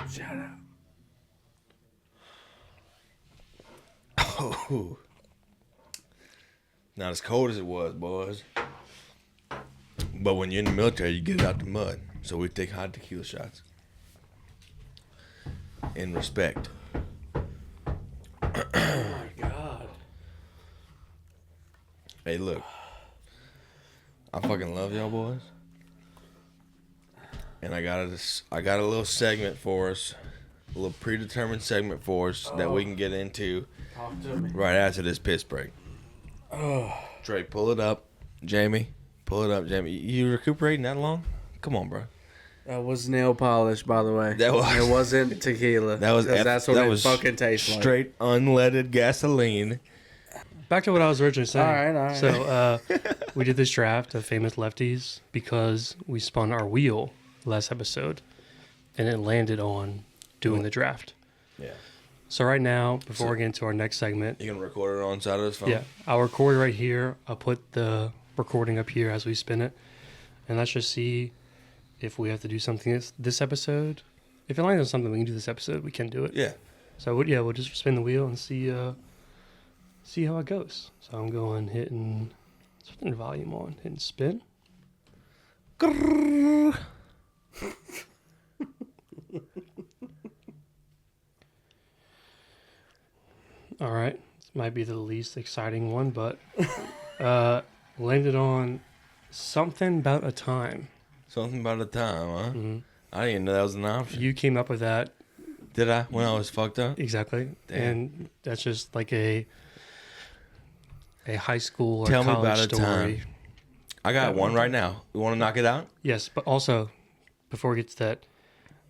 [SPEAKER 4] Shout out.
[SPEAKER 2] Oh. Not as cold as it was, boys. But when you're in the military, you get it out the mud. So we take hot tequila shots. In respect.
[SPEAKER 4] Oh my god.
[SPEAKER 2] Hey, look. I fucking love y'all boys. And I got a little segment for us. A little predetermined segment for us that we can get into
[SPEAKER 4] Talk to me.
[SPEAKER 2] right after this piss break. Trey, pull it up. Jamie, pull it up, Jamie. You recuperating that long? Come on, bro.
[SPEAKER 4] That was nail polish, by the way.
[SPEAKER 2] That was-
[SPEAKER 4] It wasn't tequila.
[SPEAKER 2] That was
[SPEAKER 4] 'Cause that's what
[SPEAKER 2] that
[SPEAKER 4] it
[SPEAKER 2] was
[SPEAKER 4] fucking tastes like.
[SPEAKER 2] straight unleaded gasoline.
[SPEAKER 3] Back to what I was originally saying.
[SPEAKER 4] All right.
[SPEAKER 3] So we did this draft of famous lefties because we spun our wheel last episode, and it landed on doing the draft.
[SPEAKER 2] Yeah.
[SPEAKER 3] So right now, before we get into our next segment,
[SPEAKER 2] You can record it on side of his phone?
[SPEAKER 3] yeah, I'll record right here. I'll put the recording up here as we spin it, and let's just see if we have to do something this episode. If it lands on something we can do this episode, we can do it.
[SPEAKER 2] Yeah.
[SPEAKER 3] So we'll just spin the wheel and see how it goes. So I'm going hitting the volume on, hitting spin. might be the least exciting one, but landed on something about a time.
[SPEAKER 2] Something about a time, huh?
[SPEAKER 3] Mm-hmm.
[SPEAKER 2] I didn't even know that was an option.
[SPEAKER 3] You came up with that.
[SPEAKER 2] Did I? When I was fucked up?
[SPEAKER 3] Exactly.
[SPEAKER 2] Damn.
[SPEAKER 3] And that's just like a high school or
[SPEAKER 2] Tell me
[SPEAKER 3] college
[SPEAKER 2] about a
[SPEAKER 3] story.
[SPEAKER 2] time. I got one right now. You want to knock it out?
[SPEAKER 3] Yes, but also, before we get to that,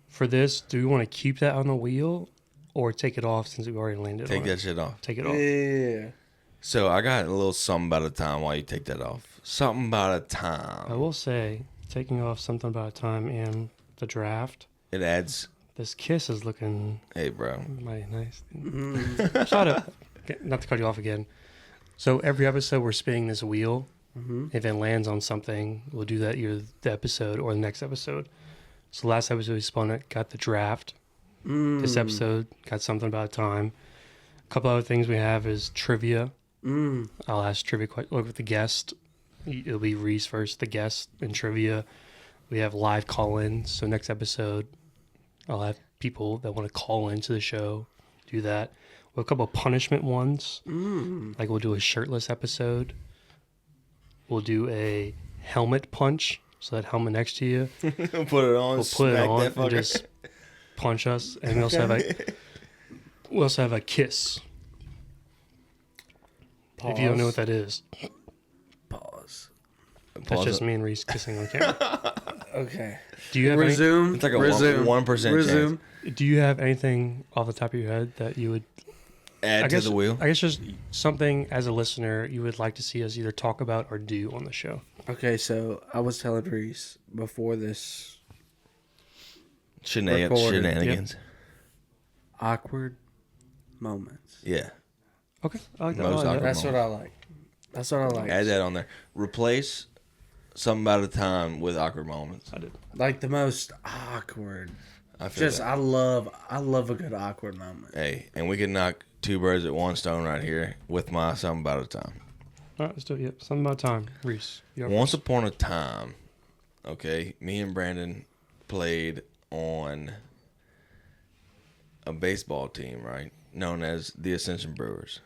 [SPEAKER 3] for this, do we want to keep that on the wheel or take it off since we already landed
[SPEAKER 2] Take
[SPEAKER 3] on
[SPEAKER 2] that
[SPEAKER 3] it?
[SPEAKER 2] shit off.
[SPEAKER 3] Take it off.
[SPEAKER 4] Yeah.
[SPEAKER 2] So I got a little something about a time while you take that off. Something about a time.
[SPEAKER 3] I will say, taking off something about a time in the draft,
[SPEAKER 2] It adds.
[SPEAKER 3] this kiss is looking
[SPEAKER 2] Hey, bro.
[SPEAKER 3] mighty nice.
[SPEAKER 4] Mm-hmm.
[SPEAKER 3] Shout out, not to cut you off again. So every episode we're spinning this wheel.
[SPEAKER 4] Mm-hmm.
[SPEAKER 3] If it lands on something, we'll do that either the episode or the next episode. So last episode we spun it, got the draft. This episode got something about time. A couple other things we have is trivia. I'll ask trivia look with the guest. It'll be Reese first, the guest in trivia. We have live call-ins. So next episode, I'll have people that want to call into the show do that. We'll have a couple of punishment ones. Like we'll do a shirtless episode. We'll do a helmet punch. So that helmet next to you,
[SPEAKER 2] Put it on.
[SPEAKER 3] we'll put it
[SPEAKER 2] smack
[SPEAKER 3] on
[SPEAKER 2] that
[SPEAKER 3] and
[SPEAKER 2] fucker.
[SPEAKER 3] just punch us. And we also have a kiss.
[SPEAKER 4] Pause.
[SPEAKER 3] If you don't know what that is,
[SPEAKER 4] Pause.
[SPEAKER 3] that's
[SPEAKER 2] Pause
[SPEAKER 3] just
[SPEAKER 2] it.
[SPEAKER 3] me and Reese kissing on camera.
[SPEAKER 4] Okay.
[SPEAKER 3] Do you have
[SPEAKER 4] Resume.
[SPEAKER 2] It's like a
[SPEAKER 4] resume.
[SPEAKER 2] 1%
[SPEAKER 4] Resume.
[SPEAKER 3] Do you have anything off the top of your head that you would
[SPEAKER 2] Add to the wheel.
[SPEAKER 3] I guess just something as a listener you would like to see us either talk about or do on the show.
[SPEAKER 4] Okay, so I was telling Reese before this
[SPEAKER 2] Shenanigans.
[SPEAKER 4] recorded.
[SPEAKER 2] Shenanigans.
[SPEAKER 4] awkward moments.
[SPEAKER 2] Yeah.
[SPEAKER 3] Okay, I like that.
[SPEAKER 2] Most awkward
[SPEAKER 4] That's what I like. That's what I like.
[SPEAKER 2] Add that on there. Replace something about a time with awkward moments.
[SPEAKER 3] I did.
[SPEAKER 4] Like the most awkward.
[SPEAKER 2] I feel
[SPEAKER 4] Just
[SPEAKER 2] that.
[SPEAKER 4] I love a good awkward moment.
[SPEAKER 2] Hey, and we can knock two birds at one stone right here with my something about a time.
[SPEAKER 3] All right, let's do it. Yep, something about time. Reese, you're up
[SPEAKER 2] Once
[SPEAKER 3] first.
[SPEAKER 2] upon a time, okay, me and Brandon played on a baseball team, right? Known as the Ascension Brewers.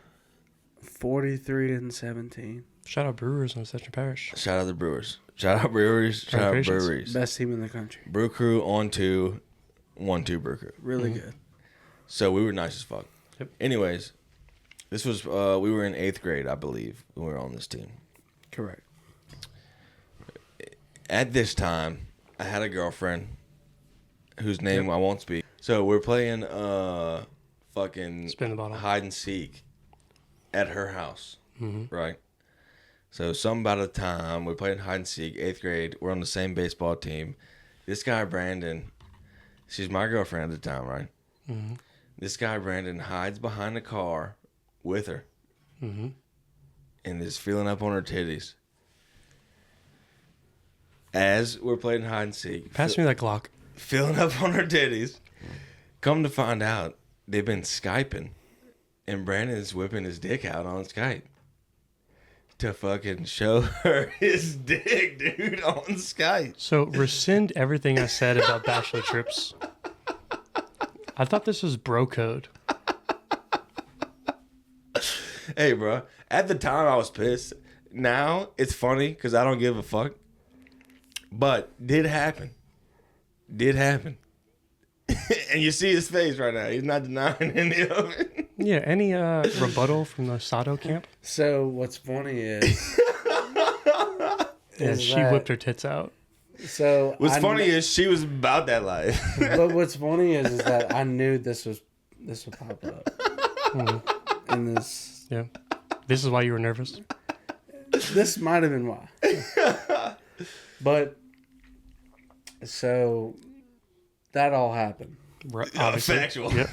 [SPEAKER 4] 43-17.
[SPEAKER 3] Shout out Brewers in Ascension Parish.
[SPEAKER 2] Shout out the Brewers. Shout out Breweries. Shout out
[SPEAKER 3] Congratulations.
[SPEAKER 2] Breweries.
[SPEAKER 4] Best team in the country.
[SPEAKER 2] Brew Crew on 1-2 Brew Crew.
[SPEAKER 4] Really good.
[SPEAKER 2] So we were nice as fuck.
[SPEAKER 3] Yep.
[SPEAKER 2] Anyways, this was we were in 8th grade, I believe, when we were on this team.
[SPEAKER 4] Correct.
[SPEAKER 2] At this time, I had a girlfriend whose name I won't speak. So we're playing fucking
[SPEAKER 3] Spin the bottle.
[SPEAKER 2] hide and seek at her house,
[SPEAKER 3] Mm-hmm.
[SPEAKER 2] right? So something about a time we're playing hide and seek, 8th grade. We're on the same baseball team. This guy Brandon, she's my girlfriend at the time, right?
[SPEAKER 3] Mm-hmm.
[SPEAKER 2] This guy Brandon hides behind the car with her
[SPEAKER 3] Mm-hmm.
[SPEAKER 2] and is feeling up on her titties. As we're playing hide and seek,
[SPEAKER 3] Pass me that Glock.
[SPEAKER 2] filling up on her titties. Come to find out, they've been Skyping, and Brandon's whipping his dick out on Skype to fucking show her his dick, dude, on Skype.
[SPEAKER 3] So rescind everything I said about bachelor trips. I thought this was bro code.
[SPEAKER 2] Hey, bro, at the time I was pissed. Now it's funny because I don't give a fuck. But did happen. Did happen. And you see his face right now. He's not denying any of it.
[SPEAKER 3] Yeah, any rebuttal from the Sato camp?
[SPEAKER 4] So what's funny is
[SPEAKER 3] Yeah,
[SPEAKER 4] Is
[SPEAKER 3] she
[SPEAKER 4] that-
[SPEAKER 3] whipped her tits out.
[SPEAKER 4] so
[SPEAKER 2] What's
[SPEAKER 4] I
[SPEAKER 2] funny
[SPEAKER 4] kn-
[SPEAKER 2] is she was about that life.
[SPEAKER 4] but what's funny is that I knew this would pop up in this.
[SPEAKER 3] Yeah. This is why you were nervous?
[SPEAKER 4] This might have been why. But so that all happened.
[SPEAKER 3] Obviously.
[SPEAKER 2] Factual.
[SPEAKER 3] Yep.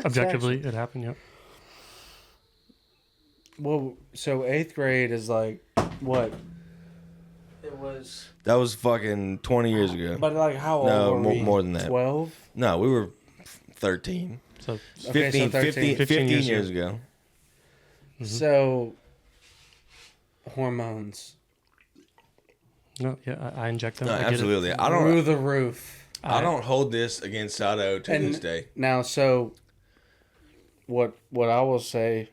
[SPEAKER 3] Objectively, it happened, yep.
[SPEAKER 4] Well, so 8th grade is like what? It was.
[SPEAKER 2] That was fucking 20 years ago.
[SPEAKER 4] But like how old
[SPEAKER 2] No,
[SPEAKER 4] were we?
[SPEAKER 2] more than that.
[SPEAKER 4] 12?
[SPEAKER 2] No, we were 13.
[SPEAKER 3] So
[SPEAKER 4] Okay,
[SPEAKER 2] 15,
[SPEAKER 4] so 13.
[SPEAKER 2] 15,
[SPEAKER 3] 15 years
[SPEAKER 2] years ago.
[SPEAKER 4] So hormones
[SPEAKER 3] no, yeah, I inject them.
[SPEAKER 2] No,
[SPEAKER 3] I get it.
[SPEAKER 2] absolutely. I
[SPEAKER 4] through
[SPEAKER 2] don't
[SPEAKER 4] the roof.
[SPEAKER 2] I don't hold this against Sato to
[SPEAKER 4] And
[SPEAKER 2] this day.
[SPEAKER 4] now, so what I will say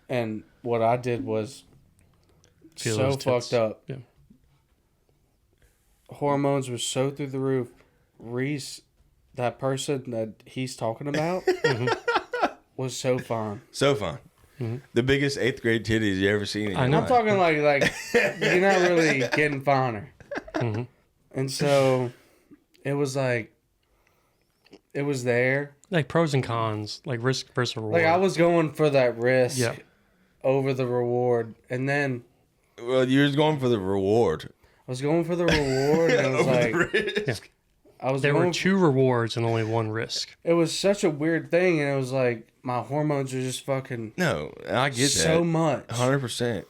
[SPEAKER 4] And what I did was
[SPEAKER 3] Feel
[SPEAKER 4] so
[SPEAKER 3] those tits.
[SPEAKER 4] fucked up.
[SPEAKER 3] Yeah.
[SPEAKER 4] Hormones were so through the roof. Reese, that person that he's talking about, was so fun.
[SPEAKER 2] So fun. The biggest 8th grade titties you ever seen in your
[SPEAKER 3] I know.
[SPEAKER 4] I'm
[SPEAKER 2] life.
[SPEAKER 4] talking like you're not really getting finer. And so it was like, it was there.
[SPEAKER 3] Like pros and cons, like risk versus reward.
[SPEAKER 4] Like I was going for that risk
[SPEAKER 3] Yeah.
[SPEAKER 4] over the reward. And then
[SPEAKER 2] Well, you was going for the reward.
[SPEAKER 4] I was going for the reward. And it was
[SPEAKER 2] Over
[SPEAKER 4] like,
[SPEAKER 2] the risk.
[SPEAKER 4] I was
[SPEAKER 3] There
[SPEAKER 4] going
[SPEAKER 3] were 2 rewards and only 1 risk.
[SPEAKER 4] It was such a weird thing. And it was like, my hormones are just fucking
[SPEAKER 2] No, I get
[SPEAKER 4] so
[SPEAKER 2] that.
[SPEAKER 4] much.
[SPEAKER 2] 100%.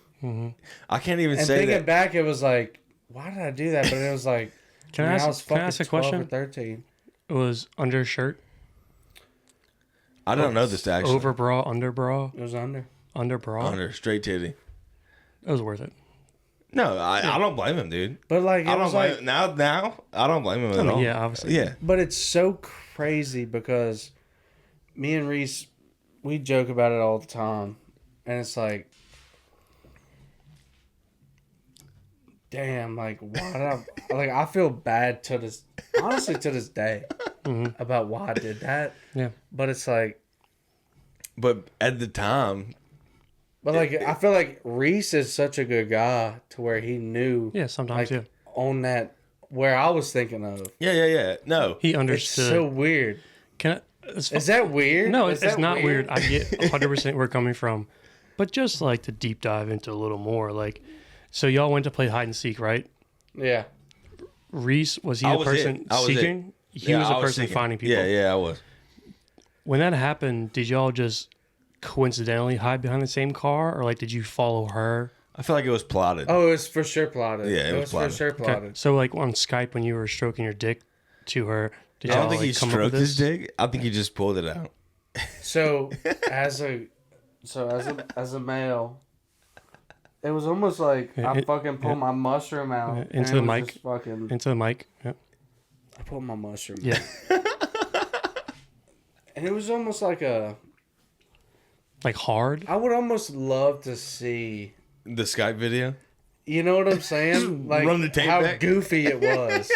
[SPEAKER 2] I can't even
[SPEAKER 4] And
[SPEAKER 2] say
[SPEAKER 4] thinking
[SPEAKER 2] that.
[SPEAKER 4] back, it was like, why did I do that? But it was like,
[SPEAKER 3] Can I
[SPEAKER 4] I
[SPEAKER 3] ask?
[SPEAKER 4] was
[SPEAKER 3] Can I
[SPEAKER 4] fucking
[SPEAKER 3] ask a
[SPEAKER 4] 12
[SPEAKER 3] question?
[SPEAKER 4] or 13.
[SPEAKER 3] It was undershirt,
[SPEAKER 2] I don't know this actually.
[SPEAKER 3] over bra, under bra,
[SPEAKER 4] It was under.
[SPEAKER 3] under bra.
[SPEAKER 2] Under straight titty.
[SPEAKER 3] It was worth it.
[SPEAKER 2] No, I don't blame him, dude.
[SPEAKER 4] But like,
[SPEAKER 2] I
[SPEAKER 4] it
[SPEAKER 2] don't
[SPEAKER 4] was
[SPEAKER 2] blame
[SPEAKER 4] like,
[SPEAKER 2] now. I don't blame him at all.
[SPEAKER 3] Yeah, obviously.
[SPEAKER 2] Yeah.
[SPEAKER 4] but it's so crazy because me and Reese, we joke about it all the time. And it's like, damn, like, why did I feel bad to this, honestly, to this day about why I did that.
[SPEAKER 3] Yeah.
[SPEAKER 4] But it's like,
[SPEAKER 2] But at the time,
[SPEAKER 4] but like, I feel like Reese is such a good guy to where he knew,
[SPEAKER 3] Yeah, sometimes,
[SPEAKER 4] like,
[SPEAKER 3] yeah.
[SPEAKER 4] on that, where I was thinking of.
[SPEAKER 2] yeah. No,
[SPEAKER 3] He
[SPEAKER 4] It's
[SPEAKER 3] understood.
[SPEAKER 4] so weird.
[SPEAKER 3] Can I,
[SPEAKER 4] Is that weird?
[SPEAKER 3] no,
[SPEAKER 4] Is
[SPEAKER 3] it's
[SPEAKER 4] that
[SPEAKER 3] not weird. I get 100% where we're coming from. But just like to deep dive into a little more. Like, so y'all went to play hide and seek, right?
[SPEAKER 4] Yeah.
[SPEAKER 3] Reese, was he
[SPEAKER 2] I
[SPEAKER 3] the
[SPEAKER 2] was
[SPEAKER 3] person
[SPEAKER 2] it. I was
[SPEAKER 3] seeking? He
[SPEAKER 2] Yeah,
[SPEAKER 3] was
[SPEAKER 2] I
[SPEAKER 3] the person
[SPEAKER 2] seeking.
[SPEAKER 3] finding people.
[SPEAKER 2] Yeah, I was.
[SPEAKER 3] When that happened, did y'all just coincidentally hide behind the same car? Or like, did you follow her?
[SPEAKER 2] I feel like it was plotted.
[SPEAKER 4] Oh, it was for sure plotted.
[SPEAKER 2] Yeah, it was plotted.
[SPEAKER 4] for sure
[SPEAKER 3] Okay.
[SPEAKER 4] plotted.
[SPEAKER 3] So like on Skype when you were stroking your dick to her, did
[SPEAKER 2] I
[SPEAKER 3] y'all
[SPEAKER 2] don't think
[SPEAKER 3] like,
[SPEAKER 2] he
[SPEAKER 3] come up with
[SPEAKER 2] stroked his
[SPEAKER 3] this?
[SPEAKER 2] dick. I think he just pulled it out.
[SPEAKER 4] So as a male, it was almost like
[SPEAKER 3] Yeah,
[SPEAKER 4] I fucking pulled my mushroom out
[SPEAKER 3] Yeah,
[SPEAKER 4] and
[SPEAKER 3] into
[SPEAKER 4] it
[SPEAKER 3] the
[SPEAKER 4] was
[SPEAKER 3] mic.
[SPEAKER 4] just fucking.
[SPEAKER 3] Into the mic. Yeah.
[SPEAKER 4] I pulled my mushroom.
[SPEAKER 3] Yeah.
[SPEAKER 4] And it was almost like a.
[SPEAKER 3] Like hard.
[SPEAKER 4] I would almost love to see.
[SPEAKER 2] The Skype video.
[SPEAKER 4] You know what I'm saying? Like
[SPEAKER 2] run the tape
[SPEAKER 4] how
[SPEAKER 2] back.
[SPEAKER 4] goofy it was,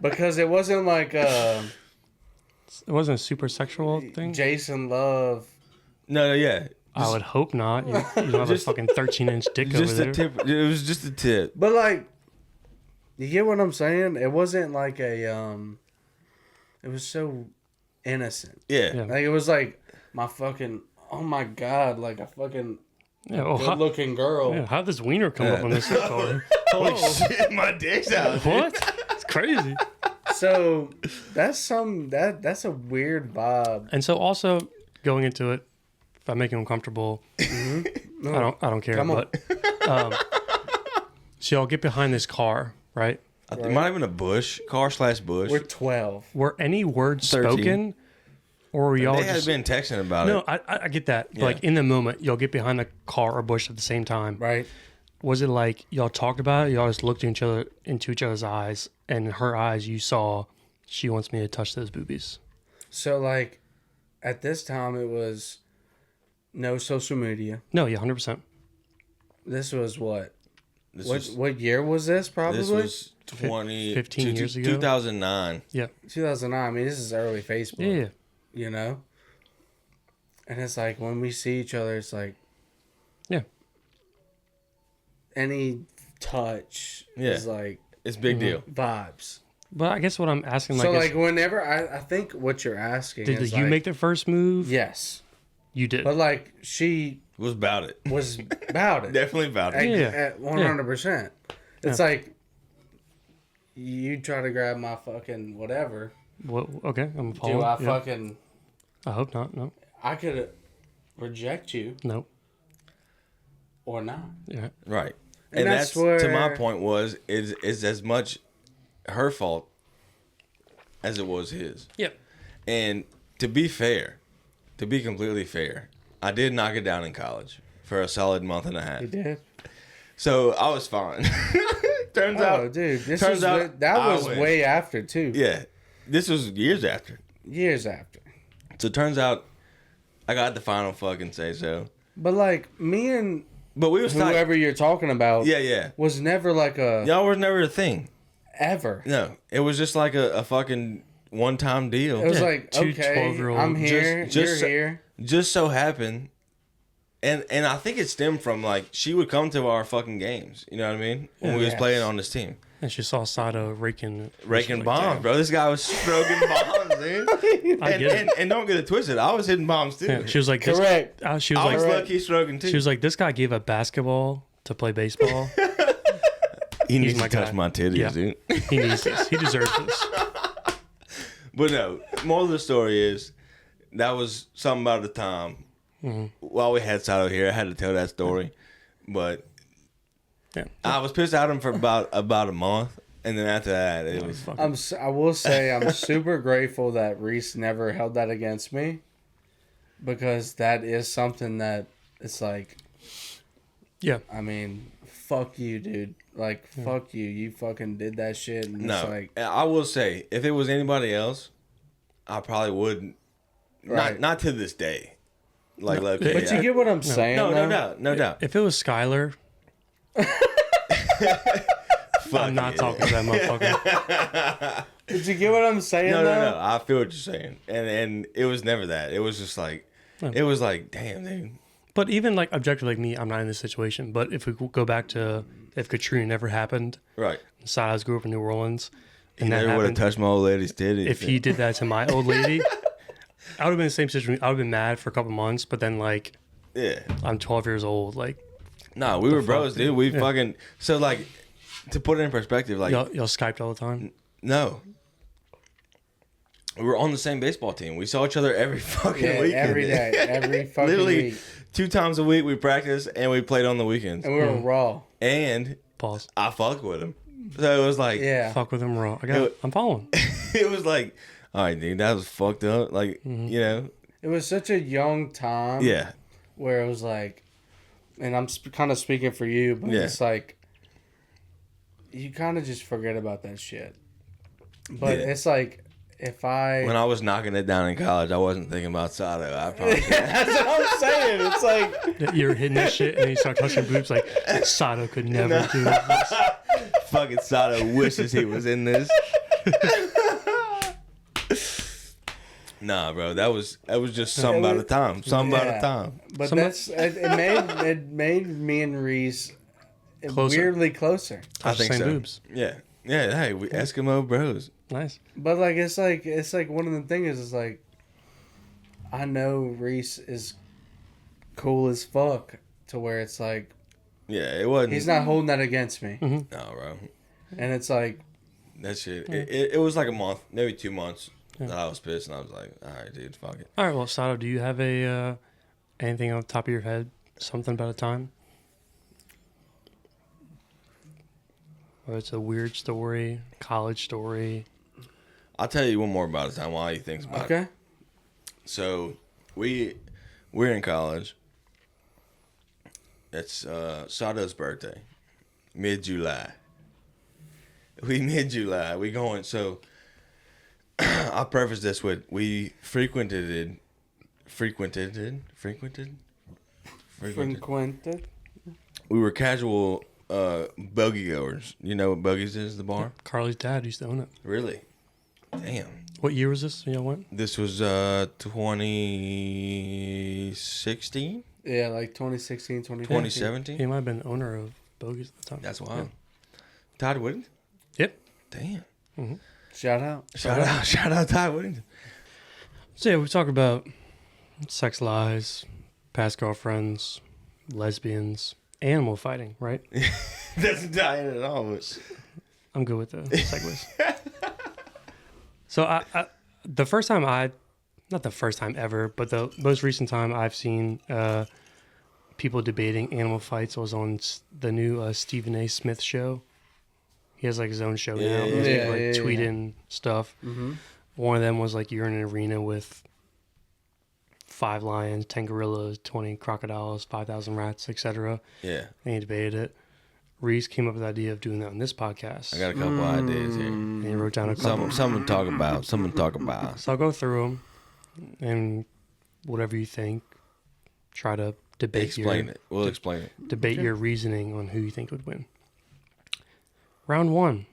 [SPEAKER 4] because it wasn't like
[SPEAKER 3] It wasn't a super sexual thing.
[SPEAKER 4] Jason Love.
[SPEAKER 2] No, yeah.
[SPEAKER 3] I would hope not. You don't have a fucking 13-inch dick over
[SPEAKER 2] Just
[SPEAKER 3] there.
[SPEAKER 2] a tip. It was just a tip.
[SPEAKER 4] But like, you get what I'm saying? It wasn't like a it was so innocent.
[SPEAKER 2] Yeah.
[SPEAKER 3] Yeah.
[SPEAKER 4] Like it was like my fucking oh my god, like a fucking
[SPEAKER 3] Yeah, well,
[SPEAKER 4] good looking girl.
[SPEAKER 3] yeah, how'd this wiener come up on this car?
[SPEAKER 2] Holy shit, my dick's out.
[SPEAKER 3] What? It's crazy.
[SPEAKER 4] So that's that's a weird vibe.
[SPEAKER 3] And so also going into it, if I make him uncomfortable, I don't care.
[SPEAKER 4] Come on.
[SPEAKER 3] But so y'all get behind this car, right?
[SPEAKER 2] It might have been a bush, /bush.
[SPEAKER 4] We're 12.
[SPEAKER 3] Were any words
[SPEAKER 2] 13.
[SPEAKER 3] spoken, or were y'all
[SPEAKER 2] They had
[SPEAKER 3] just
[SPEAKER 2] been texting about
[SPEAKER 3] no?
[SPEAKER 2] it.
[SPEAKER 3] I get that. But
[SPEAKER 2] Yeah.
[SPEAKER 3] like in the moment, y'all get behind the car or bush at the same time.
[SPEAKER 4] Right?
[SPEAKER 3] Was it like y'all talked about it? Y'all just looked into each other's eyes, and in her eyes, you saw she wants me to touch those boobies.
[SPEAKER 4] So like at this time it was no social media.
[SPEAKER 3] No, yeah, 100%.
[SPEAKER 4] This was what?
[SPEAKER 2] This
[SPEAKER 4] What year was this probably?
[SPEAKER 2] This was
[SPEAKER 3] 15 years ago?
[SPEAKER 2] 2009.
[SPEAKER 3] Yeah,
[SPEAKER 4] 2009. I mean, this is early Facebook.
[SPEAKER 3] yeah.
[SPEAKER 4] You know? And it's like when we see each other, it's like
[SPEAKER 3] Yeah.
[SPEAKER 4] any touch
[SPEAKER 2] Yeah.
[SPEAKER 4] is like
[SPEAKER 2] It's a big deal.
[SPEAKER 4] vibes.
[SPEAKER 3] But I guess what I'm asking,
[SPEAKER 4] So
[SPEAKER 3] like,
[SPEAKER 4] like whenever I think what you're asking
[SPEAKER 3] did
[SPEAKER 4] is
[SPEAKER 3] you
[SPEAKER 4] like,
[SPEAKER 3] make the first move?
[SPEAKER 4] yes,
[SPEAKER 3] You did.
[SPEAKER 4] but like she
[SPEAKER 2] It was about it.
[SPEAKER 4] was about it.
[SPEAKER 2] Definitely about it.
[SPEAKER 3] Yeah.
[SPEAKER 4] At 100%. It's like you try to grab my fucking whatever.
[SPEAKER 3] What, okay, I'm
[SPEAKER 4] Do
[SPEAKER 3] following.
[SPEAKER 4] I
[SPEAKER 3] Yeah.
[SPEAKER 4] fucking
[SPEAKER 3] I hope not. No,
[SPEAKER 4] I could reject you
[SPEAKER 3] no.
[SPEAKER 4] or not.
[SPEAKER 3] Yeah,
[SPEAKER 2] Right.
[SPEAKER 4] And
[SPEAKER 2] And
[SPEAKER 4] that's
[SPEAKER 2] that's to my
[SPEAKER 4] where-
[SPEAKER 2] point was is as much her fault as it was his.
[SPEAKER 3] yeah.
[SPEAKER 2] And to be fair, to be completely fair, I did knock it down in college for a solid month and a half.
[SPEAKER 4] You did.
[SPEAKER 2] So I was fine. Turns
[SPEAKER 4] Oh,
[SPEAKER 2] out,
[SPEAKER 4] dude, this
[SPEAKER 2] turns
[SPEAKER 4] was
[SPEAKER 2] out
[SPEAKER 4] that
[SPEAKER 2] I
[SPEAKER 4] was
[SPEAKER 2] win.
[SPEAKER 4] way after too.
[SPEAKER 2] yeah, this was years after.
[SPEAKER 4] Years after.
[SPEAKER 2] So it turns out I got the final fucking say so.
[SPEAKER 4] But like me and
[SPEAKER 2] But we was
[SPEAKER 4] whoever you're talking about,
[SPEAKER 2] yeah.
[SPEAKER 4] was never like a
[SPEAKER 2] Y'all was never a thing.
[SPEAKER 4] ever.
[SPEAKER 2] No, it was just like a fucking one-time deal.
[SPEAKER 4] It was
[SPEAKER 3] Yeah,
[SPEAKER 4] like,
[SPEAKER 3] two
[SPEAKER 4] okay,
[SPEAKER 3] 12-year-old
[SPEAKER 4] I'm here,
[SPEAKER 2] just
[SPEAKER 4] you're here.
[SPEAKER 2] Just so happened, and I think it stemmed from like she would come to our fucking games. You know what I mean? When we was
[SPEAKER 4] Yes.
[SPEAKER 2] playing on this team,
[SPEAKER 3] And she saw Sato raking
[SPEAKER 2] bombs,
[SPEAKER 3] damn.
[SPEAKER 2] bro. This guy was stroking bombs, dude.
[SPEAKER 3] I get it.
[SPEAKER 2] And don't get it twisted. I was hitting bombs too.
[SPEAKER 3] Yeah, she was like, this,
[SPEAKER 4] Correct.
[SPEAKER 3] she was
[SPEAKER 2] I was
[SPEAKER 3] like,
[SPEAKER 2] low key stroking too.
[SPEAKER 3] she was like, this guy gave up basketball to play baseball.
[SPEAKER 2] he needs
[SPEAKER 3] my
[SPEAKER 2] to touch
[SPEAKER 3] guy.
[SPEAKER 2] my titties,
[SPEAKER 3] Yeah.
[SPEAKER 2] dude.
[SPEAKER 3] He needs this. He deserves this.
[SPEAKER 2] But no, moral of the story is that was something about the time. While we had Sato here, I had to tell that story. But
[SPEAKER 3] Yeah.
[SPEAKER 2] I was pissed at him for about a month, and then after that, it was
[SPEAKER 4] I will say I'm super grateful that Reese never held that against me, because that is something that it's like,
[SPEAKER 3] Yeah.
[SPEAKER 4] I mean, fuck you, dude. Like, fuck you. You fucking did that shit. And it's
[SPEAKER 2] no.
[SPEAKER 4] like,
[SPEAKER 2] I will say, if it was anybody else, I probably wouldn't.
[SPEAKER 4] Right.
[SPEAKER 2] Not to this day. Like,
[SPEAKER 3] No.
[SPEAKER 2] okay,
[SPEAKER 4] but you get what I'm saying,
[SPEAKER 2] no
[SPEAKER 4] though?
[SPEAKER 2] doubt, no doubt.
[SPEAKER 3] If it was Skylar, I'm not talking to that motherfucker.
[SPEAKER 4] Did you get what I'm saying,
[SPEAKER 2] No,
[SPEAKER 4] though?
[SPEAKER 2] no. I feel what you're saying, and it was never that. It was just like, it was like, damn, dude.
[SPEAKER 3] But even like objectively, like me, I'm not in this situation. But if we go back to if Katrina never happened,
[SPEAKER 2] Right.
[SPEAKER 3] Silas grew up in New Orleans,
[SPEAKER 2] He
[SPEAKER 3] and that
[SPEAKER 2] never would have
[SPEAKER 3] happened.
[SPEAKER 2] touched my old lady's titties.
[SPEAKER 3] If he did that to my old lady, I would have been in the same situation. I would have been mad for a couple months, but then like
[SPEAKER 2] Yeah.
[SPEAKER 3] I'm 12 years old. Like
[SPEAKER 2] Nah, we were bros,
[SPEAKER 3] fuck,
[SPEAKER 2] dude.
[SPEAKER 3] dude?
[SPEAKER 2] We
[SPEAKER 3] Yeah.
[SPEAKER 2] fucking so like to put it in perspective, like
[SPEAKER 3] y'all Skyped all the time.
[SPEAKER 2] no. We were on the same baseball team. We saw each other every fucking
[SPEAKER 4] Yeah,
[SPEAKER 2] weekend.
[SPEAKER 4] every day, every fucking
[SPEAKER 2] Literally
[SPEAKER 4] week.
[SPEAKER 2] 2 times a week we practiced and we played on the weekends.
[SPEAKER 4] And we were raw.
[SPEAKER 2] And
[SPEAKER 3] Pause.
[SPEAKER 2] I fucked with him. So it was like
[SPEAKER 4] Yeah.
[SPEAKER 3] Fuck with him raw. I'm following.
[SPEAKER 2] it was like, all right, dude, that was fucked up. Like, you know,
[SPEAKER 4] It was such a young time.
[SPEAKER 2] yeah.
[SPEAKER 4] Where it was like, and I'm kind of speaking for you, but
[SPEAKER 2] Yeah.
[SPEAKER 4] it's like, you kind of just forget about that shit. But
[SPEAKER 2] Yeah.
[SPEAKER 4] it's like, if I...
[SPEAKER 2] When I was knocking it down in college, I wasn't thinking about Sato. I promise you.
[SPEAKER 4] That's what I'm saying. It's like...
[SPEAKER 3] You're hitting that shit, and then you start touching boobs. Like Sato could never do this.
[SPEAKER 2] Fucking Sato wishes he was in this. Nah, bro, that was just something about a time. Something about a
[SPEAKER 4] Yeah.
[SPEAKER 2] time.
[SPEAKER 4] But
[SPEAKER 3] Somebody-
[SPEAKER 4] it made me and Reese
[SPEAKER 3] Closer.
[SPEAKER 4] weirdly closer.
[SPEAKER 2] I think
[SPEAKER 3] Same
[SPEAKER 2] so.
[SPEAKER 3] boobs.
[SPEAKER 2] Yeah, yeah. Hey, we Eskimo bros.
[SPEAKER 3] Nice.
[SPEAKER 4] But like it's like one of the things is like, I know Reese is cool as fuck to where it's like
[SPEAKER 2] Yeah, it wasn't.
[SPEAKER 4] he's not holding that against me,
[SPEAKER 2] No, bro.
[SPEAKER 4] and it's like
[SPEAKER 2] That shit. It was like a month, maybe 2 months that I was pissed, and I was like, all right, dude, fuck it.
[SPEAKER 3] All right. Well, Sato, do you have a anything on the top of your head? Something about a time? Or it's a weird story, college story.
[SPEAKER 2] I'll tell you one more about a time while he thinks about it.
[SPEAKER 4] okay.
[SPEAKER 2] So we're in college. It's Sato's birthday, mid-July. Mid-July. We going. So I'll preface this with we frequented.
[SPEAKER 4] Frequented.
[SPEAKER 2] We were casual buggy goers. You know what Buggies is? The bar.
[SPEAKER 3] Carly's dad used to own it.
[SPEAKER 2] Really? Damn.
[SPEAKER 3] What year was this? Y'all went?
[SPEAKER 2] This was 2016,
[SPEAKER 4] Yeah, like 2016,
[SPEAKER 2] 2017.
[SPEAKER 3] He might have been owner of Bogies at the time.
[SPEAKER 2] That's wild. Todd Whittington.
[SPEAKER 3] Yep.
[SPEAKER 2] Damn.
[SPEAKER 4] Shout out.
[SPEAKER 2] Shout out Todd Whittington.
[SPEAKER 3] So yeah, we talk about sex lies, past girlfriends, lesbians, animal fighting, right?
[SPEAKER 2] Doesn't tie in at all. But
[SPEAKER 3] I'm good with the segues. So I the first time not the first time ever, but the most recent time I've seen people debating animal fights was on the new Stephen A. Smith show. He has like his own show now.
[SPEAKER 2] Yeah,
[SPEAKER 3] There's
[SPEAKER 4] yeah,
[SPEAKER 3] people, like
[SPEAKER 4] yeah,
[SPEAKER 3] tweeting stuff.
[SPEAKER 4] Mm-hmm.
[SPEAKER 3] One of them was like you're in an arena with 5 lions, 10 gorillas, 20 crocodiles, 5,000 rats, etc.
[SPEAKER 2] yeah,
[SPEAKER 3] And he debated it. Reese came up with the idea of doing that on this podcast.
[SPEAKER 2] I got a couple ideas here.
[SPEAKER 3] And he wrote down a couple.
[SPEAKER 2] Something to talk about. Something to talk about.
[SPEAKER 3] So I'll go through them and whatever you think, try to debate
[SPEAKER 2] Explain it. We'll explain it.
[SPEAKER 3] Debate your reasoning on who you think would win. Round 1.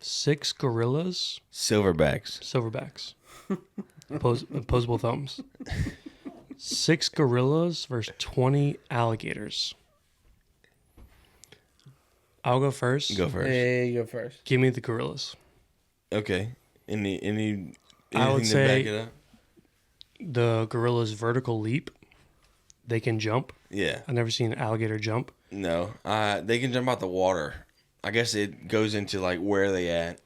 [SPEAKER 3] 6 gorillas,
[SPEAKER 2] Silverbacks.
[SPEAKER 3] silverbacks, opposable thumbs. 6 gorillas versus 20 alligators. I'll go first.
[SPEAKER 2] Go first.
[SPEAKER 4] Hey, you go first.
[SPEAKER 3] Give me the gorillas.
[SPEAKER 2] Okay. Anything
[SPEAKER 3] I would
[SPEAKER 2] to
[SPEAKER 3] say
[SPEAKER 2] back it up?
[SPEAKER 3] the gorilla's vertical leap. They can jump.
[SPEAKER 2] Yeah.
[SPEAKER 3] I've never seen an alligator jump.
[SPEAKER 2] No. They can jump out the water. I guess it goes into like where they at.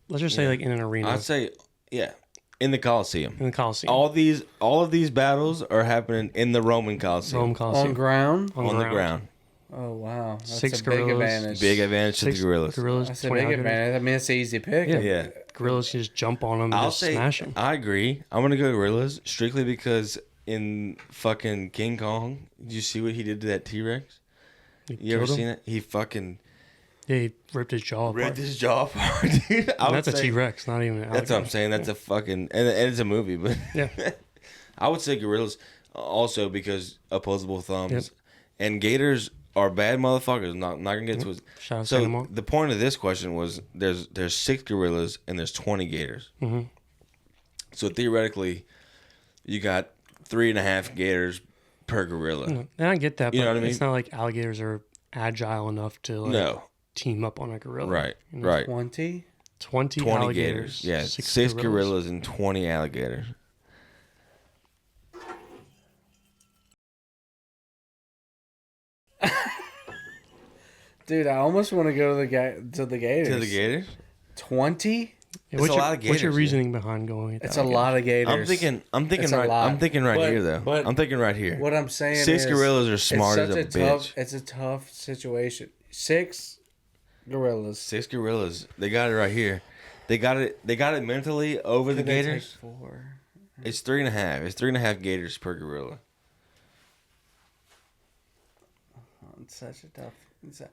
[SPEAKER 3] Let's just say like in an arena.
[SPEAKER 2] I'd say in the Coliseum.
[SPEAKER 3] In the Coliseum.
[SPEAKER 2] All of these battles are happening in the Roman Coliseum.
[SPEAKER 3] Rome Coliseum.
[SPEAKER 4] On ground?
[SPEAKER 2] On the ground.
[SPEAKER 4] Oh, wow. That's
[SPEAKER 3] 6
[SPEAKER 4] a big
[SPEAKER 3] gorillas.
[SPEAKER 4] advantage.
[SPEAKER 2] Big advantage to the gorillas.
[SPEAKER 3] Gorillas,
[SPEAKER 4] That's a
[SPEAKER 3] 20
[SPEAKER 4] big
[SPEAKER 3] alligators.
[SPEAKER 4] advantage. I mean, it's an easy pick.
[SPEAKER 3] Yeah.
[SPEAKER 2] Yeah.
[SPEAKER 3] Gorillas can just jump on them and
[SPEAKER 2] I'll
[SPEAKER 3] just
[SPEAKER 2] say
[SPEAKER 3] smash them.
[SPEAKER 2] I agree. I'm gonna go gorillas strictly because in fucking King Kong, did you see what he did to that T-Rex? You ever seen it? He fucking
[SPEAKER 3] Yeah, he ripped his jaw apart.
[SPEAKER 2] ripped his jaw apart, dude.
[SPEAKER 3] And that's a T-Rex, not even an alligator.
[SPEAKER 2] That's what I'm saying. That's a fucking and it's a movie, but
[SPEAKER 3] Yeah.
[SPEAKER 2] I would say gorillas also because opposable thumbs
[SPEAKER 3] Yep.
[SPEAKER 2] and gators are bad motherfuckers. Not gonna get to it.
[SPEAKER 3] Shout out to
[SPEAKER 2] So
[SPEAKER 3] them.
[SPEAKER 2] the point of this question was there's 6 gorillas and there's 20 gators.
[SPEAKER 3] Mm-hmm.
[SPEAKER 2] So theoretically, you got 3.5 gators per gorilla.
[SPEAKER 3] And I get that,
[SPEAKER 2] You
[SPEAKER 3] but
[SPEAKER 2] know what I mean?
[SPEAKER 3] it's not like alligators are agile enough to like
[SPEAKER 2] No,
[SPEAKER 3] team up on a gorilla.
[SPEAKER 2] right,
[SPEAKER 3] You know?
[SPEAKER 2] right.
[SPEAKER 4] 20?
[SPEAKER 3] 20
[SPEAKER 2] 20
[SPEAKER 3] alligators.
[SPEAKER 2] gators. Yeah, 6 gorillas and 20 alligators.
[SPEAKER 4] Dude, I almost want to go to the Gators.
[SPEAKER 2] To the gators?
[SPEAKER 4] 20?
[SPEAKER 3] Yeah,
[SPEAKER 2] It's
[SPEAKER 3] what's
[SPEAKER 2] a
[SPEAKER 3] your,
[SPEAKER 2] lot of
[SPEAKER 3] what's your
[SPEAKER 2] gators,
[SPEAKER 3] reasoning behind going?
[SPEAKER 4] It's a lot of Gators.
[SPEAKER 2] I'm thinking
[SPEAKER 4] It's a
[SPEAKER 2] right.
[SPEAKER 4] lot.
[SPEAKER 2] I'm thinking right
[SPEAKER 4] But-
[SPEAKER 2] here though.
[SPEAKER 4] but
[SPEAKER 2] I'm thinking right here.
[SPEAKER 4] What I'm saying
[SPEAKER 2] 6
[SPEAKER 4] is...
[SPEAKER 2] gorillas are smart as
[SPEAKER 4] it's
[SPEAKER 2] a
[SPEAKER 4] such a tough,
[SPEAKER 2] bitch.
[SPEAKER 4] It's a tough situation. 6 gorillas.
[SPEAKER 2] 6 gorillas. They got it right here. They got it mentally over the
[SPEAKER 4] Could they take
[SPEAKER 2] gators.
[SPEAKER 4] 4?
[SPEAKER 2] It's 3.5. It's 3.5 gators per gorilla.
[SPEAKER 4] It's such a tough...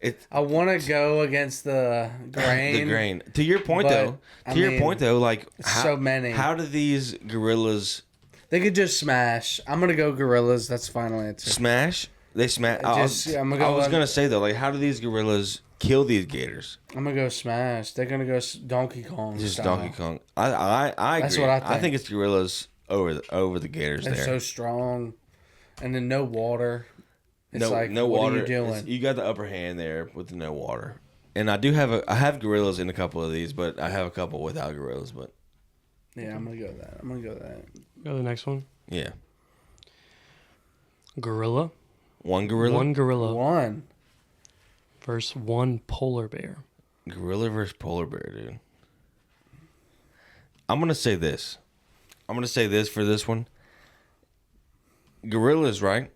[SPEAKER 2] It's
[SPEAKER 4] I want to go against the grain.
[SPEAKER 2] the grain. To your point
[SPEAKER 4] but,
[SPEAKER 2] though.
[SPEAKER 4] I
[SPEAKER 2] To your
[SPEAKER 4] mean,
[SPEAKER 2] point though, like
[SPEAKER 4] so many.
[SPEAKER 2] How do these gorillas
[SPEAKER 4] They could just smash. I'm going to go gorillas. That's the final answer.
[SPEAKER 2] smash? They smash.
[SPEAKER 4] I
[SPEAKER 2] was gonna say though, like, how do these gorillas kill these gators?
[SPEAKER 4] I'm going to go smash. They're going to go Donkey Kong
[SPEAKER 2] Just
[SPEAKER 4] style.
[SPEAKER 2] Donkey Kong. I agree.
[SPEAKER 4] That's what I
[SPEAKER 2] I think
[SPEAKER 4] think.
[SPEAKER 2] it's gorillas over the gators
[SPEAKER 4] They're
[SPEAKER 2] there.
[SPEAKER 4] so strong. And then no water. It's
[SPEAKER 2] no,
[SPEAKER 4] like,
[SPEAKER 2] no
[SPEAKER 4] what
[SPEAKER 2] water.
[SPEAKER 4] are you doing?
[SPEAKER 2] You got the upper hand there with the no water. And I have gorillas in a couple of these, but I have a couple without gorillas. But
[SPEAKER 4] Yeah, I'm going to go with that. I'm going to go with that.
[SPEAKER 3] Go to the next one.
[SPEAKER 2] yeah,
[SPEAKER 3] Gorilla.
[SPEAKER 2] one gorilla,
[SPEAKER 3] One gorilla
[SPEAKER 4] One.
[SPEAKER 3] versus one polar bear.
[SPEAKER 2] gorilla versus polar bear, dude. I'm gonna say this. For this one. Gorillas, right?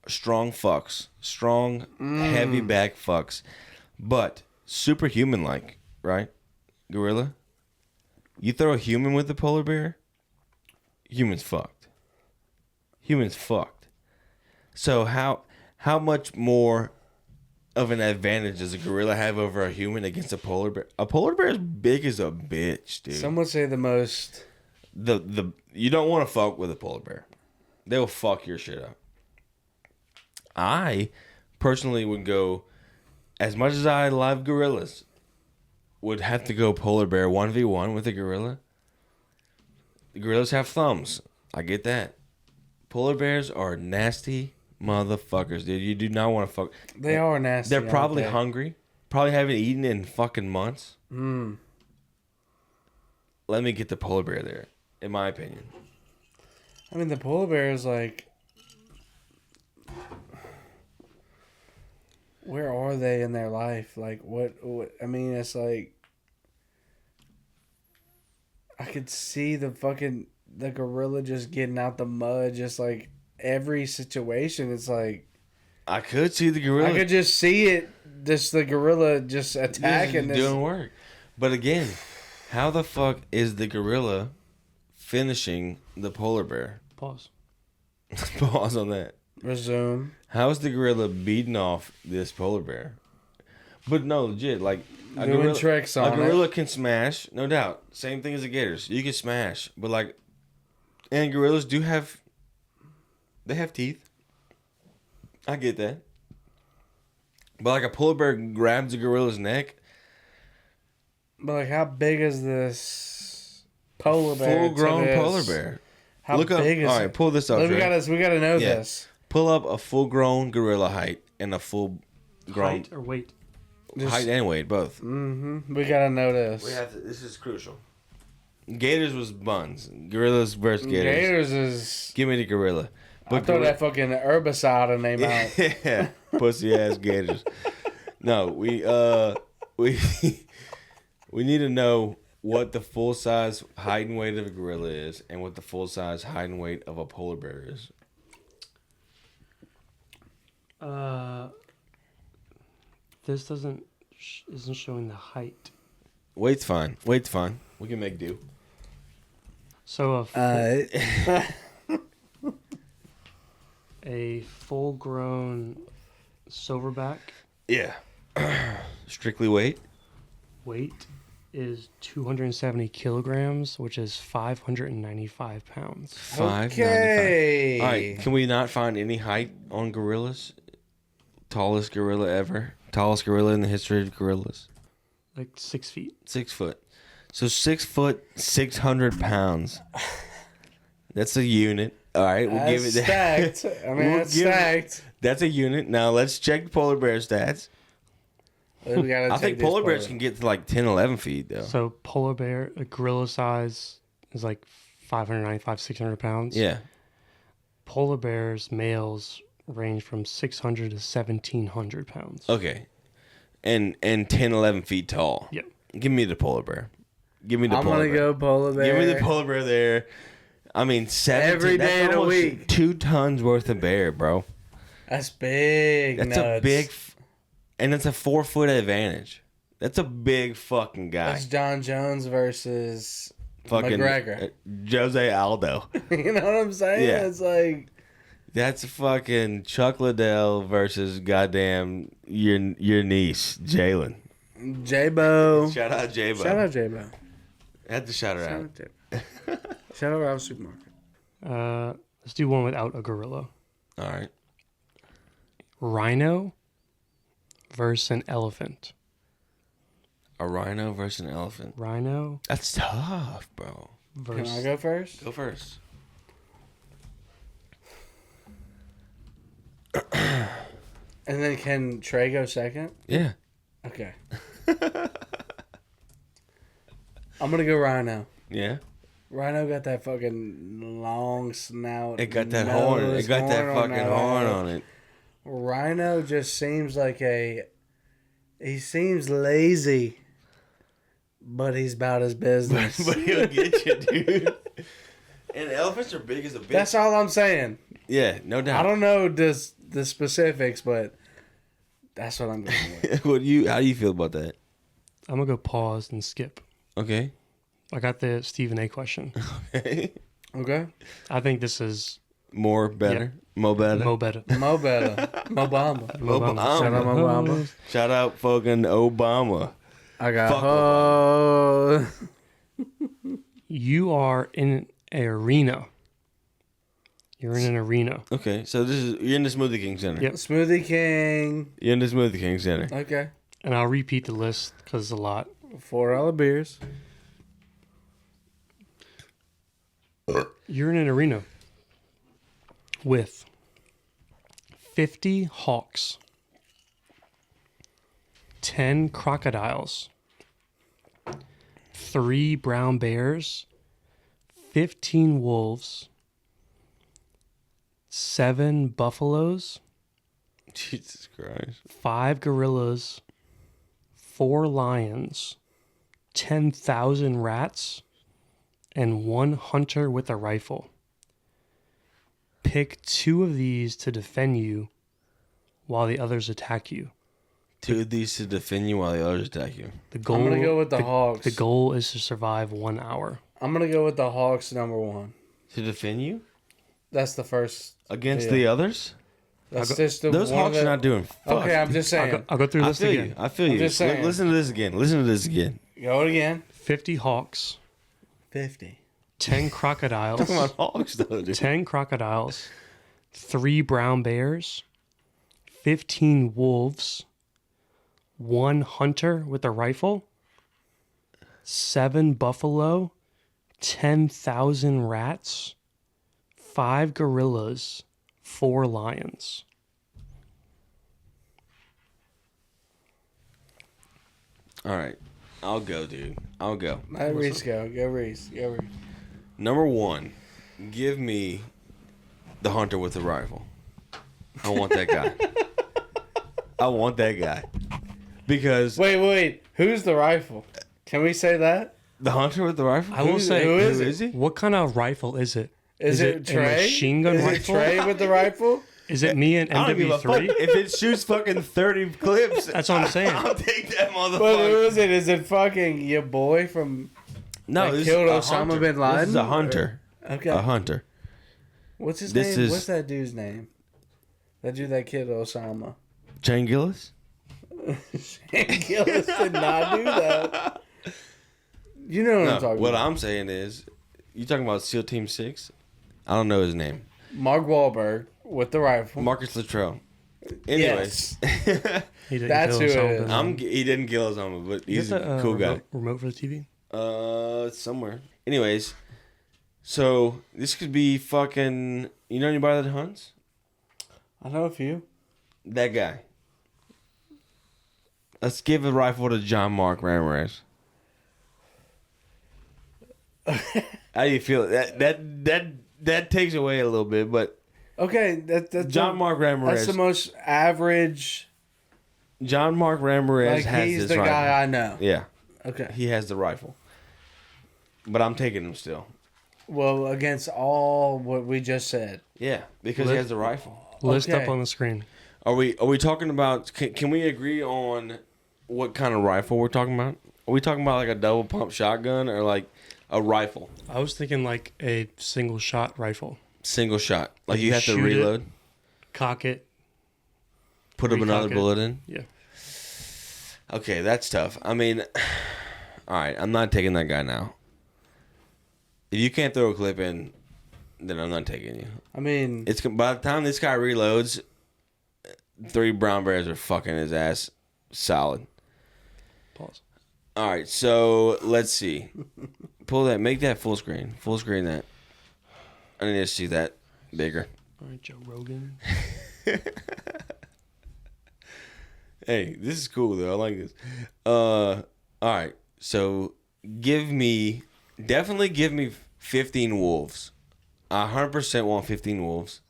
[SPEAKER 2] Strong fucks, strong, heavy back fucks, but superhuman like, right? Gorilla. You throw a human with the polar bear, human's fucked. So how much more of an advantage does a gorilla have over a human against a polar bear? A polar bear is big as a bitch, dude.
[SPEAKER 4] Some would say the most...
[SPEAKER 2] The you don't want to fuck with a polar bear. They'll fuck your shit up. I personally would go, as much as I love gorillas, would have to go polar bear 1v1 with a gorilla. The gorillas have thumbs. I get that. Polar bears are nasty motherfuckers, dude. You do not want to fuck.
[SPEAKER 4] They are nasty.
[SPEAKER 2] They're probably
[SPEAKER 4] aren't they?
[SPEAKER 2] hungry. Probably haven't eaten in fucking months. Let me get the polar bear there, in my opinion.
[SPEAKER 4] I mean, the polar bear is like... Where are they in their life? Like, what I mean, it's like... I could see the gorilla just getting out the mud, just like every situation. It's like...
[SPEAKER 2] I could see the gorilla.
[SPEAKER 4] I could just see it, just the gorilla just attacking this.
[SPEAKER 2] doing work. But again, how the fuck is the gorilla finishing the polar bear?
[SPEAKER 3] Pause.
[SPEAKER 2] Pause on that.
[SPEAKER 4] Resume.
[SPEAKER 2] How is the gorilla beating off this polar bear? But no, legit, like
[SPEAKER 4] Doing tricks on
[SPEAKER 2] a gorilla can smash, no doubt. Same thing as the gators. You can smash, but like, and gorillas they have teeth. I get that. But like a polar bear grabs a gorilla's neck.
[SPEAKER 4] But like, how big is this polar bear?
[SPEAKER 2] Full-grown polar bear.
[SPEAKER 4] How
[SPEAKER 2] Look
[SPEAKER 4] big
[SPEAKER 2] up.
[SPEAKER 4] is
[SPEAKER 2] All right,
[SPEAKER 4] it?
[SPEAKER 2] pull this up.
[SPEAKER 4] We
[SPEAKER 2] Dre.
[SPEAKER 4] gotta know
[SPEAKER 2] Yeah.
[SPEAKER 4] this.
[SPEAKER 2] Pull up a full-grown gorilla height and a full-grown
[SPEAKER 3] Height or weight?
[SPEAKER 2] height and weight, both.
[SPEAKER 4] We gotta know this.
[SPEAKER 2] This is crucial. Gators was buns. Gorillas versus gators.
[SPEAKER 4] Gators is.
[SPEAKER 2] Give me the gorilla.
[SPEAKER 4] I throw that fucking herbicide in their mouth.
[SPEAKER 2] Yeah, pussy ass gators. No, we we need to know what the full size height and weight of a gorilla is, and what the full size height and weight of a polar bear is.
[SPEAKER 3] This isn't showing the height.
[SPEAKER 2] Weight's fine. Weight's fine. We can make do.
[SPEAKER 3] So a full-grown silverback
[SPEAKER 2] Yeah. Strictly weight.
[SPEAKER 3] weight is 270 kilograms, which is 595 pounds.
[SPEAKER 2] 595.
[SPEAKER 4] Okay.
[SPEAKER 2] All right. Can we not find any height on gorillas? Tallest gorilla ever. Tallest gorilla in the history of gorillas.
[SPEAKER 3] Like 6 feet.
[SPEAKER 2] 6 foot. So 6 foot, 600 pounds. That's a unit. All right, we'll give it that.
[SPEAKER 4] Stacked. I mean, that's stacked.
[SPEAKER 2] That's a unit. Now let's check polar bear stats.
[SPEAKER 4] We gotta
[SPEAKER 2] I
[SPEAKER 4] take
[SPEAKER 2] think
[SPEAKER 4] these
[SPEAKER 2] polar bears can get to like 10, 11 feet though.
[SPEAKER 3] So polar bear, a gorilla size is like 595, 600 pounds.
[SPEAKER 2] Yeah.
[SPEAKER 3] Polar bears, males, range from 600 to 1,700 pounds.
[SPEAKER 2] Okay. And 10, 11 feet tall.
[SPEAKER 3] Yep.
[SPEAKER 2] Give me the polar bear. Give me the
[SPEAKER 4] I'm
[SPEAKER 2] polar
[SPEAKER 4] gonna
[SPEAKER 2] bear.
[SPEAKER 4] go polar bear.
[SPEAKER 2] Give me the polar bear there. I mean, 17,
[SPEAKER 4] Every day
[SPEAKER 2] that's
[SPEAKER 4] of the
[SPEAKER 2] almost
[SPEAKER 4] week.
[SPEAKER 2] 2 tons worth of bear, bro.
[SPEAKER 4] That's big.
[SPEAKER 2] That's
[SPEAKER 4] nuts.
[SPEAKER 2] a big, and it's a 4 foot advantage. That's a big fucking guy.
[SPEAKER 4] That's John Jones versus
[SPEAKER 2] Fucking
[SPEAKER 4] McGregor.
[SPEAKER 2] Jose Aldo.
[SPEAKER 4] You know what I'm saying?
[SPEAKER 2] Yeah.
[SPEAKER 4] It's like
[SPEAKER 2] That's fucking Chuck Liddell versus goddamn your niece, Jalen.
[SPEAKER 4] J-Bo.
[SPEAKER 2] Shout out J-Bo.
[SPEAKER 4] Shout out J-Bo.
[SPEAKER 2] Had to shout her
[SPEAKER 4] Shout
[SPEAKER 2] out.
[SPEAKER 4] out J-Bo. Shout out Ralph's Supermarket.
[SPEAKER 3] Let's do one without a gorilla.
[SPEAKER 2] All right.
[SPEAKER 3] Rhino versus an elephant.
[SPEAKER 2] A rhino versus an elephant.
[SPEAKER 3] Rhino
[SPEAKER 2] That's tough, bro.
[SPEAKER 4] Can
[SPEAKER 3] versus
[SPEAKER 4] I go first?
[SPEAKER 2] Go first.
[SPEAKER 4] And then can Trey go second?
[SPEAKER 2] Yeah.
[SPEAKER 4] Okay. I'm gonna go Rhino.
[SPEAKER 2] Yeah.
[SPEAKER 4] Rhino got that fucking long snout.
[SPEAKER 2] It got that horn. It got that fucking horn on it.
[SPEAKER 4] Rhino just seems like he seems lazy, but he's about his business.
[SPEAKER 2] But he'll get you, dude. And elephants are big as a bitch.
[SPEAKER 4] That's all I'm saying.
[SPEAKER 2] Yeah, no doubt.
[SPEAKER 4] I don't know the specifics, but that's what I'm going with.
[SPEAKER 2] How do you feel about that?
[SPEAKER 3] I'm gonna go pause and skip.
[SPEAKER 2] Okay.
[SPEAKER 3] I got the Stephen A question.
[SPEAKER 2] Okay.
[SPEAKER 4] Okay.
[SPEAKER 3] I think this is
[SPEAKER 2] More better. Mo better.
[SPEAKER 3] Mo better.
[SPEAKER 4] Mo better. Mobama.
[SPEAKER 2] Obama.
[SPEAKER 4] Shout out Mobama.
[SPEAKER 2] Shout out fucking Obama.
[SPEAKER 4] I got
[SPEAKER 2] Fuck
[SPEAKER 3] You are in an arena. You're in an arena.
[SPEAKER 2] Okay, so you're in the Smoothie King Center.
[SPEAKER 3] Yep.
[SPEAKER 4] Smoothie King.
[SPEAKER 2] You're in the Smoothie King Center.
[SPEAKER 4] Okay.
[SPEAKER 3] And I'll repeat the list because it's a lot.
[SPEAKER 4] $4 beers.
[SPEAKER 3] You're in an arena with 50 hawks, 10 crocodiles, 3 brown bears, 15 wolves, 7 buffaloes,
[SPEAKER 2] Jesus Christ.
[SPEAKER 3] 5 gorillas, 4 lions, 10,000 rats, and 1 hunter with a rifle. Pick 2 of these to defend you while the others attack you.
[SPEAKER 2] 2 of these to defend you while the others attack you.
[SPEAKER 3] The goal,
[SPEAKER 4] I'm going to go with the Hawks.
[SPEAKER 3] The goal is to survive 1 hour.
[SPEAKER 4] I'm going to go with the Hawks #1.
[SPEAKER 2] To defend you?
[SPEAKER 4] That's the first.
[SPEAKER 2] Against
[SPEAKER 4] Yeah.
[SPEAKER 2] the others?
[SPEAKER 4] That's just the
[SPEAKER 2] Those
[SPEAKER 4] one
[SPEAKER 2] Hawks
[SPEAKER 4] that-
[SPEAKER 2] are not doing fuck.
[SPEAKER 4] Okay, I'm just saying.
[SPEAKER 3] I'll go through
[SPEAKER 2] I
[SPEAKER 3] this
[SPEAKER 2] feel
[SPEAKER 3] again.
[SPEAKER 2] you. I feel
[SPEAKER 4] I'm
[SPEAKER 2] you.
[SPEAKER 4] just saying.
[SPEAKER 2] Listen to this again. Listen to this again.
[SPEAKER 4] Go it again.
[SPEAKER 3] 50 hawks,
[SPEAKER 4] 50.
[SPEAKER 3] 10 crocodiles,
[SPEAKER 2] Talking about Hawks though, dude.
[SPEAKER 3] 10 crocodiles, 3 brown bears, 15 wolves, 1 hunter with a rifle, 7 buffalo, 10,000 rats, 5 gorillas, 4 lions.
[SPEAKER 2] All right. I'll go, dude. I'll go.
[SPEAKER 4] Let Reese go. Go Reese. Go Reese.
[SPEAKER 2] Number 1, give me the hunter with the rifle. I want that guy. I want that guy. Because
[SPEAKER 4] Wait. Who's the rifle? Can we say that?
[SPEAKER 2] the hunter with the rifle?
[SPEAKER 3] I will say,
[SPEAKER 4] who
[SPEAKER 2] Who is he?
[SPEAKER 3] what kind of rifle is it?
[SPEAKER 4] Is it
[SPEAKER 3] a
[SPEAKER 4] Trey?
[SPEAKER 3] machine gun
[SPEAKER 4] Is it
[SPEAKER 3] rifle?
[SPEAKER 4] Trey with the rifle?
[SPEAKER 3] Is it me and
[SPEAKER 2] I don't give a fuck.
[SPEAKER 3] MW3?
[SPEAKER 2] If it shoots fucking 30 clips,
[SPEAKER 3] That's what I'm saying.
[SPEAKER 2] I'll take that
[SPEAKER 4] But who
[SPEAKER 2] motherfucker.
[SPEAKER 4] is it? Is it fucking your boy from?
[SPEAKER 2] No,
[SPEAKER 4] that
[SPEAKER 2] this
[SPEAKER 4] killed
[SPEAKER 2] is a
[SPEAKER 4] Osama
[SPEAKER 2] hunter.
[SPEAKER 4] bin Laden?
[SPEAKER 2] This is a hunter.
[SPEAKER 4] Okay.
[SPEAKER 2] A hunter.
[SPEAKER 4] What's his
[SPEAKER 2] This
[SPEAKER 4] name?
[SPEAKER 2] is-
[SPEAKER 4] What's that dude's name? That dude that killed Osama.
[SPEAKER 2] Jane Gillis?
[SPEAKER 4] Shane Gillis did not do that. You know what I'm talking
[SPEAKER 2] What
[SPEAKER 4] about.
[SPEAKER 2] I'm saying is, you talking about SEAL Team 6? I don't know his name.
[SPEAKER 4] Mark Wahlberg with the rifle.
[SPEAKER 2] Marcus Luttrell. Anyways,
[SPEAKER 3] He didn't
[SPEAKER 4] That's
[SPEAKER 3] kill
[SPEAKER 4] who it
[SPEAKER 3] Osama
[SPEAKER 4] is.
[SPEAKER 3] bin Laden.
[SPEAKER 2] he didn't kill Osama, but he's
[SPEAKER 3] You got
[SPEAKER 2] a
[SPEAKER 3] the,
[SPEAKER 2] cool guy.
[SPEAKER 3] remote for the TV?
[SPEAKER 2] Somewhere. Anyways, so this could be fucking. You know anybody that hunts?
[SPEAKER 4] I know a few.
[SPEAKER 2] That guy. Let's give a rifle to John Mark Ramirez. How do you feel? That takes away a little bit, but
[SPEAKER 4] Okay, that's
[SPEAKER 2] John Mark Ramirez.
[SPEAKER 4] That's the most average.
[SPEAKER 2] John Mark Ramirez
[SPEAKER 4] Like
[SPEAKER 2] has
[SPEAKER 4] he's
[SPEAKER 2] this
[SPEAKER 4] the
[SPEAKER 2] rifle.
[SPEAKER 4] guy I know.
[SPEAKER 2] Yeah,
[SPEAKER 4] Okay.
[SPEAKER 2] he has the rifle. But I'm taking him still.
[SPEAKER 4] Well, against all what we just said.
[SPEAKER 2] Yeah, because he has the rifle.
[SPEAKER 3] List
[SPEAKER 4] Okay.
[SPEAKER 3] up on the screen.
[SPEAKER 2] Are we talking about? Can we agree on what kind of rifle we're talking about? Are we talking about like a double pump shotgun or like a rifle,
[SPEAKER 3] I was thinking like a single shot rifle.
[SPEAKER 2] single shot? Like you have to
[SPEAKER 3] Shoot it.
[SPEAKER 2] reload,
[SPEAKER 3] Cock it.
[SPEAKER 2] put up another
[SPEAKER 3] recock it.
[SPEAKER 2] bullet in.
[SPEAKER 3] Yeah.
[SPEAKER 2] Okay, that's tough. I mean, all right, I'm not taking that guy now. If you can't throw a clip in, then I'm not taking you.
[SPEAKER 4] I mean,
[SPEAKER 2] It's by the time this guy reloads, 3 brown bears are fucking his ass solid.
[SPEAKER 3] Pause.
[SPEAKER 2] All right, so let's see. Pull that, make that full screen. Full screen that. I need to see that bigger.
[SPEAKER 3] All right, Joe Rogan.
[SPEAKER 2] Hey, this is cool though. I like this. All right, so definitely give me 15 wolves. I 100% want 15 wolves.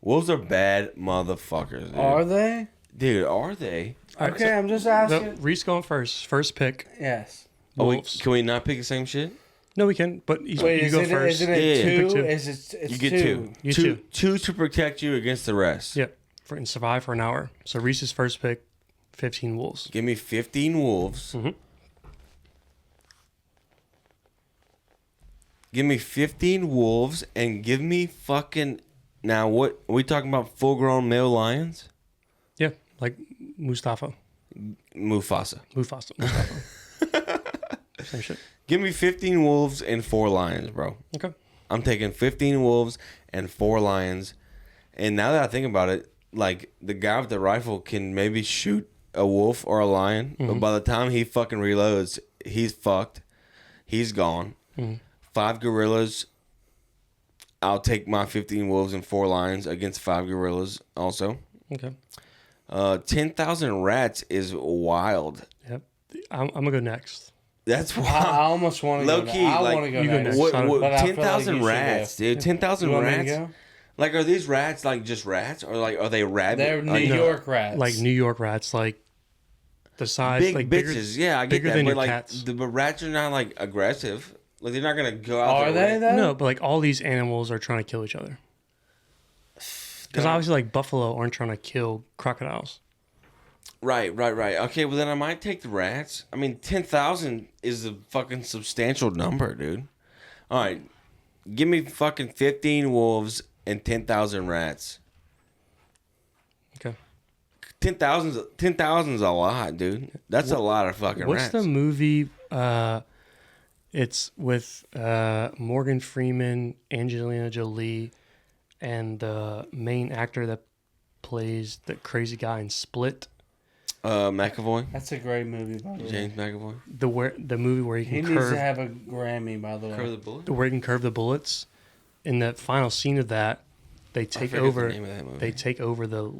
[SPEAKER 2] Wolves are bad motherfuckers, dude.
[SPEAKER 4] are they?
[SPEAKER 2] Dude, are they?
[SPEAKER 3] All right,
[SPEAKER 4] Okay,
[SPEAKER 3] so-
[SPEAKER 4] I'm just
[SPEAKER 3] No,
[SPEAKER 4] asking.
[SPEAKER 3] Reese going first. First pick.
[SPEAKER 4] Yes.
[SPEAKER 3] Wolves.
[SPEAKER 2] Can we not pick the same shit?
[SPEAKER 3] No, we can. But you,
[SPEAKER 4] Wait,
[SPEAKER 3] you
[SPEAKER 4] is
[SPEAKER 3] go
[SPEAKER 4] it,
[SPEAKER 3] first.
[SPEAKER 4] isn't it
[SPEAKER 2] Yeah,
[SPEAKER 3] pick
[SPEAKER 4] two?
[SPEAKER 3] two.
[SPEAKER 4] Is it? It's
[SPEAKER 2] You get two.
[SPEAKER 3] You
[SPEAKER 2] two.
[SPEAKER 3] two.
[SPEAKER 2] Two to protect you against the rest.
[SPEAKER 3] Yep. And survive for an hour. So Reese's first pick, 15 wolves.
[SPEAKER 2] Give me 15 wolves.
[SPEAKER 3] Mhm.
[SPEAKER 2] Give me 15 wolves and give me fucking. Now, what are we talking about? Full grown male lions?
[SPEAKER 3] Yeah, like Mustafa.
[SPEAKER 2] Mufasa.
[SPEAKER 3] Mustafa. Same shit.
[SPEAKER 2] Give me 15 wolves and 4 lions, bro.
[SPEAKER 3] Okay.
[SPEAKER 2] I'm taking 15 wolves and 4 lions. And now that I think about it, like the guy with the rifle can maybe shoot a wolf or a lion, but by the time he fucking reloads, he's fucked. He's gone. 5 gorillas. I'll take my 15 wolves and 4 lions against 5 gorillas also.
[SPEAKER 3] Okay.
[SPEAKER 2] 10,000 rats is wild.
[SPEAKER 3] Yep. I'm going to go next.
[SPEAKER 2] That's
[SPEAKER 4] I
[SPEAKER 2] wild.
[SPEAKER 4] almost want to
[SPEAKER 2] Low
[SPEAKER 4] go.
[SPEAKER 2] key,
[SPEAKER 4] I
[SPEAKER 2] like,
[SPEAKER 4] want to go
[SPEAKER 3] you go
[SPEAKER 4] next.
[SPEAKER 3] next.
[SPEAKER 4] But I feel like
[SPEAKER 2] 10,000
[SPEAKER 4] you should
[SPEAKER 2] rats,
[SPEAKER 4] go.
[SPEAKER 2] dude. 10,000
[SPEAKER 4] You want me to
[SPEAKER 2] rats.
[SPEAKER 4] go?
[SPEAKER 2] Like, are these rats like just rats, or like are they rabbit?
[SPEAKER 4] They're New
[SPEAKER 2] like,
[SPEAKER 4] York rats.
[SPEAKER 3] Like New York rats, like the size,
[SPEAKER 2] big
[SPEAKER 3] like
[SPEAKER 2] bitches? Yeah, I get
[SPEAKER 3] bigger
[SPEAKER 2] that.
[SPEAKER 3] than
[SPEAKER 2] But
[SPEAKER 3] your
[SPEAKER 2] like,
[SPEAKER 3] cats.
[SPEAKER 2] but rats are not like aggressive. Like they're not gonna go out.
[SPEAKER 4] Are
[SPEAKER 2] their
[SPEAKER 4] they
[SPEAKER 2] way.
[SPEAKER 4] though?
[SPEAKER 3] No, but like all these animals are trying to kill each other. Because
[SPEAKER 2] God.
[SPEAKER 3] obviously, like buffalo aren't trying to kill crocodiles.
[SPEAKER 2] Right. Okay, well then I might take the rats. I mean, 10,000 is a fucking substantial number, dude. All right, give me fucking 15 wolves and 10,000 rats.
[SPEAKER 3] Okay.
[SPEAKER 2] 10,000's a lot, dude. That's a lot of fucking
[SPEAKER 3] What's
[SPEAKER 2] rats.
[SPEAKER 3] the movie? It's with Morgan Freeman, Angelina Jolie, and the main actor that plays the crazy guy in Split.
[SPEAKER 2] McAvoy.
[SPEAKER 4] That's a great movie, by the way.
[SPEAKER 2] James McAvoy.
[SPEAKER 3] The movie where he
[SPEAKER 4] He
[SPEAKER 3] can
[SPEAKER 4] needs to
[SPEAKER 3] curve,
[SPEAKER 4] have a Grammy, by the way.
[SPEAKER 2] Curve the bullet.
[SPEAKER 3] where he can curve the bullets. In that final scene of that, they take
[SPEAKER 2] forget
[SPEAKER 3] over.
[SPEAKER 2] the name of that movie.
[SPEAKER 3] They take over the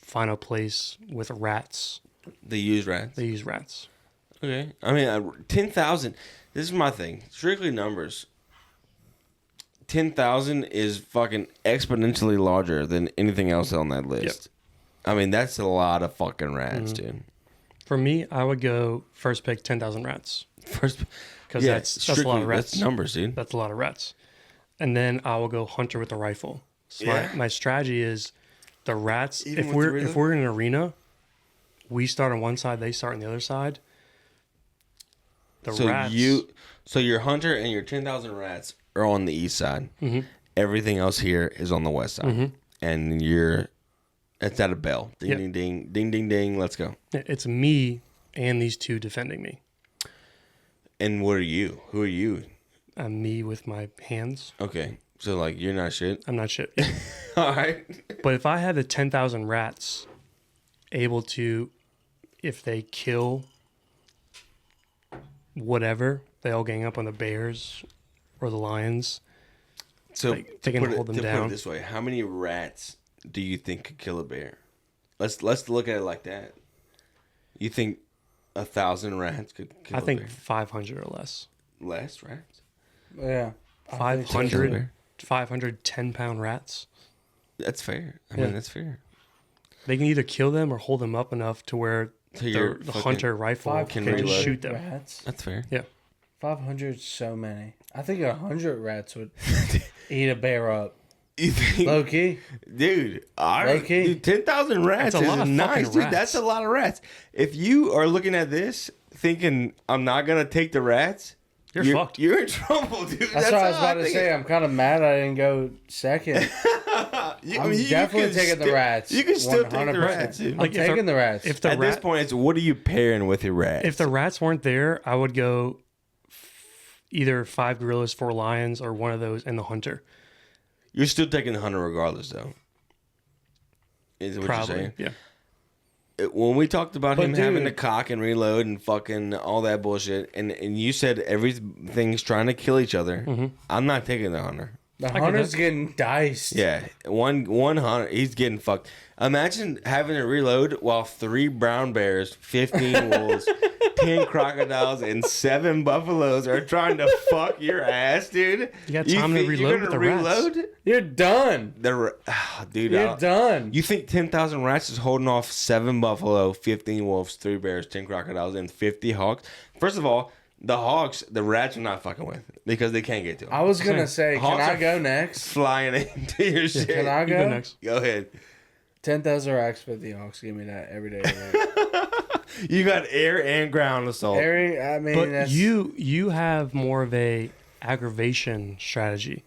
[SPEAKER 3] final place with rats.
[SPEAKER 2] They use rats.
[SPEAKER 3] They use rats.
[SPEAKER 2] Okay. I mean, 10,000. This is my thing. Strictly numbers. 10,000 is fucking exponentially larger than anything else on that list. I mean, that's a lot of fucking rats, dude.
[SPEAKER 3] For me, I would go first pick 10,000 rats.
[SPEAKER 2] First,
[SPEAKER 3] Because that's a lot of rats.
[SPEAKER 2] That's numbers, dude.
[SPEAKER 3] That's a lot of rats. And then I will go hunter with the rifle. So
[SPEAKER 2] Yeah.
[SPEAKER 3] my strategy is the rats.
[SPEAKER 2] Even
[SPEAKER 3] If
[SPEAKER 2] with the reload?
[SPEAKER 3] if we're in an arena, we start on one side, they start on the other side. The rats.
[SPEAKER 2] So your hunter and your 10,000 rats are on the east side. Mm-hmm. Everything else here is on the west side,
[SPEAKER 3] Mm-hmm.
[SPEAKER 2] and it's at a bell. Ding,
[SPEAKER 3] Yep.
[SPEAKER 2] ding, ding, ding, ding, ding. Let's go.
[SPEAKER 3] It's me and these two defending me.
[SPEAKER 2] And what are you? Who are you?
[SPEAKER 3] I'm me with my hands.
[SPEAKER 2] Okay, so like you're not shit.
[SPEAKER 3] I'm not shit.
[SPEAKER 2] All right.
[SPEAKER 3] But if I had the 10,000 rats able to, if they kill whatever, they all gang up on the bears or the lions.
[SPEAKER 2] So
[SPEAKER 3] Like, they can hold them
[SPEAKER 2] Put
[SPEAKER 3] down.
[SPEAKER 2] it this way: how many rats do you think could kill a bear? Let's look at it like that. You think 1,000 rats could kill
[SPEAKER 3] I
[SPEAKER 2] a
[SPEAKER 3] think
[SPEAKER 2] bear?
[SPEAKER 3] 500 or less.
[SPEAKER 2] Less rats.
[SPEAKER 4] Yeah. I think so.
[SPEAKER 3] 500, 500 10-pound rats.
[SPEAKER 2] That's fair. I
[SPEAKER 3] Yeah.
[SPEAKER 2] mean, that's fair.
[SPEAKER 3] They can either kill them or hold them up enough to where
[SPEAKER 2] So you're
[SPEAKER 3] the
[SPEAKER 2] fucking-
[SPEAKER 3] hunter rifle
[SPEAKER 2] can
[SPEAKER 3] can just
[SPEAKER 2] reload.
[SPEAKER 3] shoot them.
[SPEAKER 4] Rats.
[SPEAKER 2] That's fair.
[SPEAKER 3] Yeah.
[SPEAKER 4] 500 so many. I think 100 rats would eat a bear up.
[SPEAKER 2] You think,
[SPEAKER 4] Low key.
[SPEAKER 2] dude? All right,
[SPEAKER 4] Low-key.
[SPEAKER 2] dude, 10,000 rats
[SPEAKER 3] That's a
[SPEAKER 2] is
[SPEAKER 3] lot of
[SPEAKER 2] nice,
[SPEAKER 3] fucking
[SPEAKER 2] dude.
[SPEAKER 3] rats.
[SPEAKER 2] That's a lot of rats. If you are looking at this thinking I'm not gonna take the rats,
[SPEAKER 3] You're fucked.
[SPEAKER 2] You're in trouble, dude.
[SPEAKER 4] That's what I was
[SPEAKER 2] how
[SPEAKER 4] about to
[SPEAKER 2] think
[SPEAKER 4] say.
[SPEAKER 2] it-
[SPEAKER 4] I'm kind of mad I didn't go second. I'm definitely taking the rats.
[SPEAKER 2] You can still take the
[SPEAKER 4] 100%.
[SPEAKER 2] rats, dude.
[SPEAKER 4] I'm
[SPEAKER 3] Like, if
[SPEAKER 4] taking
[SPEAKER 3] the-
[SPEAKER 4] the rats.
[SPEAKER 3] If the
[SPEAKER 2] At this
[SPEAKER 3] rat,
[SPEAKER 2] point, it's what are you pairing with your rats?
[SPEAKER 3] if the rats weren't there, I would go either 5 gorillas, 4 lions, or one of those and the hunter.
[SPEAKER 2] You're still taking the hunter regardless, though. Is what you're
[SPEAKER 3] Probably.
[SPEAKER 2] saying?
[SPEAKER 3] Yeah.
[SPEAKER 2] When we talked about
[SPEAKER 4] But
[SPEAKER 2] him having to
[SPEAKER 4] dude-
[SPEAKER 2] cock and reload and fucking all that bullshit, and you said everything's trying to kill each other, I'm not taking the hunter.
[SPEAKER 4] The
[SPEAKER 3] get
[SPEAKER 4] hunter's
[SPEAKER 3] that.
[SPEAKER 4] getting diced.
[SPEAKER 2] Yeah, one hunter, he's getting fucked. Imagine having to reload while 3 brown bears, 15 wolves, 10 crocodiles, and 7 buffaloes are trying to fuck your ass, dude.
[SPEAKER 3] You got time to
[SPEAKER 2] think
[SPEAKER 3] reload
[SPEAKER 2] you're
[SPEAKER 3] with
[SPEAKER 2] gonna
[SPEAKER 3] the rats.
[SPEAKER 2] reload?
[SPEAKER 4] You're done.
[SPEAKER 2] Dude,
[SPEAKER 4] You're done.
[SPEAKER 2] You think 10,000 rats is holding off 7 buffalo, 15 wolves, 3 bears, 10 crocodiles, and 50 hawks? First of all, the hawks, the rats are not fucking with because they can't get to them.
[SPEAKER 4] I was going to say,
[SPEAKER 2] Hawks
[SPEAKER 4] can I
[SPEAKER 2] are
[SPEAKER 4] go next?
[SPEAKER 2] Flying into your shit.
[SPEAKER 4] Can I
[SPEAKER 3] You
[SPEAKER 4] go?
[SPEAKER 3] go next.
[SPEAKER 2] Go ahead.
[SPEAKER 4] 10,000 racks, 50 hawks. Give me that every day. of the week.
[SPEAKER 2] You got air and ground assault.
[SPEAKER 4] Harry, I mean,
[SPEAKER 3] But
[SPEAKER 4] that's
[SPEAKER 3] you have more of a aggravation strategy.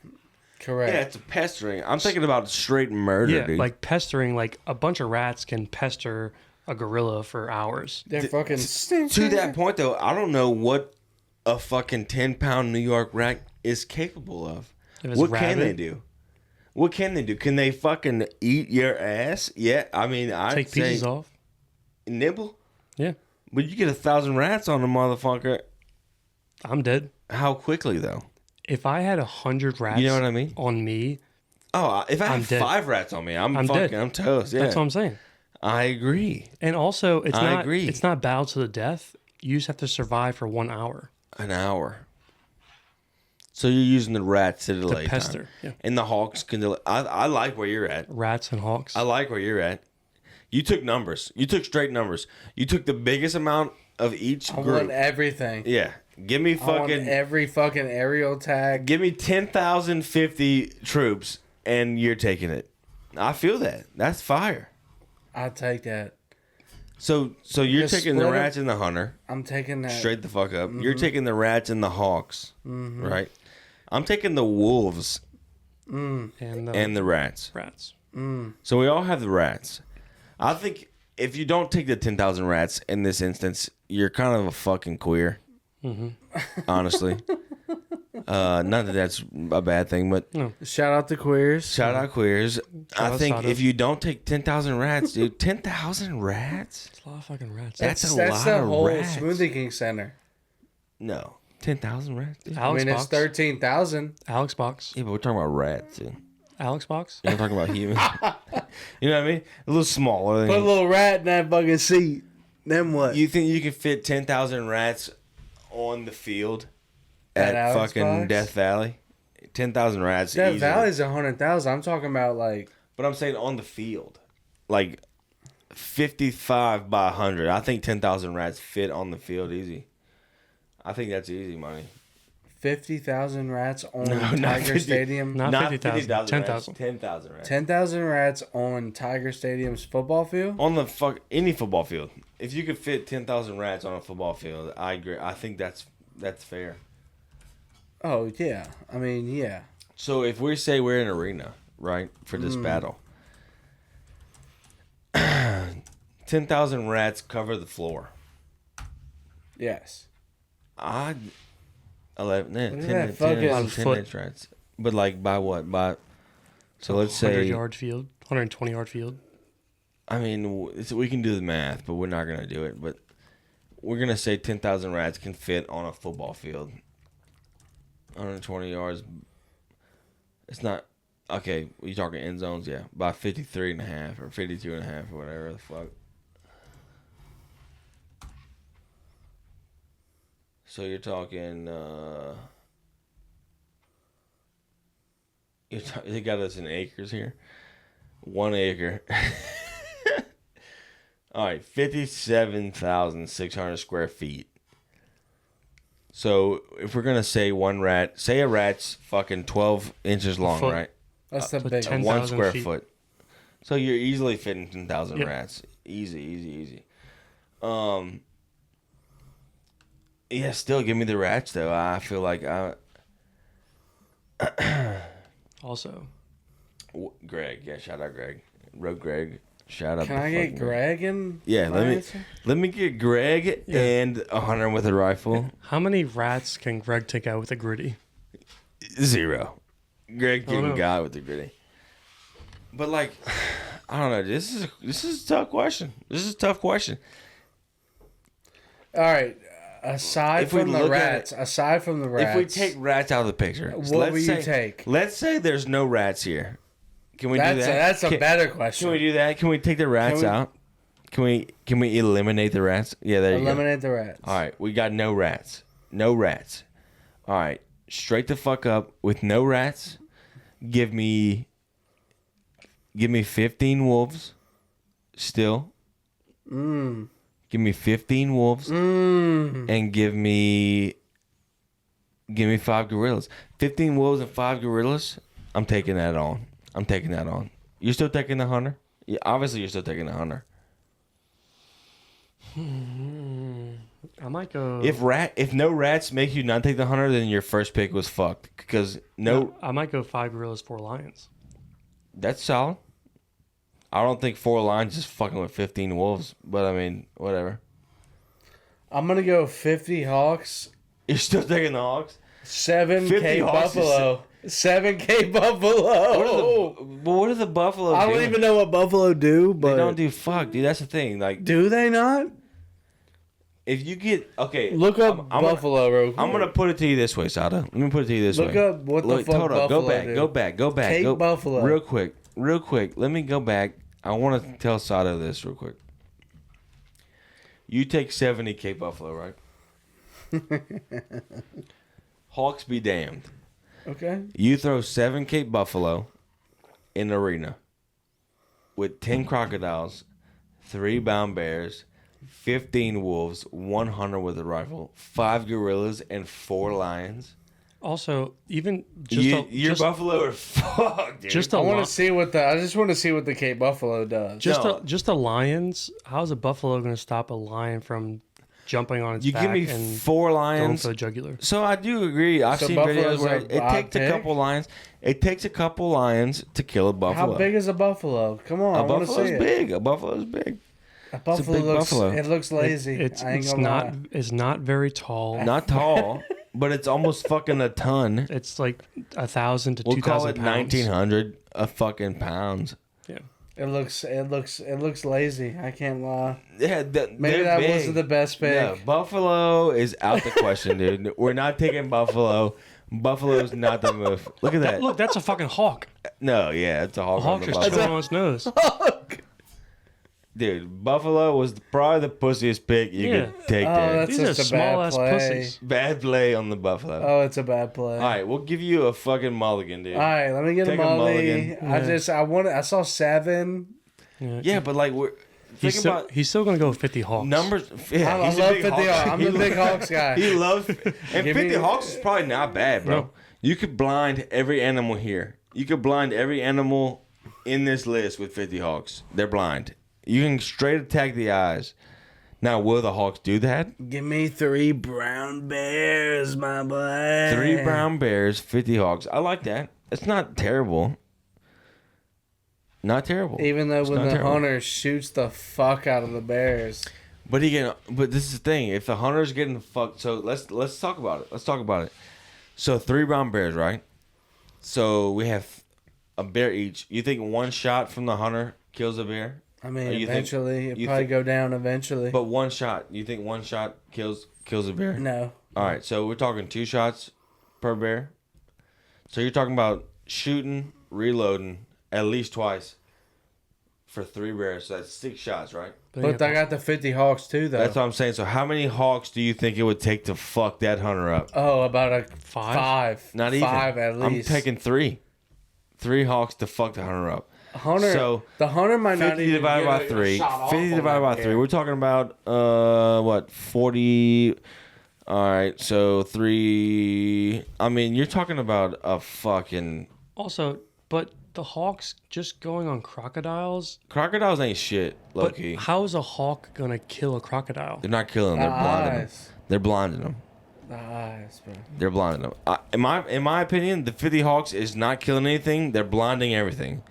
[SPEAKER 4] correct.
[SPEAKER 2] Yeah, it's a pestering. I'm thinking about straight murder,
[SPEAKER 3] Yeah,
[SPEAKER 2] dude.
[SPEAKER 3] like pestering. Like a bunch of rats can pester a gorilla for hours.
[SPEAKER 4] They're fucking
[SPEAKER 2] to that point, though, I don't know what a fucking 10-pound New York rat is capable of.
[SPEAKER 3] If it's
[SPEAKER 2] What can they
[SPEAKER 3] rabid,
[SPEAKER 2] do? What can they do? Can they fucking eat your ass? Yeah, I mean, I'd
[SPEAKER 3] take
[SPEAKER 2] say
[SPEAKER 3] pieces off.
[SPEAKER 2] nibble.
[SPEAKER 3] Yeah,
[SPEAKER 2] But you get 1,000 rats on a motherfucker.
[SPEAKER 3] I'm dead.
[SPEAKER 2] How quickly, though?
[SPEAKER 3] If I had 100 rats,
[SPEAKER 2] You know what I mean?
[SPEAKER 3] on me,
[SPEAKER 2] If I
[SPEAKER 3] I'm
[SPEAKER 2] have
[SPEAKER 3] dead.
[SPEAKER 2] 5 rats on me, I'm
[SPEAKER 3] I'm
[SPEAKER 2] fucking,
[SPEAKER 3] dead.
[SPEAKER 2] I'm toast. Yeah,
[SPEAKER 3] that's what I'm saying.
[SPEAKER 2] I agree.
[SPEAKER 3] And also, it's
[SPEAKER 2] I
[SPEAKER 3] not
[SPEAKER 2] agree.
[SPEAKER 3] it's not battle to the death. You just have to survive for 1 hour.
[SPEAKER 2] An hour. So you're using the rats to delay time.
[SPEAKER 3] pester, yeah.
[SPEAKER 2] And the hawks can delay. I like where you're at.
[SPEAKER 3] Rats and hawks.
[SPEAKER 2] I like where you're at. You took numbers. You took straight numbers. You took the biggest amount of each
[SPEAKER 4] I want
[SPEAKER 2] group.
[SPEAKER 4] everything.
[SPEAKER 2] Yeah. Give me
[SPEAKER 4] I want
[SPEAKER 2] fucking.
[SPEAKER 4] every fucking aerial tag.
[SPEAKER 2] Give me 10,050 troops, and you're taking it. I feel that. That's fire.
[SPEAKER 4] I'll take that.
[SPEAKER 2] So you're
[SPEAKER 4] Just
[SPEAKER 2] taking the
[SPEAKER 4] split it.
[SPEAKER 2] rats and the hunter.
[SPEAKER 4] I'm taking that.
[SPEAKER 2] Straight the fuck up. You're taking the rats and the hawks, right? I'm taking the wolves
[SPEAKER 3] and the
[SPEAKER 2] and the rats.
[SPEAKER 3] rats.
[SPEAKER 2] So we all have the rats. I think if you don't take the 10,000 rats in this instance, you're kind of a fucking queer. Honestly. Not that that's a bad thing, but
[SPEAKER 4] Shout out to queers.
[SPEAKER 2] shout out queers. I think if you don't take 10,000 rats, dude, 10,000 rats?
[SPEAKER 3] It's a lot of fucking rats.
[SPEAKER 2] That's a
[SPEAKER 4] That's
[SPEAKER 2] lot
[SPEAKER 4] the
[SPEAKER 2] of
[SPEAKER 4] whole
[SPEAKER 2] rats.
[SPEAKER 4] Smoothie King Center.
[SPEAKER 2] No. 10,000 rats? Dude.
[SPEAKER 3] Alex
[SPEAKER 4] it's
[SPEAKER 3] box.
[SPEAKER 4] 13,000.
[SPEAKER 3] Alex box.
[SPEAKER 2] Yeah, but we're talking about rats, dude.
[SPEAKER 3] Alex box.
[SPEAKER 2] You're not talking about humans. You know what I mean? A little smaller.
[SPEAKER 4] Put a little rat in that fucking seat. Then what?
[SPEAKER 2] You think you can fit 10,000 rats on the field at
[SPEAKER 4] Alex
[SPEAKER 2] fucking
[SPEAKER 4] box?
[SPEAKER 2] Death Valley? 10,000 rats
[SPEAKER 4] Death
[SPEAKER 2] easily.
[SPEAKER 4] Valley's 100,000. I'm talking about like.
[SPEAKER 2] But I'm saying on the field. Like 55 by 100. I think 10,000 rats fit on the field easy. I think that's easy money.
[SPEAKER 4] 50,000 rats on
[SPEAKER 2] not
[SPEAKER 4] Tiger
[SPEAKER 2] 50.
[SPEAKER 4] Stadium.
[SPEAKER 3] Not 50,000.
[SPEAKER 2] 10,000
[SPEAKER 3] 10,000.
[SPEAKER 2] 10,000 rats.
[SPEAKER 4] 10,000 rats on Tiger Stadium's football field.
[SPEAKER 2] On the any football field. If you could fit 10,000 rats on a football field, I agree. I think that's fair.
[SPEAKER 4] Oh yeah, I mean yeah.
[SPEAKER 2] So if we say we're in an arena, right, for this battle, 10,000 rats cover the floor.
[SPEAKER 4] Yes.
[SPEAKER 2] 11,
[SPEAKER 4] at
[SPEAKER 2] 10,
[SPEAKER 4] that
[SPEAKER 2] 10,
[SPEAKER 4] fucking
[SPEAKER 2] 10
[SPEAKER 3] foot.
[SPEAKER 2] inch rats. But like by what? So let's
[SPEAKER 3] 100
[SPEAKER 2] say,
[SPEAKER 3] yard field, 120 yard field.
[SPEAKER 2] I mean, we can do the math, but we're not going to do it. But we're going to say 10,000 rats can fit on a football field. 120 yards. It's not, okay, you talking end zones? Yeah, by 53 and a half or 52 and a half or whatever the fuck. So you're talking, they got us in acres here. 1 acre. All right, 57,600 square feet. So if we're gonna say one rat, say a rat's fucking 12 inches long,
[SPEAKER 3] Foot.
[SPEAKER 2] right?
[SPEAKER 4] That's the
[SPEAKER 3] So
[SPEAKER 4] big
[SPEAKER 3] 10,000
[SPEAKER 2] 1 square
[SPEAKER 3] feet.
[SPEAKER 2] foot. So you're easily fitting 10,000
[SPEAKER 3] Yep.
[SPEAKER 2] rats. Easy. Yeah, still give me the rats though. I feel like
[SPEAKER 3] Also,
[SPEAKER 2] Greg, yeah, shout out Greg, Road Greg, shout out.
[SPEAKER 4] Can I get Greg in?
[SPEAKER 2] Yeah,
[SPEAKER 4] my
[SPEAKER 2] let
[SPEAKER 4] answer?
[SPEAKER 2] me get Greg and a hunter with a rifle.
[SPEAKER 3] how many rats can Greg take out with a gritty?
[SPEAKER 2] 0. Greg
[SPEAKER 3] I don't
[SPEAKER 2] getting
[SPEAKER 3] know.
[SPEAKER 2] got with the gritty. But like, I don't know. This is a tough question.
[SPEAKER 4] All right. Aside
[SPEAKER 2] If we
[SPEAKER 4] from the
[SPEAKER 2] look at
[SPEAKER 4] rats,
[SPEAKER 2] If we take rats out of the picture,
[SPEAKER 4] What will you take?
[SPEAKER 2] Let's say there's no rats here. Can we do
[SPEAKER 4] that's
[SPEAKER 2] that?
[SPEAKER 4] that's a
[SPEAKER 2] Can-
[SPEAKER 4] better question.
[SPEAKER 2] Can we do that? Can we take the rats
[SPEAKER 4] we-
[SPEAKER 2] out? Can we eliminate the rats? Yeah, there you go.
[SPEAKER 4] Eliminate the rats.
[SPEAKER 2] All right, we got no rats. No rats. All right, straight the fuck up with no rats. Give me 15 wolves. Still. Give me 15 wolves and give me 5 gorillas. 15 wolves and 5 gorillas. I'm taking that on. You're still taking the hunter? Yeah, obviously you're still taking the hunter.
[SPEAKER 3] I might go.
[SPEAKER 2] If no rats make you not take the hunter, then your first pick was fucked because no,
[SPEAKER 3] I might go 5 gorillas, 4 lions.
[SPEAKER 2] that's solid. I don't think 4 lions is fucking with 15 wolves, but I mean, whatever.
[SPEAKER 4] I'm gonna go 50 hawks,
[SPEAKER 2] You're still taking the hogs?
[SPEAKER 4] 7K
[SPEAKER 2] 50 hawks is-
[SPEAKER 4] buffalo, 7K buffalo.
[SPEAKER 2] What are the buffalo
[SPEAKER 4] I don't
[SPEAKER 2] doing?
[SPEAKER 4] even know what buffalo do,
[SPEAKER 2] They
[SPEAKER 4] but
[SPEAKER 2] don't do fuck, dude. That's the thing. Like,
[SPEAKER 4] do they not?
[SPEAKER 2] if you get okay,
[SPEAKER 4] Look up
[SPEAKER 2] I'm
[SPEAKER 4] buffalo real quick.
[SPEAKER 2] I'm gonna put it to you this way, Sada. Let me put it to you this
[SPEAKER 4] Look
[SPEAKER 2] way.
[SPEAKER 4] up what the fuck
[SPEAKER 2] hold up.
[SPEAKER 4] buffalo
[SPEAKER 2] Go back.
[SPEAKER 4] do.
[SPEAKER 2] Go back.
[SPEAKER 4] Cape
[SPEAKER 2] go,
[SPEAKER 4] buffalo.
[SPEAKER 2] Real quick. Let me go back. I want to tell Sada this real quick. You take 70 Cape Buffalo, right? Hawks be damned.
[SPEAKER 4] Okay.
[SPEAKER 2] You throw 7 Cape Buffalo in the arena with 10 crocodiles, 3 bound bears, 15 wolves, 1 hunter with a rifle, 5 gorillas, and 4 lions.
[SPEAKER 3] Also, even
[SPEAKER 2] Your buffalo are fucked, dude.
[SPEAKER 3] just
[SPEAKER 4] I
[SPEAKER 3] a
[SPEAKER 4] want
[SPEAKER 3] li-
[SPEAKER 4] to see what I just want to see what the Cape buffalo does.
[SPEAKER 2] No.
[SPEAKER 3] just the lions. How's a buffalo going to stop a lion from jumping on its
[SPEAKER 2] You
[SPEAKER 3] back
[SPEAKER 2] give me
[SPEAKER 3] and
[SPEAKER 2] 4
[SPEAKER 3] going
[SPEAKER 2] lions.
[SPEAKER 3] for the jugular?
[SPEAKER 2] So I do agree. I've
[SPEAKER 4] So
[SPEAKER 2] seen
[SPEAKER 4] buffaloes
[SPEAKER 2] videos where
[SPEAKER 4] are
[SPEAKER 2] it
[SPEAKER 4] odd
[SPEAKER 2] takes a
[SPEAKER 4] pick?
[SPEAKER 2] couple lions. It takes a couple lions to kill a buffalo.
[SPEAKER 4] How big is a buffalo? Come on, I
[SPEAKER 2] A
[SPEAKER 4] want to
[SPEAKER 2] buffalo's
[SPEAKER 4] see it.
[SPEAKER 2] big. A buffalo's big.
[SPEAKER 4] A buffalo
[SPEAKER 2] big
[SPEAKER 4] looks.
[SPEAKER 2] buffalo.
[SPEAKER 4] It looks lazy.
[SPEAKER 3] It's
[SPEAKER 4] I ain't
[SPEAKER 3] it's
[SPEAKER 4] gonna
[SPEAKER 3] not
[SPEAKER 4] lie.
[SPEAKER 3] it's not very tall.
[SPEAKER 2] Not tall, but it's almost fucking a ton.
[SPEAKER 3] It's like 1,000 to
[SPEAKER 2] We'll
[SPEAKER 3] 2,000
[SPEAKER 2] call it
[SPEAKER 3] pounds.
[SPEAKER 2] 1,900 a fucking pounds.
[SPEAKER 3] Yeah.
[SPEAKER 4] It looks lazy. I can't lie.
[SPEAKER 2] Yeah,
[SPEAKER 4] Maybe that wasn't the best pick.
[SPEAKER 2] No, Buffalo is out the question, dude. We're not taking Buffalo. Buffalo's not the move. Look at that.
[SPEAKER 3] Look, that's a fucking hawk.
[SPEAKER 2] No, yeah, it's a hog.
[SPEAKER 3] A hawk
[SPEAKER 2] on the
[SPEAKER 3] just
[SPEAKER 2] Buffalo.
[SPEAKER 3] chilling on its nose.
[SPEAKER 2] Dude, Buffalo was probably the pussiest pick you could take there.
[SPEAKER 4] That's
[SPEAKER 3] These are
[SPEAKER 4] such a
[SPEAKER 3] small
[SPEAKER 4] bad
[SPEAKER 3] ass
[SPEAKER 4] play.
[SPEAKER 3] pussies.
[SPEAKER 2] Bad play on the Buffalo.
[SPEAKER 4] Oh, it's a bad play.
[SPEAKER 2] All right, we'll give you a fucking mulligan, dude.
[SPEAKER 4] All right, let me get
[SPEAKER 2] Take
[SPEAKER 4] a
[SPEAKER 2] a
[SPEAKER 4] Molly.
[SPEAKER 2] mulligan.
[SPEAKER 4] I saw 7.
[SPEAKER 2] Yeah, but like we're thinking about
[SPEAKER 3] he's still gonna go with 50 hawks.
[SPEAKER 2] numbers. Yeah,
[SPEAKER 4] I
[SPEAKER 2] he's a
[SPEAKER 4] love
[SPEAKER 2] big
[SPEAKER 4] 50
[SPEAKER 2] Hawks.
[SPEAKER 4] Hawks. I'm the big Hawks guy.
[SPEAKER 2] He loves and
[SPEAKER 4] Give
[SPEAKER 2] 50
[SPEAKER 4] me-
[SPEAKER 2] Hawks is probably not bad, bro.
[SPEAKER 3] No.
[SPEAKER 2] You could blind every animal here. You could blind every animal in this list with 50 Hawks. They're blind. You can straight attack the eyes. Now, will the Hawks do that?
[SPEAKER 4] Give me 3 brown bears, my boy.
[SPEAKER 2] 3 brown bears, 50 Hawks. I like that. It's not terrible. Not terrible.
[SPEAKER 4] Even though
[SPEAKER 2] It's
[SPEAKER 4] when
[SPEAKER 2] not
[SPEAKER 4] the
[SPEAKER 2] terrible.
[SPEAKER 4] hunter shoots the fuck out of the bears.
[SPEAKER 2] But but this is the thing. If the hunter's getting fucked, so let's talk about it. Let's talk about it. So 3 brown bears, right? So we have a bear each. You think one shot from the hunter kills a bear?
[SPEAKER 4] I mean,
[SPEAKER 2] You think-
[SPEAKER 4] eventually, it'll
[SPEAKER 2] you
[SPEAKER 4] probably
[SPEAKER 2] think-
[SPEAKER 4] go down eventually.
[SPEAKER 2] But one shot. You think one shot kills a bear?
[SPEAKER 4] No.
[SPEAKER 2] All right. So we're talking 2 shots per bear. So you're talking about shooting, reloading at least twice for 3 bears. So that's 6 shots, right?
[SPEAKER 4] But I got the 50 Hawks too, though.
[SPEAKER 2] That's what I'm saying. So how many hawks do you think it would take to fuck that hunter up?
[SPEAKER 4] Oh, about a
[SPEAKER 3] 5?
[SPEAKER 4] 5.
[SPEAKER 2] Not even.
[SPEAKER 4] 5 at least.
[SPEAKER 2] I'm taking 3. 3 hawks to fuck the hunter up.
[SPEAKER 4] Hunter.
[SPEAKER 2] So,
[SPEAKER 4] the hunter might not
[SPEAKER 2] 50
[SPEAKER 4] even
[SPEAKER 2] divided
[SPEAKER 4] get
[SPEAKER 2] by
[SPEAKER 4] a
[SPEAKER 2] 3.
[SPEAKER 4] shot off
[SPEAKER 2] 50
[SPEAKER 4] on
[SPEAKER 2] divided by
[SPEAKER 4] that
[SPEAKER 2] 3.
[SPEAKER 4] bear.
[SPEAKER 2] We're talking about, what, 40. All right. So 3. I mean, you're talking about a fucking.
[SPEAKER 3] Also, but the hawks just going on crocodiles.
[SPEAKER 2] Crocodiles ain't shit, low
[SPEAKER 3] But
[SPEAKER 2] key.
[SPEAKER 3] how is a hawk gonna kill a crocodile?
[SPEAKER 2] They're not killing them. They're blinding them.
[SPEAKER 4] Eyes.
[SPEAKER 2] They're blinding them.
[SPEAKER 4] The eyes, bro.
[SPEAKER 2] They're blinding them. In my opinion, the 50 Hawks is not killing anything. They're blinding everything.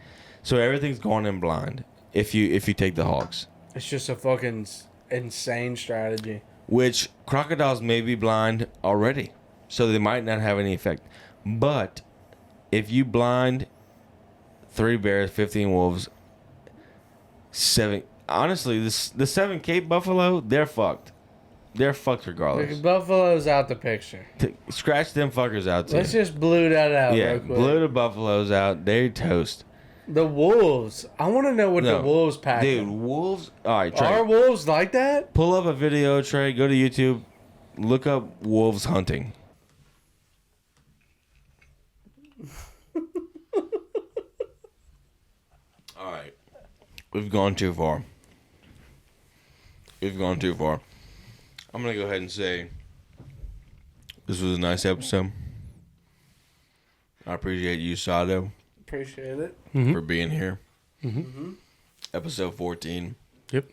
[SPEAKER 2] So everything's going in blind if you take the Hawks.
[SPEAKER 4] It's just a fucking insane strategy.
[SPEAKER 2] Which crocodiles may be blind already. So they might not have any effect. But if you blind 3 bears, 15 wolves, 7... Honestly, the 7 Cape Buffalo, they're fucked. They're fucked regardless.
[SPEAKER 4] Buffalo's out the picture.
[SPEAKER 2] Scratch them fuckers out too.
[SPEAKER 4] Let's just blue that out
[SPEAKER 2] Yeah,
[SPEAKER 4] real quick.
[SPEAKER 2] blue the buffaloes out. They're toast.
[SPEAKER 4] The wolves. I want to know what the wolves pack.
[SPEAKER 2] Dude, wolves. All right, Trey.
[SPEAKER 4] Are wolves like that?
[SPEAKER 2] Pull up a video, Trey. Go to YouTube. Look up wolves hunting. All right. We've gone too far. We've gone too far. I'm going to go ahead and say this was a nice episode. I appreciate you, Sado,
[SPEAKER 4] Appreciate it.
[SPEAKER 2] for being here. Episode 14.
[SPEAKER 3] Yep.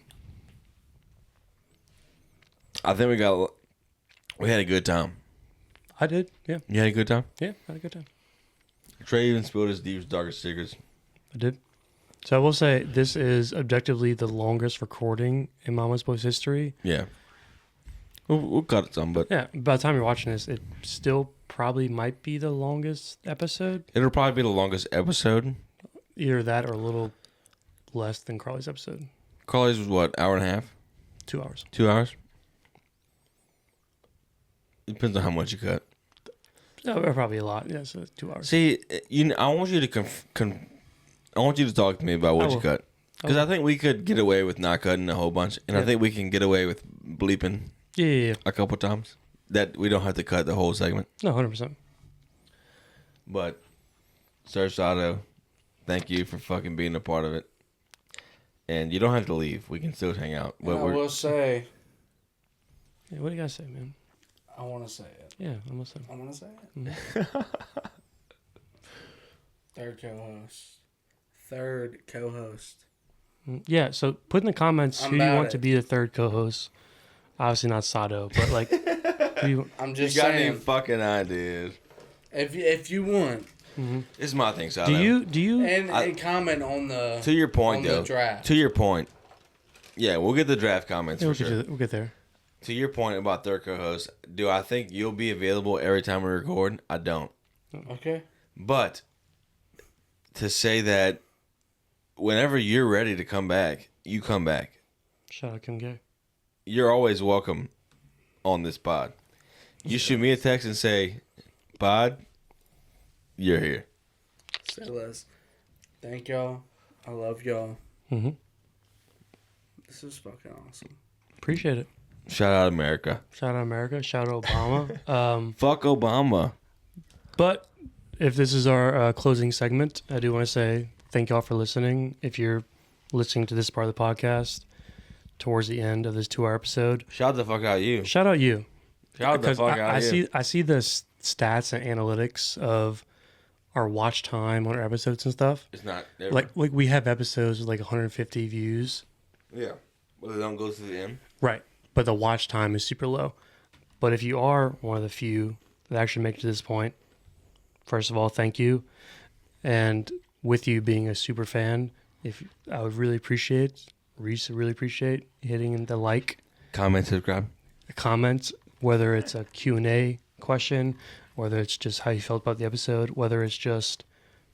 [SPEAKER 2] I think we had a good time.
[SPEAKER 3] I did. Yeah.
[SPEAKER 2] You had a good time?
[SPEAKER 3] Yeah. I had a good time.
[SPEAKER 2] Trey even spilled his deepest, darkest secrets.
[SPEAKER 3] I did. So I will say this is objectively the longest recording in Mama's Boys history.
[SPEAKER 2] Yeah. We'll cut it some, but
[SPEAKER 3] Yeah. By the time you're watching this, it still probably might be the longest episode.
[SPEAKER 2] it'll probably be the longest episode.
[SPEAKER 3] Either that or a little less than Carly's episode.
[SPEAKER 2] Carly's was what, hour and a half?
[SPEAKER 3] 2 hours.
[SPEAKER 2] 2 hours? It depends on how much you cut.
[SPEAKER 3] No, probably a lot. Yeah, so 2 hours.
[SPEAKER 2] See, I want you to I want you to talk to me about what
[SPEAKER 3] I
[SPEAKER 2] you
[SPEAKER 3] will.
[SPEAKER 2] cut. Because I think we could get away with not cutting a whole bunch. And I
[SPEAKER 3] Yeah.
[SPEAKER 2] think we can get away with bleeping
[SPEAKER 3] Yeah.
[SPEAKER 2] a couple times. That we don't have to cut the whole segment.
[SPEAKER 3] No, 100%.
[SPEAKER 2] But, Sir Sato, thank you for fucking being a part of it. And you don't have to leave. We can still hang out. But
[SPEAKER 4] I will say,
[SPEAKER 3] Yeah, what do you guys say, man?
[SPEAKER 4] I want to say it.
[SPEAKER 3] Yeah, I'm listening.
[SPEAKER 4] I want to say it. Third co-host.
[SPEAKER 3] Yeah, so put in the comments
[SPEAKER 4] I'm
[SPEAKER 3] who you
[SPEAKER 4] about
[SPEAKER 3] want
[SPEAKER 4] it.
[SPEAKER 3] to be the third co-host. Obviously not Sato, but like, who you,
[SPEAKER 4] I'm just saying,
[SPEAKER 2] fucking ideas?
[SPEAKER 4] if you want,
[SPEAKER 2] This is my thing, Sato.
[SPEAKER 3] do you?
[SPEAKER 4] and comment on the
[SPEAKER 2] To your point,
[SPEAKER 4] on
[SPEAKER 2] though.
[SPEAKER 4] the draft.
[SPEAKER 2] To your point. Yeah, we'll get the draft comments
[SPEAKER 3] Yeah,
[SPEAKER 2] for sure.
[SPEAKER 3] we'll get there.
[SPEAKER 2] To your point about third co-host, do I think you'll be available every time we record? I don't.
[SPEAKER 4] Okay.
[SPEAKER 2] But to say that whenever you're ready to come back, you come back.
[SPEAKER 3] Shout out Kim Gay.
[SPEAKER 2] You're always welcome on this pod. You shoot me a text and say, pod, you're here.
[SPEAKER 4] Say less. Thank y'all. I love y'all.
[SPEAKER 3] Mm-hmm.
[SPEAKER 4] This is fucking awesome.
[SPEAKER 3] Appreciate it.
[SPEAKER 2] Shout out America.
[SPEAKER 3] Shout out America. Shout out Obama.
[SPEAKER 2] Fuck Obama.
[SPEAKER 3] But if this is our closing segment, I do want to say thank y'all for listening. If you're listening to this part of the podcast towards the end of this 2-hour episode,
[SPEAKER 2] Shout the fuck out you.
[SPEAKER 3] shout out you.
[SPEAKER 2] Shout the
[SPEAKER 3] Because
[SPEAKER 2] fuck out you.
[SPEAKER 3] I see the stats and analytics of our watch time on our episodes and stuff.
[SPEAKER 2] It's not.
[SPEAKER 3] Like we have episodes with like 150 views.
[SPEAKER 2] Yeah. But it don't go to the end.
[SPEAKER 3] Right. But the watch time is super low. But if you are one of the few that actually make it to this point, first of all, thank you. And with you being a super fan, I would really appreciate, Reese would really appreciate hitting the like,
[SPEAKER 2] Comment, subscribe.
[SPEAKER 3] comment, whether it's a Q&A question, whether it's just how you felt about the episode, whether it's just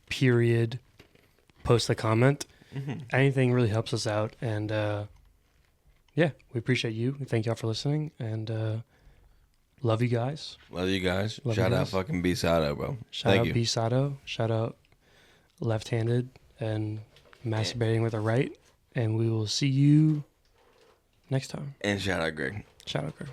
[SPEAKER 3] period, post a comment.
[SPEAKER 2] Mm-hmm.
[SPEAKER 3] Anything really helps us out. And yeah, we appreciate you. We thank y'all for listening. And love you guys.
[SPEAKER 2] Love you guys.
[SPEAKER 3] Love
[SPEAKER 2] Shout
[SPEAKER 3] you
[SPEAKER 2] out
[SPEAKER 3] guys.
[SPEAKER 2] fucking B-Sado, bro.
[SPEAKER 3] Shout
[SPEAKER 2] Thank
[SPEAKER 3] out
[SPEAKER 2] you.
[SPEAKER 3] B Sato. Shout out left-handed and masturbating with the right. And we will see you next time.
[SPEAKER 2] And shout out Greg.
[SPEAKER 3] Shout out, Greg.